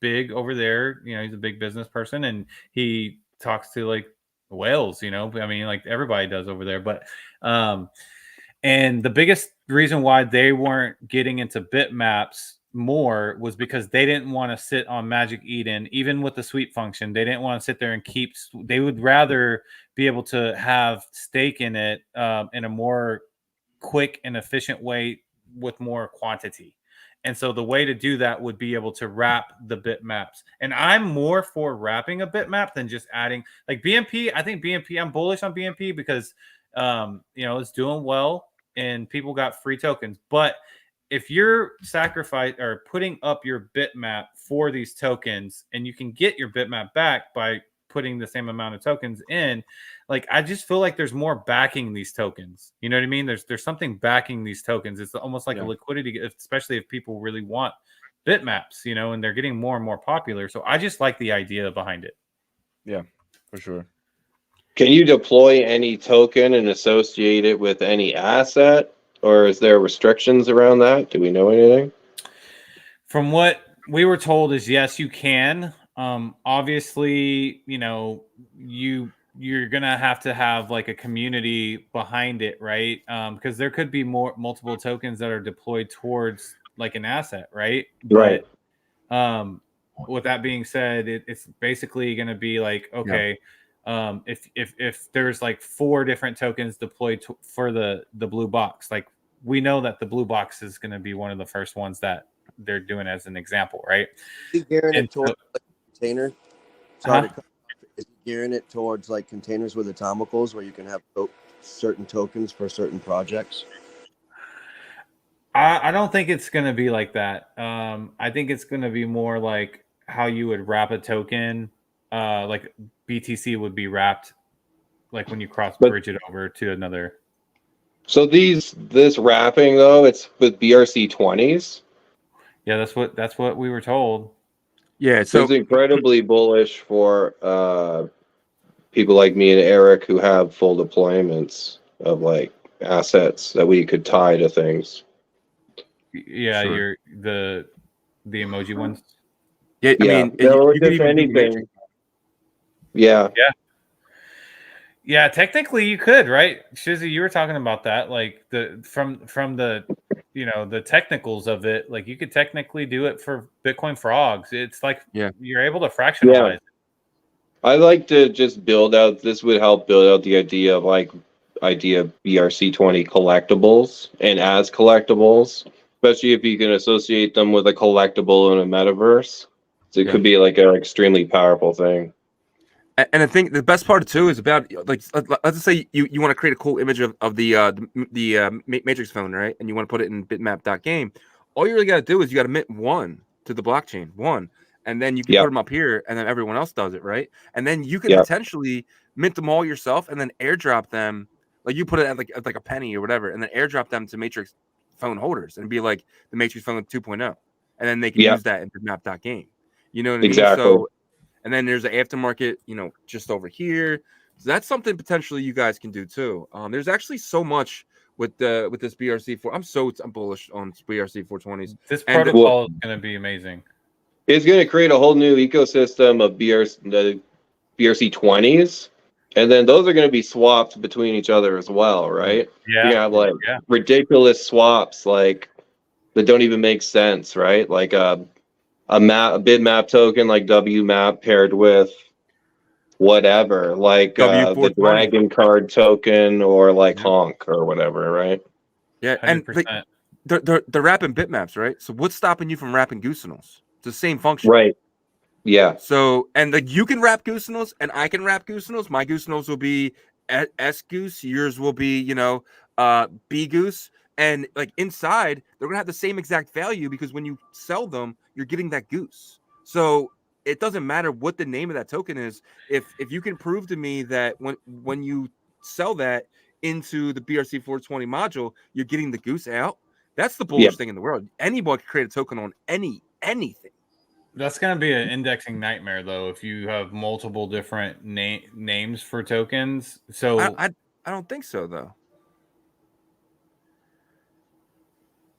big over there, he's a big business person, and he talks to like whales, I mean, like everybody does over there. But and the biggest reason why they weren't getting into bitmaps more was because they didn't want to sit on Magic Eden, even with the sweep function. They didn't want to sit there and they would rather be able to have stake in it in a more quick and efficient way with more quantity. And so the way to do that would be able to wrap the bitmaps. And I'm more for wrapping a bitmap than just adding, like BMP. I think BMP, I'm bullish on BMP because it's doing well and people got free tokens. But if you're putting up your bitmap for these tokens, and you can get your bitmap back by putting the same amount of tokens in, like, I just feel like there's more backing these tokens. You know what I mean? There's something backing these tokens. It's almost like a liquidity, especially if people really want bitmaps, and they're getting more and more popular. So I just like the idea behind it. Yeah, for sure. Can you deploy any token and associate it with any asset, or is there restrictions around that? Do we know anything? From what we were told is yes, you can. Obviously, you're gonna have to have like a community behind it, right? Because there could be multiple tokens that are deployed towards like an asset, right? Right. But with that being said, it's basically gonna be like, okay, if there's like 4 different tokens deployed for the blue box, like we know that the blue box is gonna be one of the first ones that they're doing as an example, right? Is he gearing it towards like container? Is he gearing it towards like containers with atomicals where you can have certain tokens for certain projects? I don't think it's going to be like that. I think it's going to be more like how you would wrap a token, like BTC would be wrapped, like when you bridge it over to another. So this wrapping though, it's with BRC20s. Yeah, that's what we were told. Yeah, so it's incredibly bullish for people like me and Erik who have full deployments of like assets that we could tie to things. Yeah, Sure. the emoji ones. Yeah, I mean, no, you could even do anything. Yeah. Yeah, technically you could, right? Shizzy, you were talking about that, like from the the technicals of it, like you could technically do it for Bitcoin frogs. It's like you're able to fractionalize. I like to just build out. This would help build out the idea of BRC20 collectibles and as collectibles, especially if you can associate them with a collectible in a metaverse. So it could be like an extremely powerful thing. And I think the best part too is about, like, let's just say you want to create a cool image of the Matrix phone, right? And you want to put it in bitmap.game. All you really got to do is you got to mint 1 to the blockchain, 1, and then you can put them up here, and then everyone else does it, right? And then you can potentially mint them all yourself, and then airdrop them. Like you put it at like a penny or whatever, and then airdrop them to Matrix phone holders, and be like the Matrix phone 2.0, and then they can use that in bitmap.game. You know what I mean? So. And then there's the aftermarket, just over here. So that's something potentially you guys can do too. There's actually so much with this BRC4. I'm bullish on BRC 420s. This protocol is going to be amazing. It's going to create a whole new ecosystem of the BRC 20s, and then those are going to be swapped between each other as well, right? Yeah. You have ridiculous swaps like that don't even make sense, right? Like a bitmap token like WMAP paired with whatever, like the Dragon card token or like Honk or whatever, right? Yeah, 100%. And they're wrapping bitmaps, right? So what's stopping you from wrapping Goosinals? It's the same function, right? Yeah. So and like you can wrap Goosinals and I can wrap Goosinals. My Goosinals will be S Goose. Yours will be B Goose. And like inside, they're gonna have the same exact value because when you sell them, you're getting that goose. So it doesn't matter what the name of that token is. If you can prove to me that when you sell that into the BRC 420 module, you're getting the goose out. That's the bullish thing in the world. Anyone can create a token on anything. That's going to be an indexing nightmare, though, if you have multiple different names for tokens. So I don't think so, though.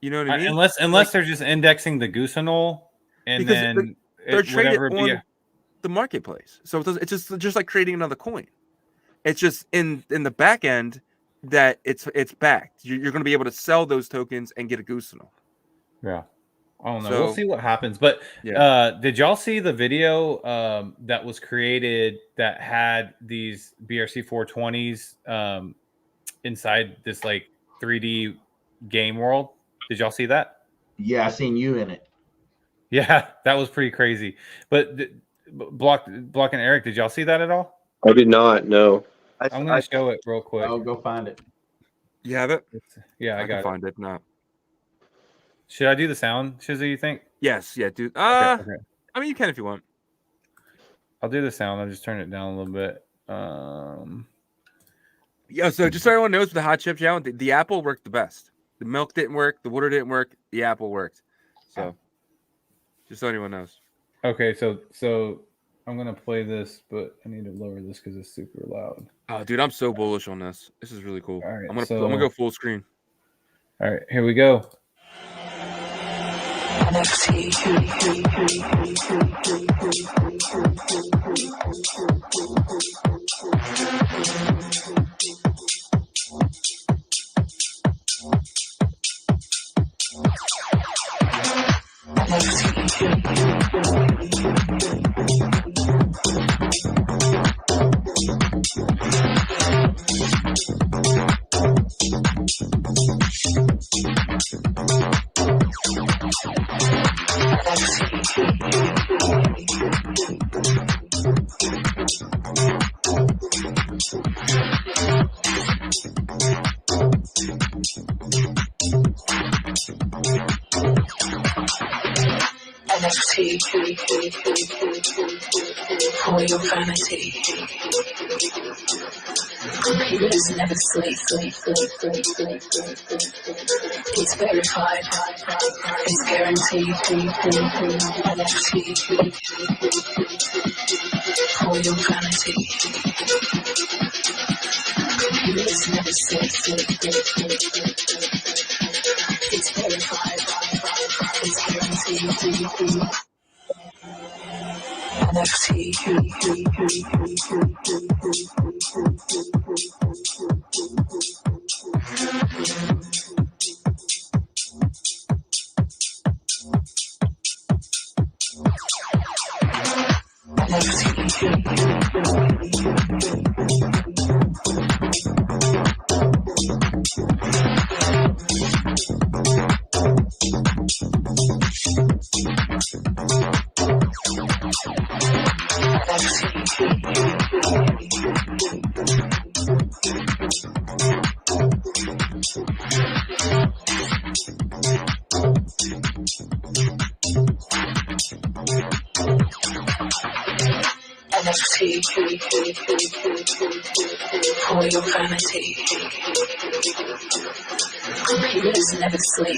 You know what I mean? Unless they're just indexing the Goosinal and then they're traded on the marketplace. So it's just like creating another coin. It's just in the back end that it's backed. You're going to be able to sell those tokens and get a Goosinal. Yeah. I don't know. We'll see what happens. But did y'all see the video that was created that had these BRC 420s inside this like 3D game world? Did y'all see that? Yeah, I seen you in it. Yeah, that was pretty crazy. But Block and Erik, did y'all see that at all? I did not. No. I'm going to show it real quick. I'll go find it. You have it? Yeah, I got it. Find it now. Should I do the sound, Shizzy, you think? Yes, yeah, dude. Okay. I mean, you can if you want. I'll do the sound. I'll just turn it down a little bit. Yeah, so just so everyone knows, with the hot chip challenge, the apple worked the best. The milk didn't work. The water didn't work. The apple worked. So, just so anyone knows. Okay, so I'm going to play this, but I need to lower this because it's super loud. Oh, dude, I'm so bullish on this. This is really cool. All right, I'm gonna go full screen. All right, here we go. For your vanity, computers never sleep. It's verified, it's guaranteed. For your vanity, computers never sleep. It's verified, it's guaranteed. For your vanity, computers never sleep.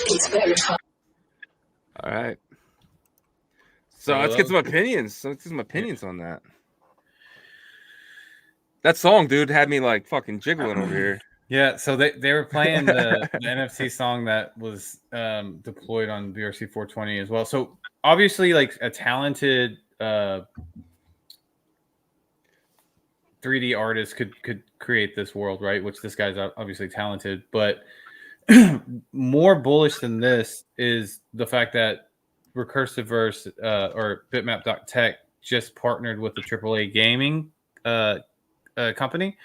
It's verified. All right. So let's get some opinions. On that. That song, dude, had me like fucking jiggling over here. Yeah, so they were playing the NFC song that was deployed on BRC 420 as well. So obviously, like a talented 3D artist could create this world, right? Which this guy's obviously talented, but more bullish than this is the fact that Recursiveverse or Bitmap.tech just partnered with the AAA gaming company,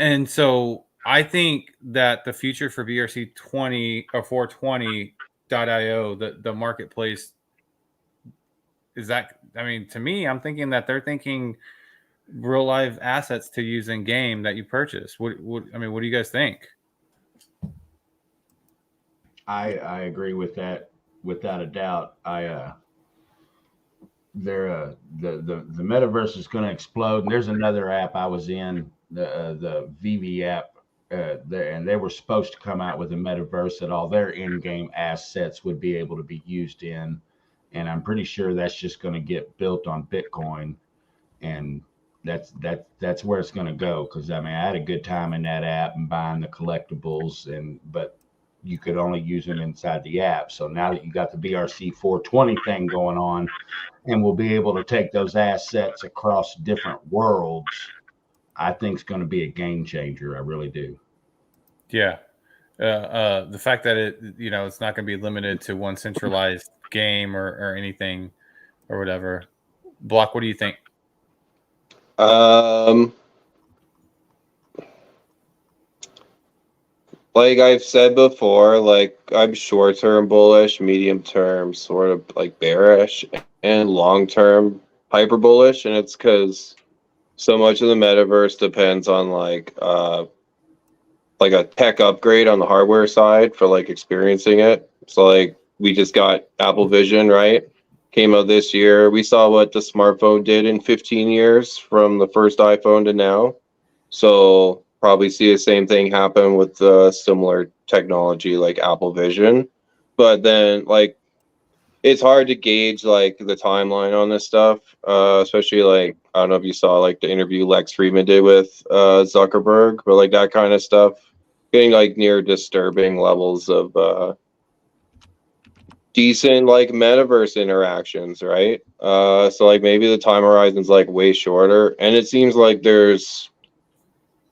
and so I think that the future for BRC 20 or 420.io, the marketplace, is that, I mean, to me, I'm thinking that they're thinking real live assets to use in game that you purchase. What do you guys think? I agree with that without a doubt. The metaverse is going to explode. And there's another app I was in, the VV app, and they were supposed to come out with a metaverse that all their in-game assets would be able to be used in, and I'm pretty sure that's just going to get built on Bitcoin, and that's where it's going to go. Because I mean, I had a good time in that app and buying the collectibles, but you could only use them inside the app. So now that you got the BRC 420 thing going on, and we'll be able to take those assets across different worlds, I think it's going to be a game changer. I really do. Yeah. The fact that it's not going to be limited to one centralized game or anything or whatever. Block, what do you think? Like I've said before, like I'm short-term bullish, medium-term sort of like bearish, and long-term hyper bullish, and it's because so much of the metaverse depends on like a tech upgrade on the hardware side for like experiencing it. So like we just got Apple Vision, right? Came out this year. We saw what the smartphone did in 15 years from the first iPhone to now. So probably see the same thing happen with similar technology like Apple Vision. But then like it's hard to gauge like the timeline on this stuff, especially like I don't know if you saw like the interview Lex Friedman did with Zuckerberg, but like that kind of stuff getting like near disturbing levels of decent like metaverse interactions, right? So like maybe the time horizon's like way shorter, and it seems like there's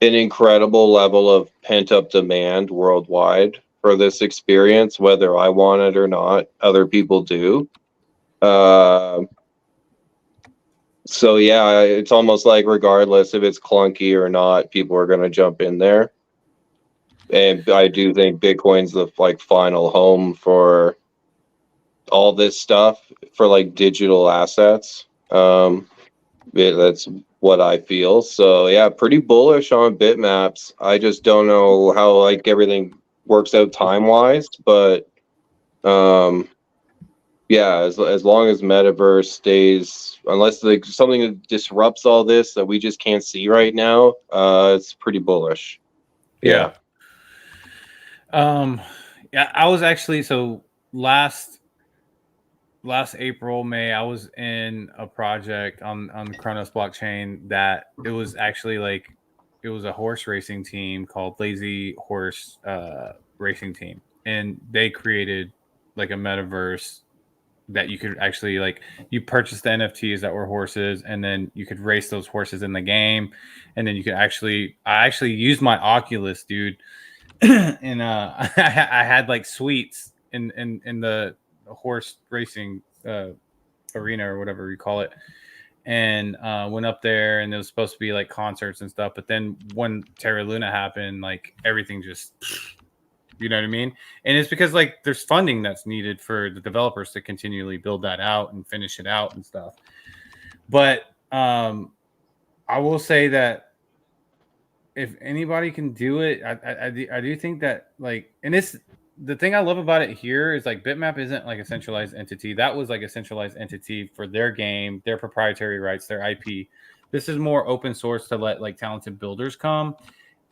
an incredible level of pent-up demand worldwide for this experience, whether I want it or not. Other people do. So yeah, it's almost like regardless if it's clunky or not, people are going to jump in there. And I do think Bitcoin's the like final home for all this stuff for like digital assets. That's what I feel. So yeah, pretty bullish on bitmaps. I just don't know how like everything works out time wise, but yeah, as long as metaverse stays, unless like something disrupts all this that we just can't see right now, it's pretty bullish. Yeah. Yeah, I was actually, so last April, May, I was in a project on the Kronos blockchain that it was actually like, it was a horse racing team called Lazy Horse Racing Team. And they created like a metaverse that you could actually like, you purchase the NFTs that were horses, and then you could race those horses in the game. And then you could I actually used my Oculus, dude. And I had like suites in the horse racing arena or whatever you call it, and went up there, and it was supposed to be like concerts and stuff, but then when Terra Luna happened, like everything just, you know what I mean? And it's because like there's funding that's needed for the developers to continually build that out and finish it out and stuff. But I will say that if anybody can do it, I do think that like, and it's the thing I love about it here is like Bitmap isn't like a centralized entity. That was like a centralized entity for their game, their proprietary rights, their IP. This is more open source to let like talented builders come.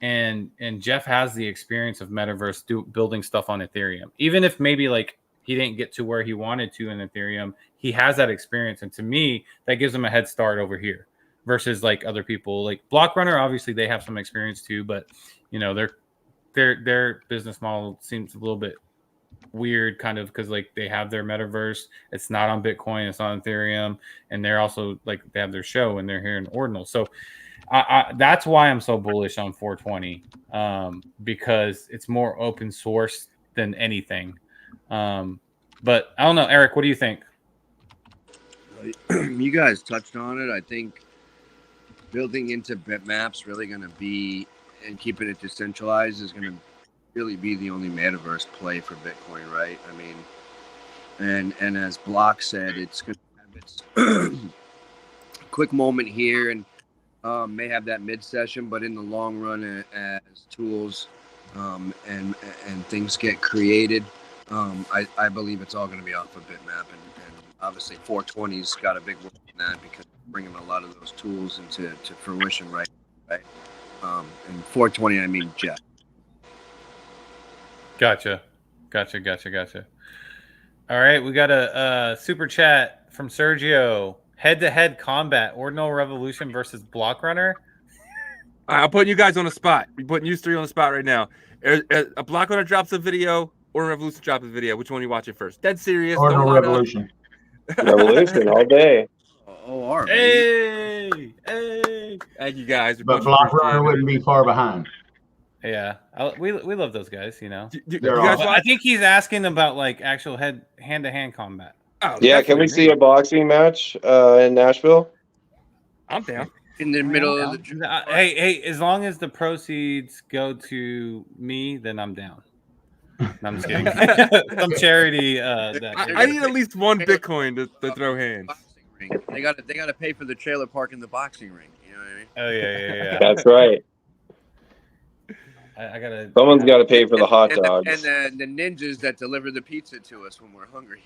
And Jeff has the experience of metaverse building stuff on Ethereum. Even if maybe like he didn't get to where he wanted to in Ethereum. He has that experience, and to me, that gives him a head start over here versus like other people. Like Block Runner, obviously they have some experience too, but you know their business model seems a little bit weird, kind of, because like they have their metaverse. It's not on Bitcoin, it's on Ethereum, and they're also like they have their show and they're here in Ordinal. So that's why I'm so bullish on 420, because it's more open source than anything. But I don't know, Erik, what do you think? You guys touched on it. I think building into bitmaps really going to be, and keeping it decentralized is going to really be the only metaverse play for Bitcoin, right? I mean, and as Block said, it's going to have its quick moment here and may have that mid session, but in the long run, as tools and things get created, I believe it's all going to be off of bitmap, and obviously 420's got a big role in that because bringing a lot of those tools into fruition, right? And 420, I mean Jeff. Gotcha. All right, we got a super chat from Sergio. Head-to-head combat, Ordinal Revolution versus Block Runner. I'm putting you guys on the spot. We're putting you three on the spot right now. A Block Runner drops a video, Ordinal Revolution drops a video. Which one are you watching first? Dead serious. Ordinal Revolution. Revolution all day. Oh, all right. Hey. Thank you guys. But Block Runner wouldn't be far behind. Yeah, we love those guys, you know. You guys I think he's asking about like actual hand-to-hand combat. Oh, Yeah, can we see a boxing match in Nashville? I'm down. In the middle of the Hey, as long as the proceeds go to me, then I'm down. No, I'm just kidding. Some charity. I need at least one Bitcoin to throw hands. They got to pay for the trailer park in the boxing ring. You know what I mean? Oh yeah. That's right. I gotta. Someone's got to pay for the hot dogs. And the ninjas that deliver the pizza to us when we're hungry.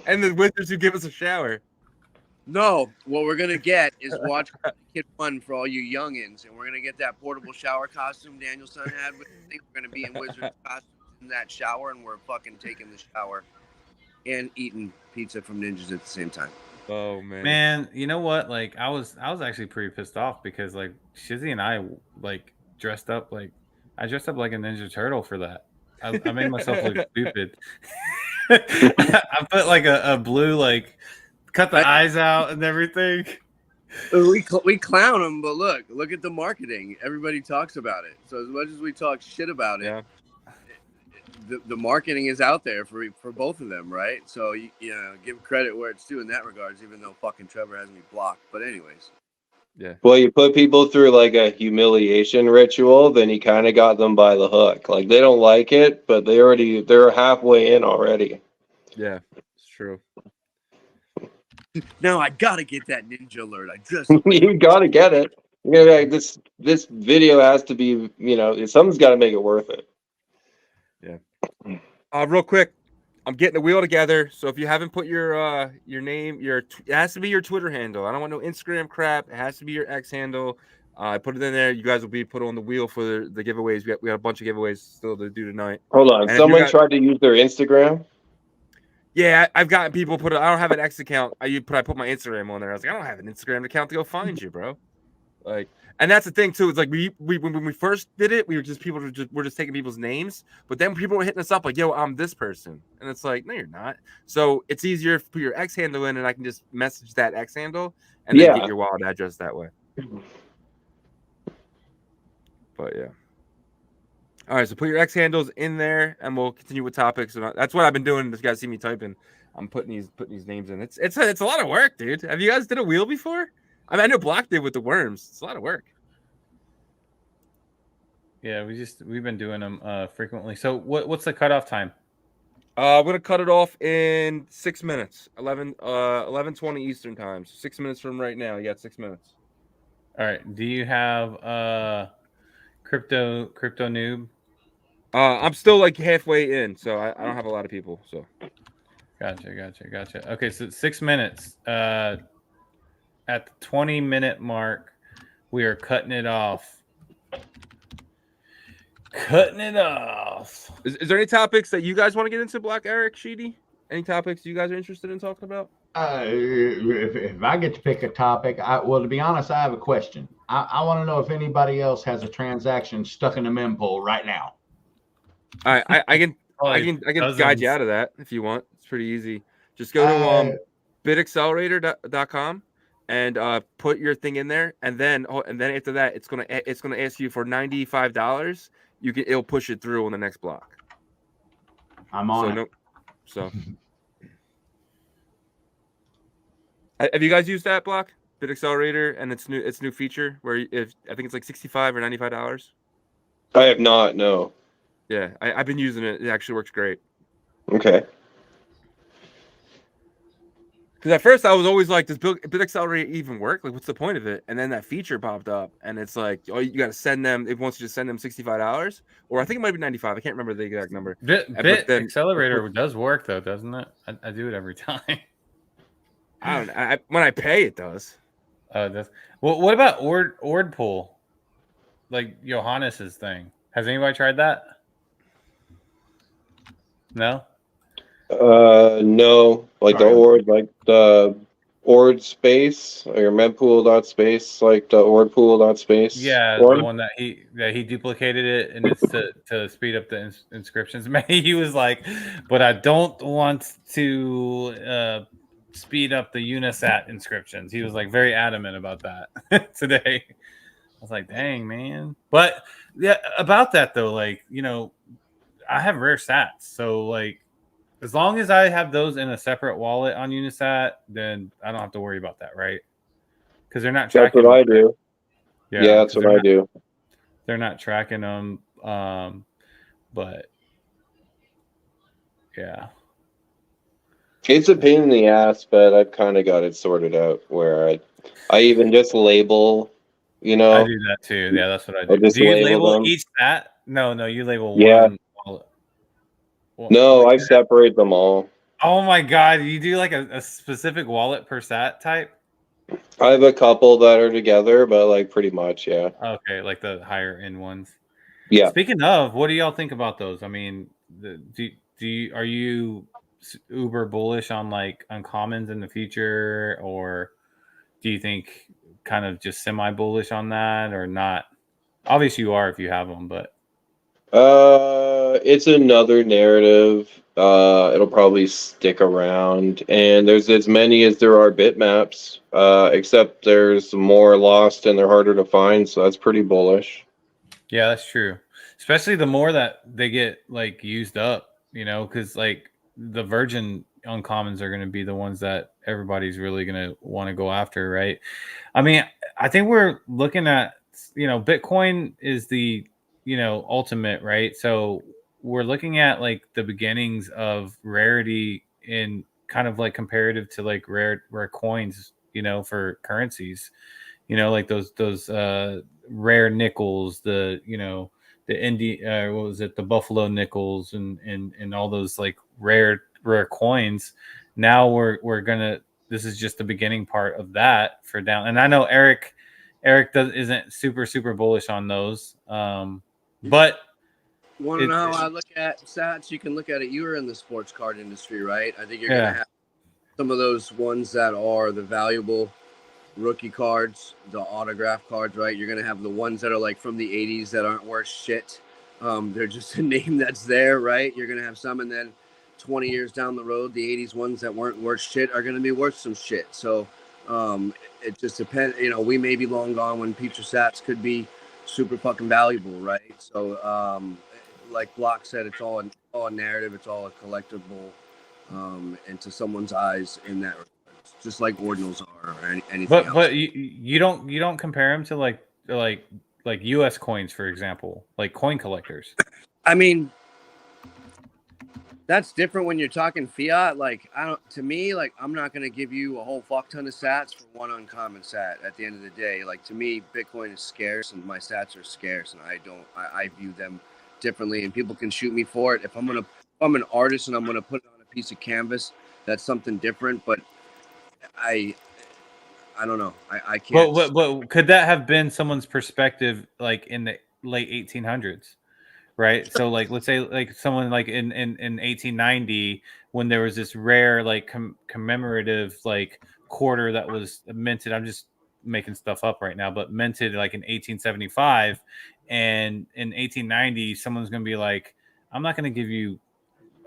And the wizards who give us a shower. No, what we're gonna get is watch Kid Fun for all you youngins, and we're gonna get that portable shower costume Danielson had. I think we're gonna be in wizard costumes in that shower, and we're fucking taking the shower and eating pizza from ninjas at the same time. Oh man. Man, you know what? Like I was actually pretty pissed off because like Shizzy and I like dressed up like a Ninja Turtle for that. I made myself look stupid. I put like a blue, like cut the eyes out and everything. We clown them, but look at the marketing. Everybody talks about it. So as much as we talk shit about it, the marketing is out there for both of them, right? So you know, give credit where it's due in that regards, even though fucking Trevor has me blocked. But anyways. Yeah. Well, you put people through like a humiliation ritual, then you kind of got them by the hook. Like they don't like it, but they're halfway in already. Yeah, it's true. No, I gotta get that ninja alert. I just You gotta get it. You know, like this video has to be, you know, someone's got to make it worth it. Yeah. Real quick, I'm getting the wheel together. So if you haven't put your name, it has to be your Twitter handle. I don't want no Instagram crap. It has to be your X handle. I put it in there. You guys will be put on the wheel for the giveaways. We got a bunch of giveaways still to do tonight. Hold on, someone tried to use their Instagram. Yeah, I've gotten people I don't have an X account. I put my Instagram on there. I was like, I don't have an Instagram account to go find you, bro. Like, and that's the thing too. It's like when we first did it, we're just taking people's names, but then people were hitting us up like, "Yo, I'm this person," and it's like, no, you're not. So it's easier to put your X handle in, and I can just message that X handle and then get your wallet address that way. But yeah. All right, so put your X handles in there, and we'll continue with topics. That's what I've been doing. This guys see me typing. I'm putting these names in. It's a lot of work, dude. Have you guys did a wheel before? I mean, I know Block did with the worms. It's a lot of work. Yeah, we've been doing them frequently. So what's the cutoff time? I'm gonna cut it off in 6 minutes. 11:20 Eastern time. So 6 minutes from right now. You got 6 minutes. All right. Do you have crypto noob? I'm still like halfway in, so I don't have a lot of people. So gotcha. Okay, so 6 minutes. At the 20-minute mark, we are cutting it off. Cutting it off. Is there any topics that you guys want to get into, Block, Erik, Shizzy? Any topics you guys are interested in talking about? If I get to pick a topic, well, to be honest, I have a question. I want to know if anybody else has a transaction stuck in a mempool right now. All right, I can Dozens. guide you out of that if you want. It's pretty easy. Just go to bitaccelerator.com and put your thing in there, and then after that, it's gonna ask you for $95. It'll push it through on the next block. I'm on it. So have you guys used that block, Bit Accelerator, and its new feature where I think it's like $65 or $95? I have not. No. Yeah, I've been using it. It actually works great. Okay. Because at first I was always like, does Bit Accelerator even work? Like, what's the point of it? And then that feature popped up, and it's like, oh, you got to send them. It wants you to send them $65, or I think it might be $95. I can't remember the exact number. Bit Accelerator does work though, doesn't it? I do it every time. I don't know. When I pay, it does. Oh, it does. Well, what about Ordpool? Like Johannes's thing. Has anybody tried that? No. No. Like the Ord space or mempool.space, like the Ordpool.space. Yeah, the one that he duplicated it, and it's to speed up the inscriptions. He was like, but I don't want to speed up the Unisat inscriptions. He was like very adamant about that today. I was like, dang, man. But yeah, about that though, like, I have rare sats, so like, as long as I have those in a separate wallet on Unisat, then I don't have to worry about that, right? Because they're not tracking. That's what I do. Yeah, that's what I do. They're not tracking them, but yeah, it's a pain in the ass, but I've kind of got it sorted out where I even just label. I do that too. Yeah, that's what I do. Do you label each sat? No, you label one wallet. No, I separate them all. Oh my god, you do like a specific wallet per sat type? I have a couple that are together, but like pretty much, yeah. Okay, like the higher end ones. Yeah. Speaking of, what do y'all think about those? I mean, are you uber bullish on like uncommons in the future, or do you think kind of just semi bullish on that, or not? Obviously, you are if you have them, but it's another narrative. It'll probably stick around, and there's as many as there are bitmaps, except there's more lost and they're harder to find, so that's pretty bullish. Yeah, that's true. Especially the more that they get like used up, because like the virgin uncommons are going to be the ones that everybody's really going to want to go after, right? I mean, I think we're looking at, Bitcoin is the ultimate, right? So we're looking at like the beginnings of rarity in kind of like comparative to like rare coins, for currencies, like those rare nickels, the the Buffalo nickels and all those like rare coins. Now we're gonna, this is just the beginning part of that for down. And I know Erik isn't super bullish on those. But want to know how I look at sats? You can look at it. You were in the sports card industry, right? I think you're going to have some of those ones that are the valuable rookie cards, the autograph cards, right? You're going to have the ones that are like from the 80s that aren't worth shit. They're just a name that's there, right? You're going to have some, and then 20 years down the road, the 80s ones that weren't worth shit are going to be worth some shit. So it just depends. We may be long gone when future sats could be super fucking valuable, right? So like Block said, it's all a narrative, it's all a collectible into someone's eyes in that regard. Just like ordinals are or anything else. But you don't compare them to like US coins, for example, like coin collectors. I mean, that's different when you're talking fiat. Like, to me, like, I'm not going to give you a whole fuck ton of sats for one uncommon sat at the end of the day. Like, to me, Bitcoin is scarce and my sats are scarce, and I view them differently, and people can shoot me for it. If I'm an artist and I'm going to put it on a piece of canvas, that's something different, but I don't know. I can't. But could that have been someone's perspective like in the late 1800s? right? So like let's say like someone like in 1890 when there was this rare like commemorative like quarter that was minted. I'm just making stuff up right now, but minted like in 1875, and in 1890 someone's going to be like, I'm not going to give you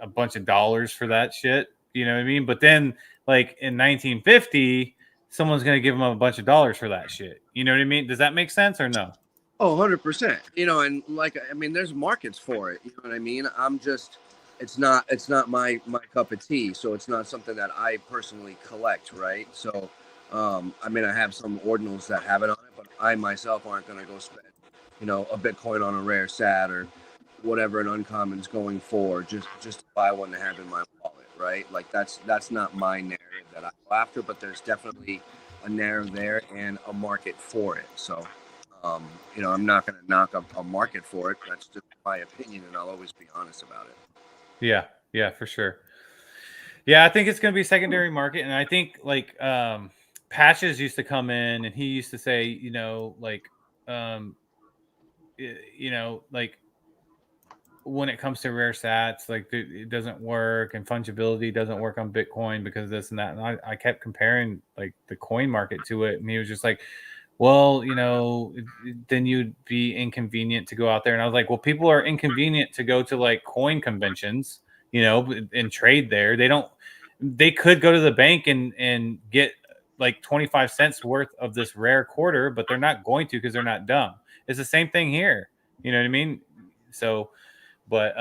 a bunch of dollars for that shit, you know what I mean? But then like in 1950 someone's going to give them a bunch of dollars for that shit, you know what I mean? Does that make sense or no? Oh, 100%. You know, and like, I mean, there's markets for it. You know what I mean? It's not my cup of tea. So it's not something that I personally collect, right? So, I mean, I have some ordinals that have it on it, but I myself aren't going to go spend, you know, a Bitcoin on a rare SAT or whatever an uncommon's going for just to buy one to have in my wallet, right? Like that's not my narrative that I go after, but there's definitely a narrative there and a market for it. So. You know, I'm not going to knock a market for it. That's just my opinion, and I'll always be honest about it. Yeah, for sure. Yeah, I think it's going to be a secondary market, and I think like Patches used to come in, and he used to say, you know, like, you know, like when it comes to rare sats, like it doesn't work, and fungibility doesn't work on Bitcoin because of this and that. And I kept comparing like the coin market to it, and he was just like, well, you know, then you'd be inconvenient to go out there. And I was like, well, people are inconvenient to go to like coin conventions, you know, and trade there. They could go to the bank and get like 25 cents worth of this rare quarter, but they're not going to because they're not dumb. It's the same thing here. You know what I mean? So, but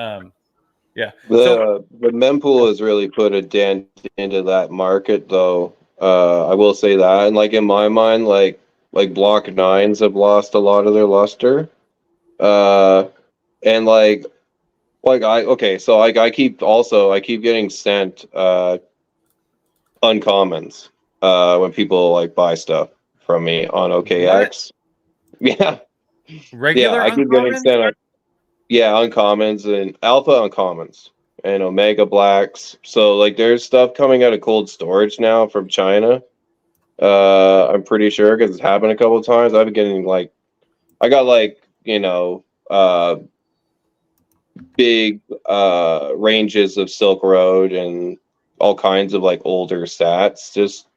yeah. The mempool has really put a dent into that market, though. I will say that, and like in my mind, like block 9s have lost a lot of their luster, and like I keep getting sent uncommons when people like buy stuff from me on OKX. Yeah, regular I keep getting sent uncommons and alpha uncommons and omega blacks. So like there's stuff coming out of cold storage now from China. I'm pretty sure because it's happened a couple of times. I've been getting like, I got like, you know, big ranges of Silk Road and all kinds of like older sats just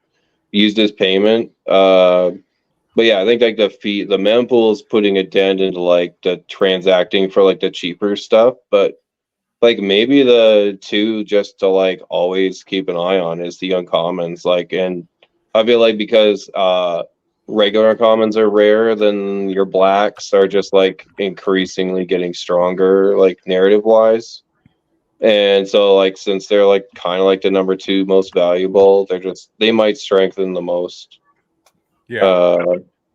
used as payment. But yeah, I think like the mempool is putting a dent into like the transacting for like the cheaper stuff. But like maybe the two just to like always keep an eye on is the uncommons. Like, and I feel like because regular commons are rare, then your blacks are just like increasingly getting stronger, like narrative wise. And so like since they're like kind of like the number 2 most valuable, they might strengthen the most. Yeah.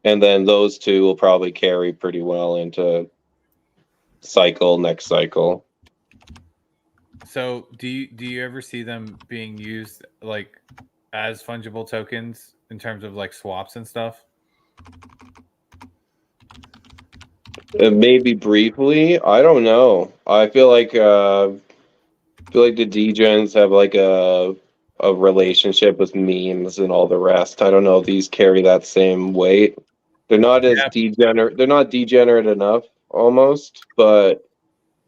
And then those two will probably carry pretty well into next cycle. So do you ever see them being used like as fungible tokens in terms of like swaps and stuff? Maybe briefly. I don't know. I feel like the degens have like a relationship with memes and all the rest. I don't know if these carry that same weight. They're not as degenerate. They're not degenerate enough, almost, but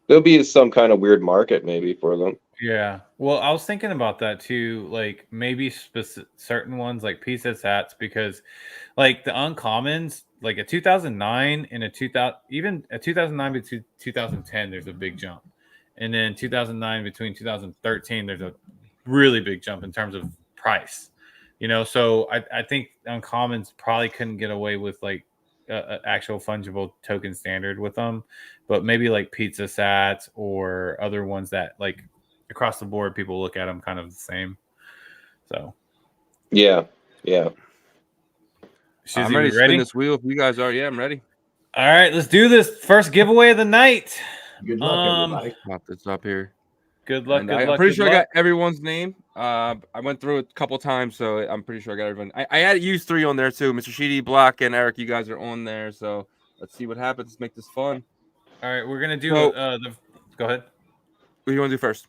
there'll be some kind of weird market maybe for them. Yeah. Well, I was thinking about that too. Like maybe certain ones like pizza sats, because like the uncommons, like a 2009 and a 2009 between 2010, there's a big jump. And then 2009 between 2013, there's a really big jump in terms of price. You know, so I think uncommons probably couldn't get away with like actual fungible token standard with them, but maybe like pizza sats or other ones that like across the board people look at them kind of the same. So yeah. Shizzy, I'm ready to ready? spin this wheel if you guys are. Yeah, I'm ready. All right, let's do this. First giveaway of the night. Good luck, everybody. Pop this up here. Good luck. And Good I'm luck. pretty good sure luck. I got everyone's name. I went through it a couple times, so I'm pretty sure I got everyone. I had used 3 on there too. Mr. Shizzy, Block, and Erik, you guys are on there. So let's see what happens. Let's make this fun. All right, we're gonna do So- go ahead. What do you want to do first?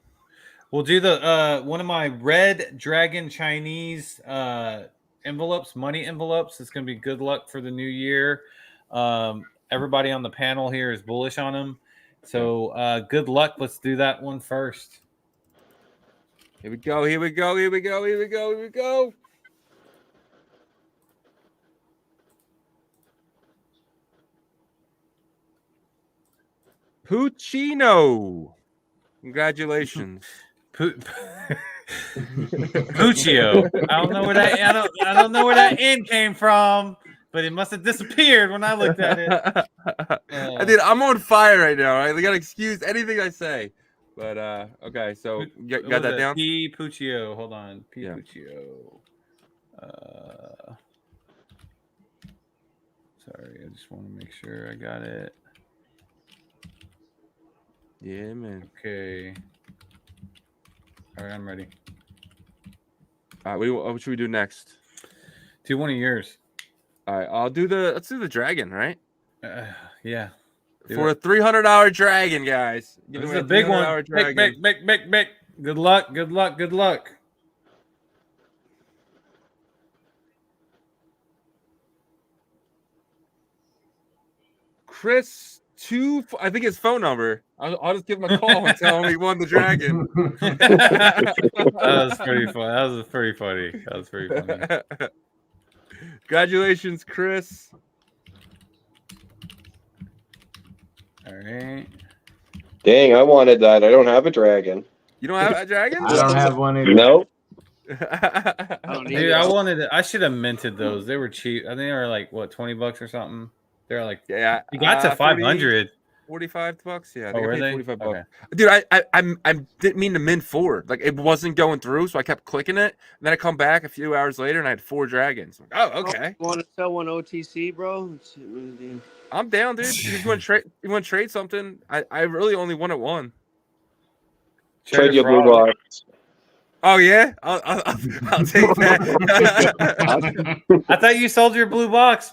We'll do the one of my red dragon Chinese envelopes, money envelopes. It's gonna be good luck for the new year. Everybody on the panel here is bullish on them, So good luck. Let's do that one first. Here we go. Here we go. Here we go. Here we go. Here we go. Puccino. Congratulations. Puccio. I don't know where that I don't know where that N came from, but it must have disappeared when I looked at it. Dude, I'm on fire right now. Right, they gotta excuse anything I say. But okay, so you got that down. P Puccio. Hold on. P Yeah. Puccio. Sorry, I just want to make sure I got it. Yeah, man. Okay. All right, I'm ready. All right, what should we do next? Do one of yours. All right, let's do the dragon, right? Yeah. For a $300 dragon, guys. This is a big one. Big. Good luck. Good luck. Good luck. Chris, I think his phone number. I'll just give him a call and tell him he won the dragon. That was pretty funny. That was pretty funny. Congratulations, Chris. All right. Dang, I wanted that. I don't have a dragon. You don't have a dragon? I don't have one either. No. Dude, I wanted it. I should have minted those. They were cheap. I think they were like what, $20 or something. They're like, yeah. You got to 500. $45. Yeah. I Oh, think I were paid they? 45 Okay. bucks. Dude, I didn't mean to mint 4. Like it wasn't going through, so I kept clicking it. And then I come back a few hours later and I had 4 dragons. I'm like, oh, okay. You want to sell one OTC, bro? I'm down, dude. If you want to trade something, I really only wanted one. Trade your blue box. Oh yeah, I'll take that. I thought you sold your blue box.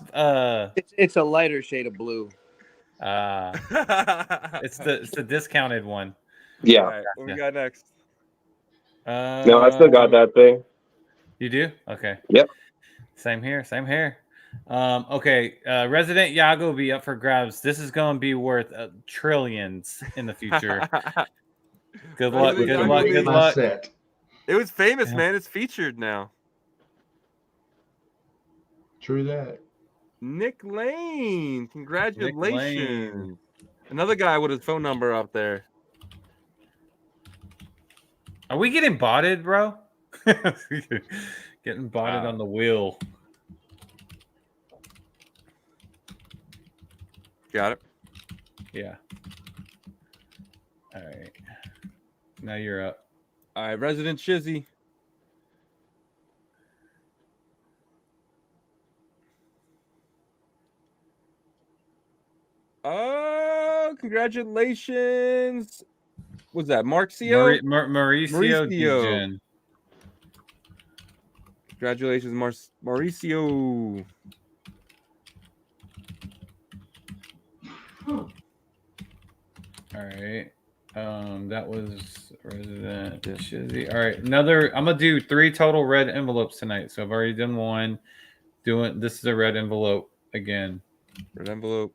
It's a lighter shade of blue. It's the discounted one. Yeah. All right, what we got next? No, I still got that thing. You do? Okay. Yep. Same here. Okay. Resident Yago will be up for grabs. This is going to be worth trillions in the future. Good luck. Good luck. Good luck. Set. It was famous, Yeah. man. It's featured now. True that. Nick Lane, congratulations! Lane. Another guy with his phone number up there. Are we getting botted, bro? Getting botted on the wheel. Got it. Yeah. All right. Now you're up. All right, Resident Shizzy. Oh, congratulations. What's that? Marcio? Mauricio. Dijon. Congratulations, Mauricio. All right. That was Resident Shizzy. All right, I'm gonna do 3 total red envelopes tonight. So I've already done one. This is a red envelope again. Red envelope.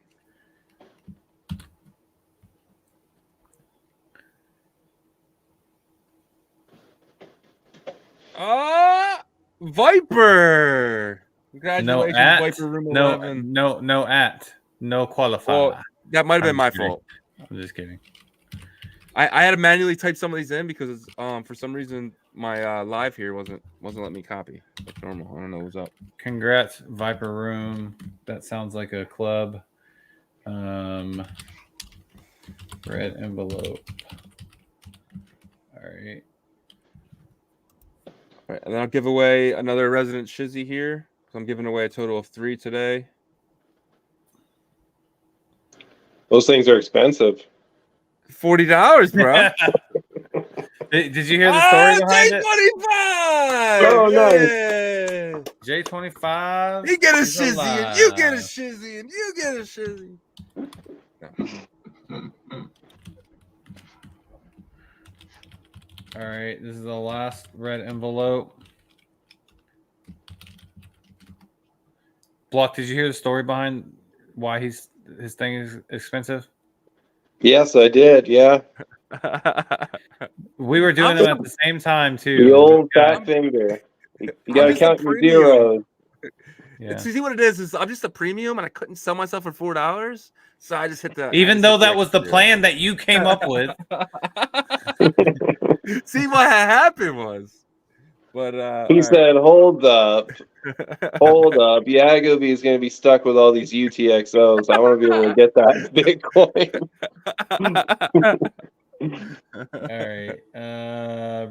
Viper. Congratulations, Viper Room 11. No qualifier. Well, that might have been my fault. I'm just kidding. I had to manually type some of these in because for some reason my live here wasn't letting me copy like normal. I don't know what's up. Congrats, Viper Room. That sounds like a club. Red envelope. All right. All right, and then I'll give away another Resident Shizzy here. I'm giving away a total of 3 today. Those things are expensive. $40, bro. Did you hear the story behind it? J25! Oh, nice. Yeah. J25. You get a is Shizzy, alive. and you get a Shizzy, and you get a Shizzy. All right, this is the last red envelope. Block, did you hear the story behind why his thing is expensive? Yes, I did. Yeah, We were doing them at the same time too. the old Yeah. fat finger. You I'm gotta just a count your premium. zeros. Yeah. See what it is I'm just a premium, and I couldn't sell myself for $4, so I just hit the. Even though that was the plan that you came up with. See what had happened was, but He said, "Hold up, hold up. Yagobi is going to be stuck with all these UTXOs. I want to be able to get that Bitcoin." All right.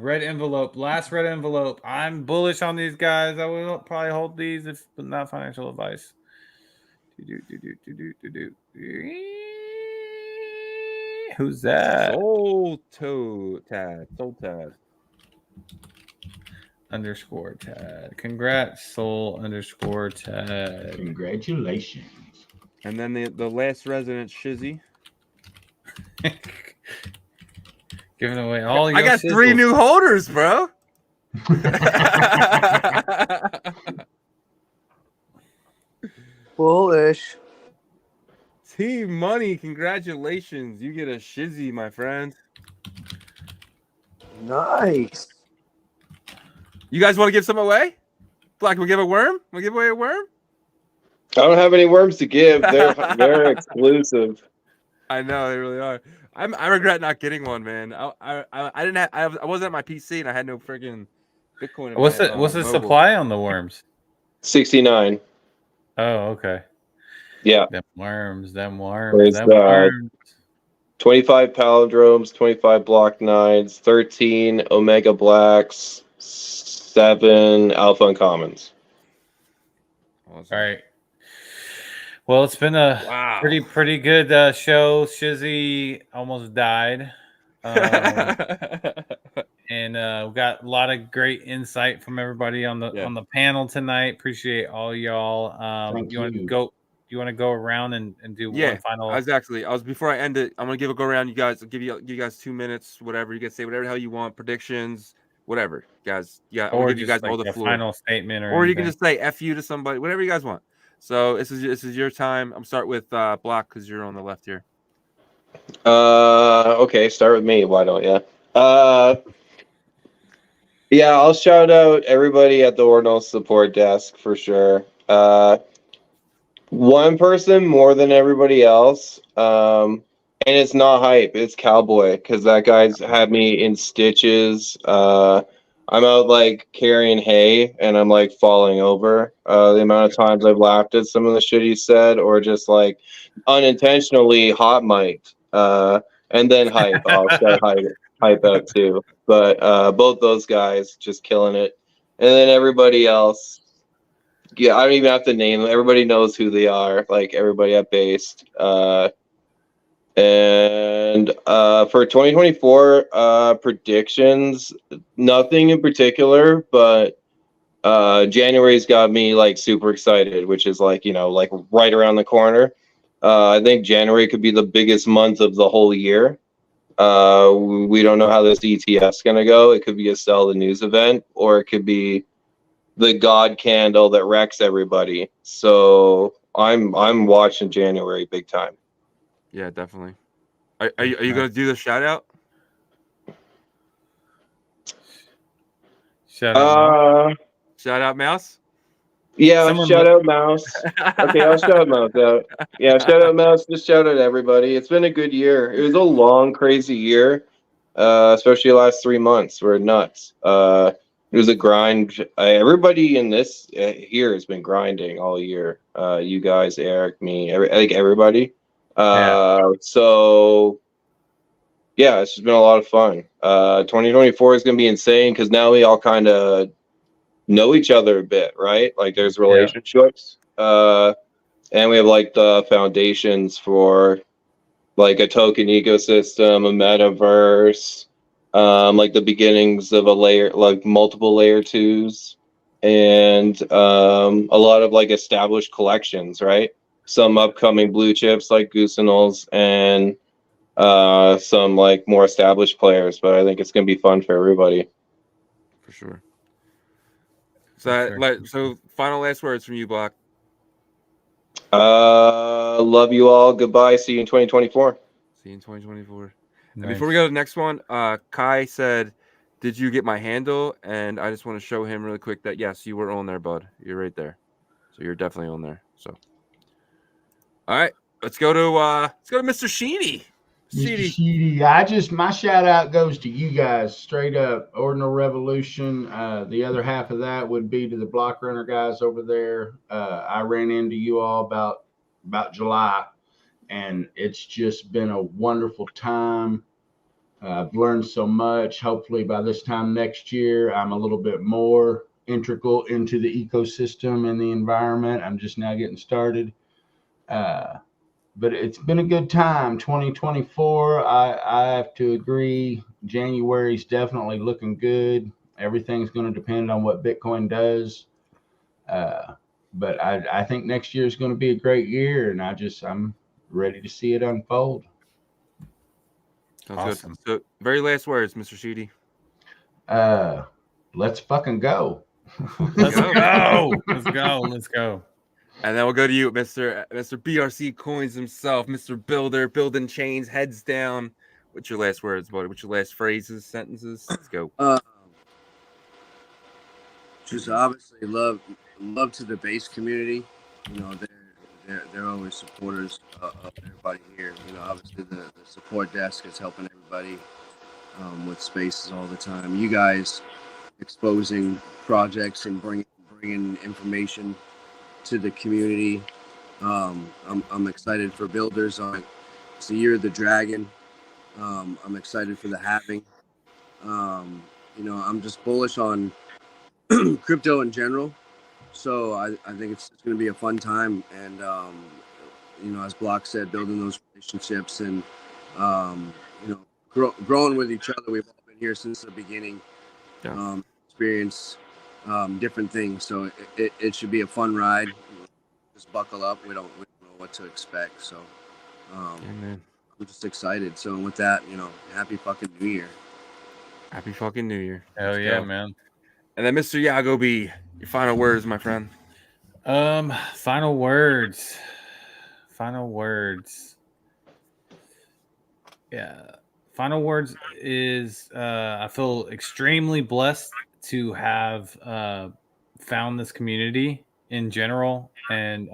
Red envelope. Last red envelope. I'm bullish on these guys. I will probably hold these if not financial advice. Who's that? Soul Tad. Underscore Tad. Congrats, Soul underscore Tad. Congratulations. And then the last resident, Shizzy. Giving away all your I got 3 sizzles. new holders, bro. Bullish. Team Money, congratulations. You get a Shizzy, my friend. Nice. You guys want to give some away? Black, we give a worm? We give away a worm? I don't have any worms to give. They're exclusive. I know they really are. I regret not getting one, man. I didn't have, I wasn't at my PC and I had no freaking Bitcoin. What's the mobile. supply on the worms? 69. Oh, okay. Yeah. Them worms. There's, Them worms. 25 palindromes, 25 block 9s, 13 Omega Blacks, 7 Alpha Uncommons. Awesome. All right. Well, it's been a pretty good show. Shizzy almost died. And we got a lot of great insight from everybody on the panel tonight. Appreciate all y'all. You want to go around and do one final? Before I end it, I'm gonna give a go around. You guys, I'll give you guys 2 minutes, whatever. You can say whatever the hell you want, predictions, whatever, guys. Yeah, I'll give you guys all the floor. Final statement, or you can just say F you to somebody, whatever you guys want. So this is your time. I'm start with Block because you're on the left here. Okay, start with me. Why don't you? Yeah, I'll shout out everybody at the Ordinal support desk for sure. One person more than everybody else, and it's not hype. It's Cowboy, because that guy's had me in stitches. I'm out like carrying hay, and I'm like falling over. The amount of times I've laughed at some of the shit he said, or just like unintentionally hot mic'd, and then hype. I'll shout hype out too. But both those guys just killing it, and then everybody else. Yeah, I don't even have to name them. Everybody knows who they are. Like everybody at Based. And for 2024 predictions, nothing in particular, but January's got me like super excited, which is like, you know, like right around the corner. I think January could be the biggest month of the whole year. We don't know how this ETF's gonna go. It could be a sell the news event, or it could be the God candle that wrecks everybody. So I'm watching January big time. Yeah, definitely. Are you gonna do the shout out? Shout out, Mouse. Yeah, shout out Mouse. Okay, I'll shout Mouse out. Yeah, shout out Mouse. Just shout out everybody. It's been a good year. It was a long, crazy year, especially the last 3 months were nuts. It was a grind. Everybody in this here has been grinding all year. You guys, Erik, me, everybody. So yeah, it's just been a lot of fun. 2024 is going to be insane because now we all kind of know each other a bit, right? Like there's relationships, and we have like the foundations for like a token ecosystem, a metaverse, like the beginnings of a layer, like multiple layer 2s, and a lot of like established collections, right? Some upcoming blue chips like Goosinals, and some like more established players, but I think it's going to be fun for everybody. For sure. So final last words from you, Block. Love you all. Goodbye. See you in 2024. See you in 2024. And Nice. before we go to the next one, Kai said, "Did you get my handle?" And I just want to show him really quick that yes, you were on there, bud. You're right there. So you're definitely on there. So, all right, let's go to Mr. Sheedy. Mr. Sheedy, my shout out goes to you guys, straight up. Ordinal Revolution. The other half of that would be to the block runner guys over there. I ran into you all about July, and it's just been a wonderful time. I've learned so much. Hopefully by this time next year, I'm a little bit more integral into the ecosystem and the environment. I'm just now getting started. But it's been a good time. 2024, I have to agree. January's definitely looking good. Everything's going to depend on what Bitcoin does. But I think next year is going to be a great year, and I'm ready to see it unfold. Sounds Awesome. good. So, very last words, Mr. Sheedy. Let's fucking go. Let's go. Let's go. Let's go. And then we'll go to you, Mr. BRC Coins himself, Mr. Builder, building chains, heads down. What's your last words, buddy? What's your last phrases, sentences? Let's go. Just obviously love to the base community. You know, they're always supporters of everybody here. You know, obviously the support desk is helping everybody with spaces all the time. You guys exposing projects and bringing information to the community. I'm excited for builders. It's the year of the dragon. I'm excited for the halving. You know, I'm just bullish on crypto in general. So I think it's going to be a fun time. And, you know, as Block said, building those relationships and, you know, growing with each other. We've all been here since the beginning. Yeah. Experience different things. So it should be a fun ride. Just buckle up. We don't know what to expect. So I'm just excited. So with that, you know, happy fucking New Year. Happy fucking New Year. Hell Let's yeah, go. man. And then Mr. Yago B, your final words, my friend. Final words. Yeah. Final words is I feel extremely blessed to have found this community in general, and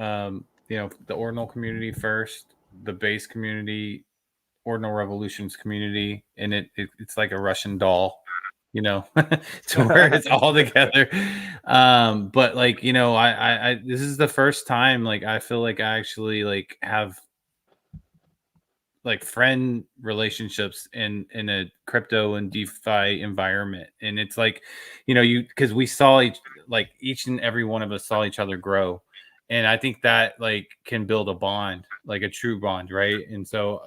you know, the Ordinal community first, the base community, Ordinal Revolutions community, and it's like a Russian doll, you know, to where it's all together. But like, you know, I this is the first time like I feel like I actually like have like friend relationships in a crypto and DeFi environment. And it's like, you know, because we saw each and every one of us saw each other grow. And I think that like can build a bond, like a true bond. Right. And so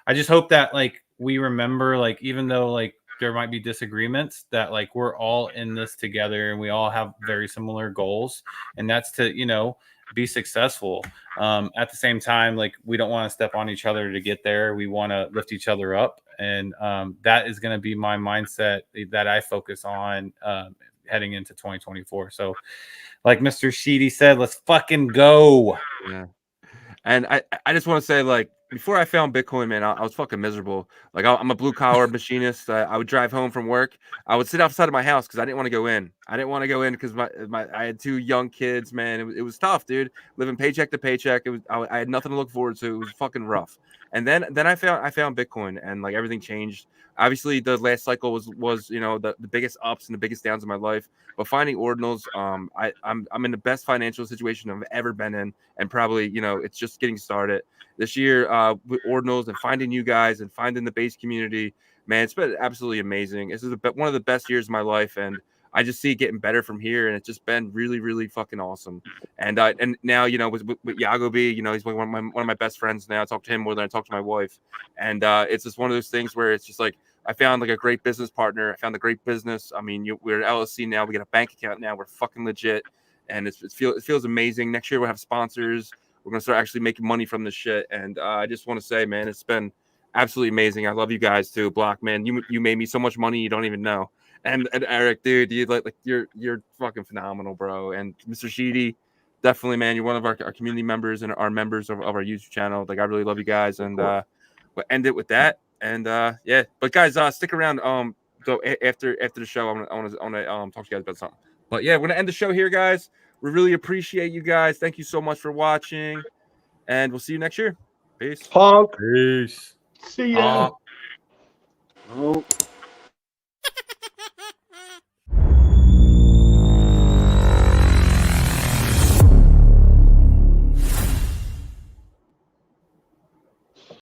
I just hope that like we remember, like, even though like there might be disagreements, that like we're all in this together and we all have very similar goals. And that's to, you know, be successful. At the same time, like we don't want to step on each other to get there. We want to lift each other up. And that is going to be my mindset that I focus on heading into 2024. So like Mr. Sheedy said, let's fucking go. Yeah. And I just want to say, like, before I found Bitcoin, man, I was fucking miserable. Like, I'm a blue collar machinist. I would drive home from work. I would sit outside of my house because I didn't want to go in. I didn't want to go in because I had 2 young kids, man. It was tough, dude. Living paycheck to paycheck. I had nothing to look forward to. It was fucking rough. And then I found Bitcoin, and like everything changed. Obviously, the last cycle was you know the biggest ups and the biggest downs of my life. But finding ordinals, I'm in the best financial situation I've ever been in, and probably, you know, it's just getting started this year with ordinals and finding you guys and finding the base community. Man, it's been absolutely amazing. This is one of the best years of my life, and I just see it getting better from here. And it's just been really, really fucking awesome. And now, you know, with Yago B, you know, he's one of my best friends now. I talk to him more than I talk to my wife, and it's just one of those things where it's just like, I found like a great business partner. I found a great business. I mean, we're an LLC now. We got a bank account now. We're fucking legit, and it feels amazing. Next year we'll have sponsors. We're gonna start actually making money from this shit. And I just want to say, man, it's been absolutely amazing. I love you guys too, Block, man. You made me so much money you don't even know. And Erik, dude, you're fucking phenomenal, bro. And Mr. Sheedy, definitely, man. You're one of our community members and our members of our YouTube channel. Like, I really love you guys, and we'll end it with that. And yeah, but guys, stick around. So after the show, I want to talk to you guys about something. But yeah, we're gonna end the show here, guys. We really appreciate you guys. Thank you so much for watching, and we'll see you next year. Peace. Honk. Peace. See ya. Oh.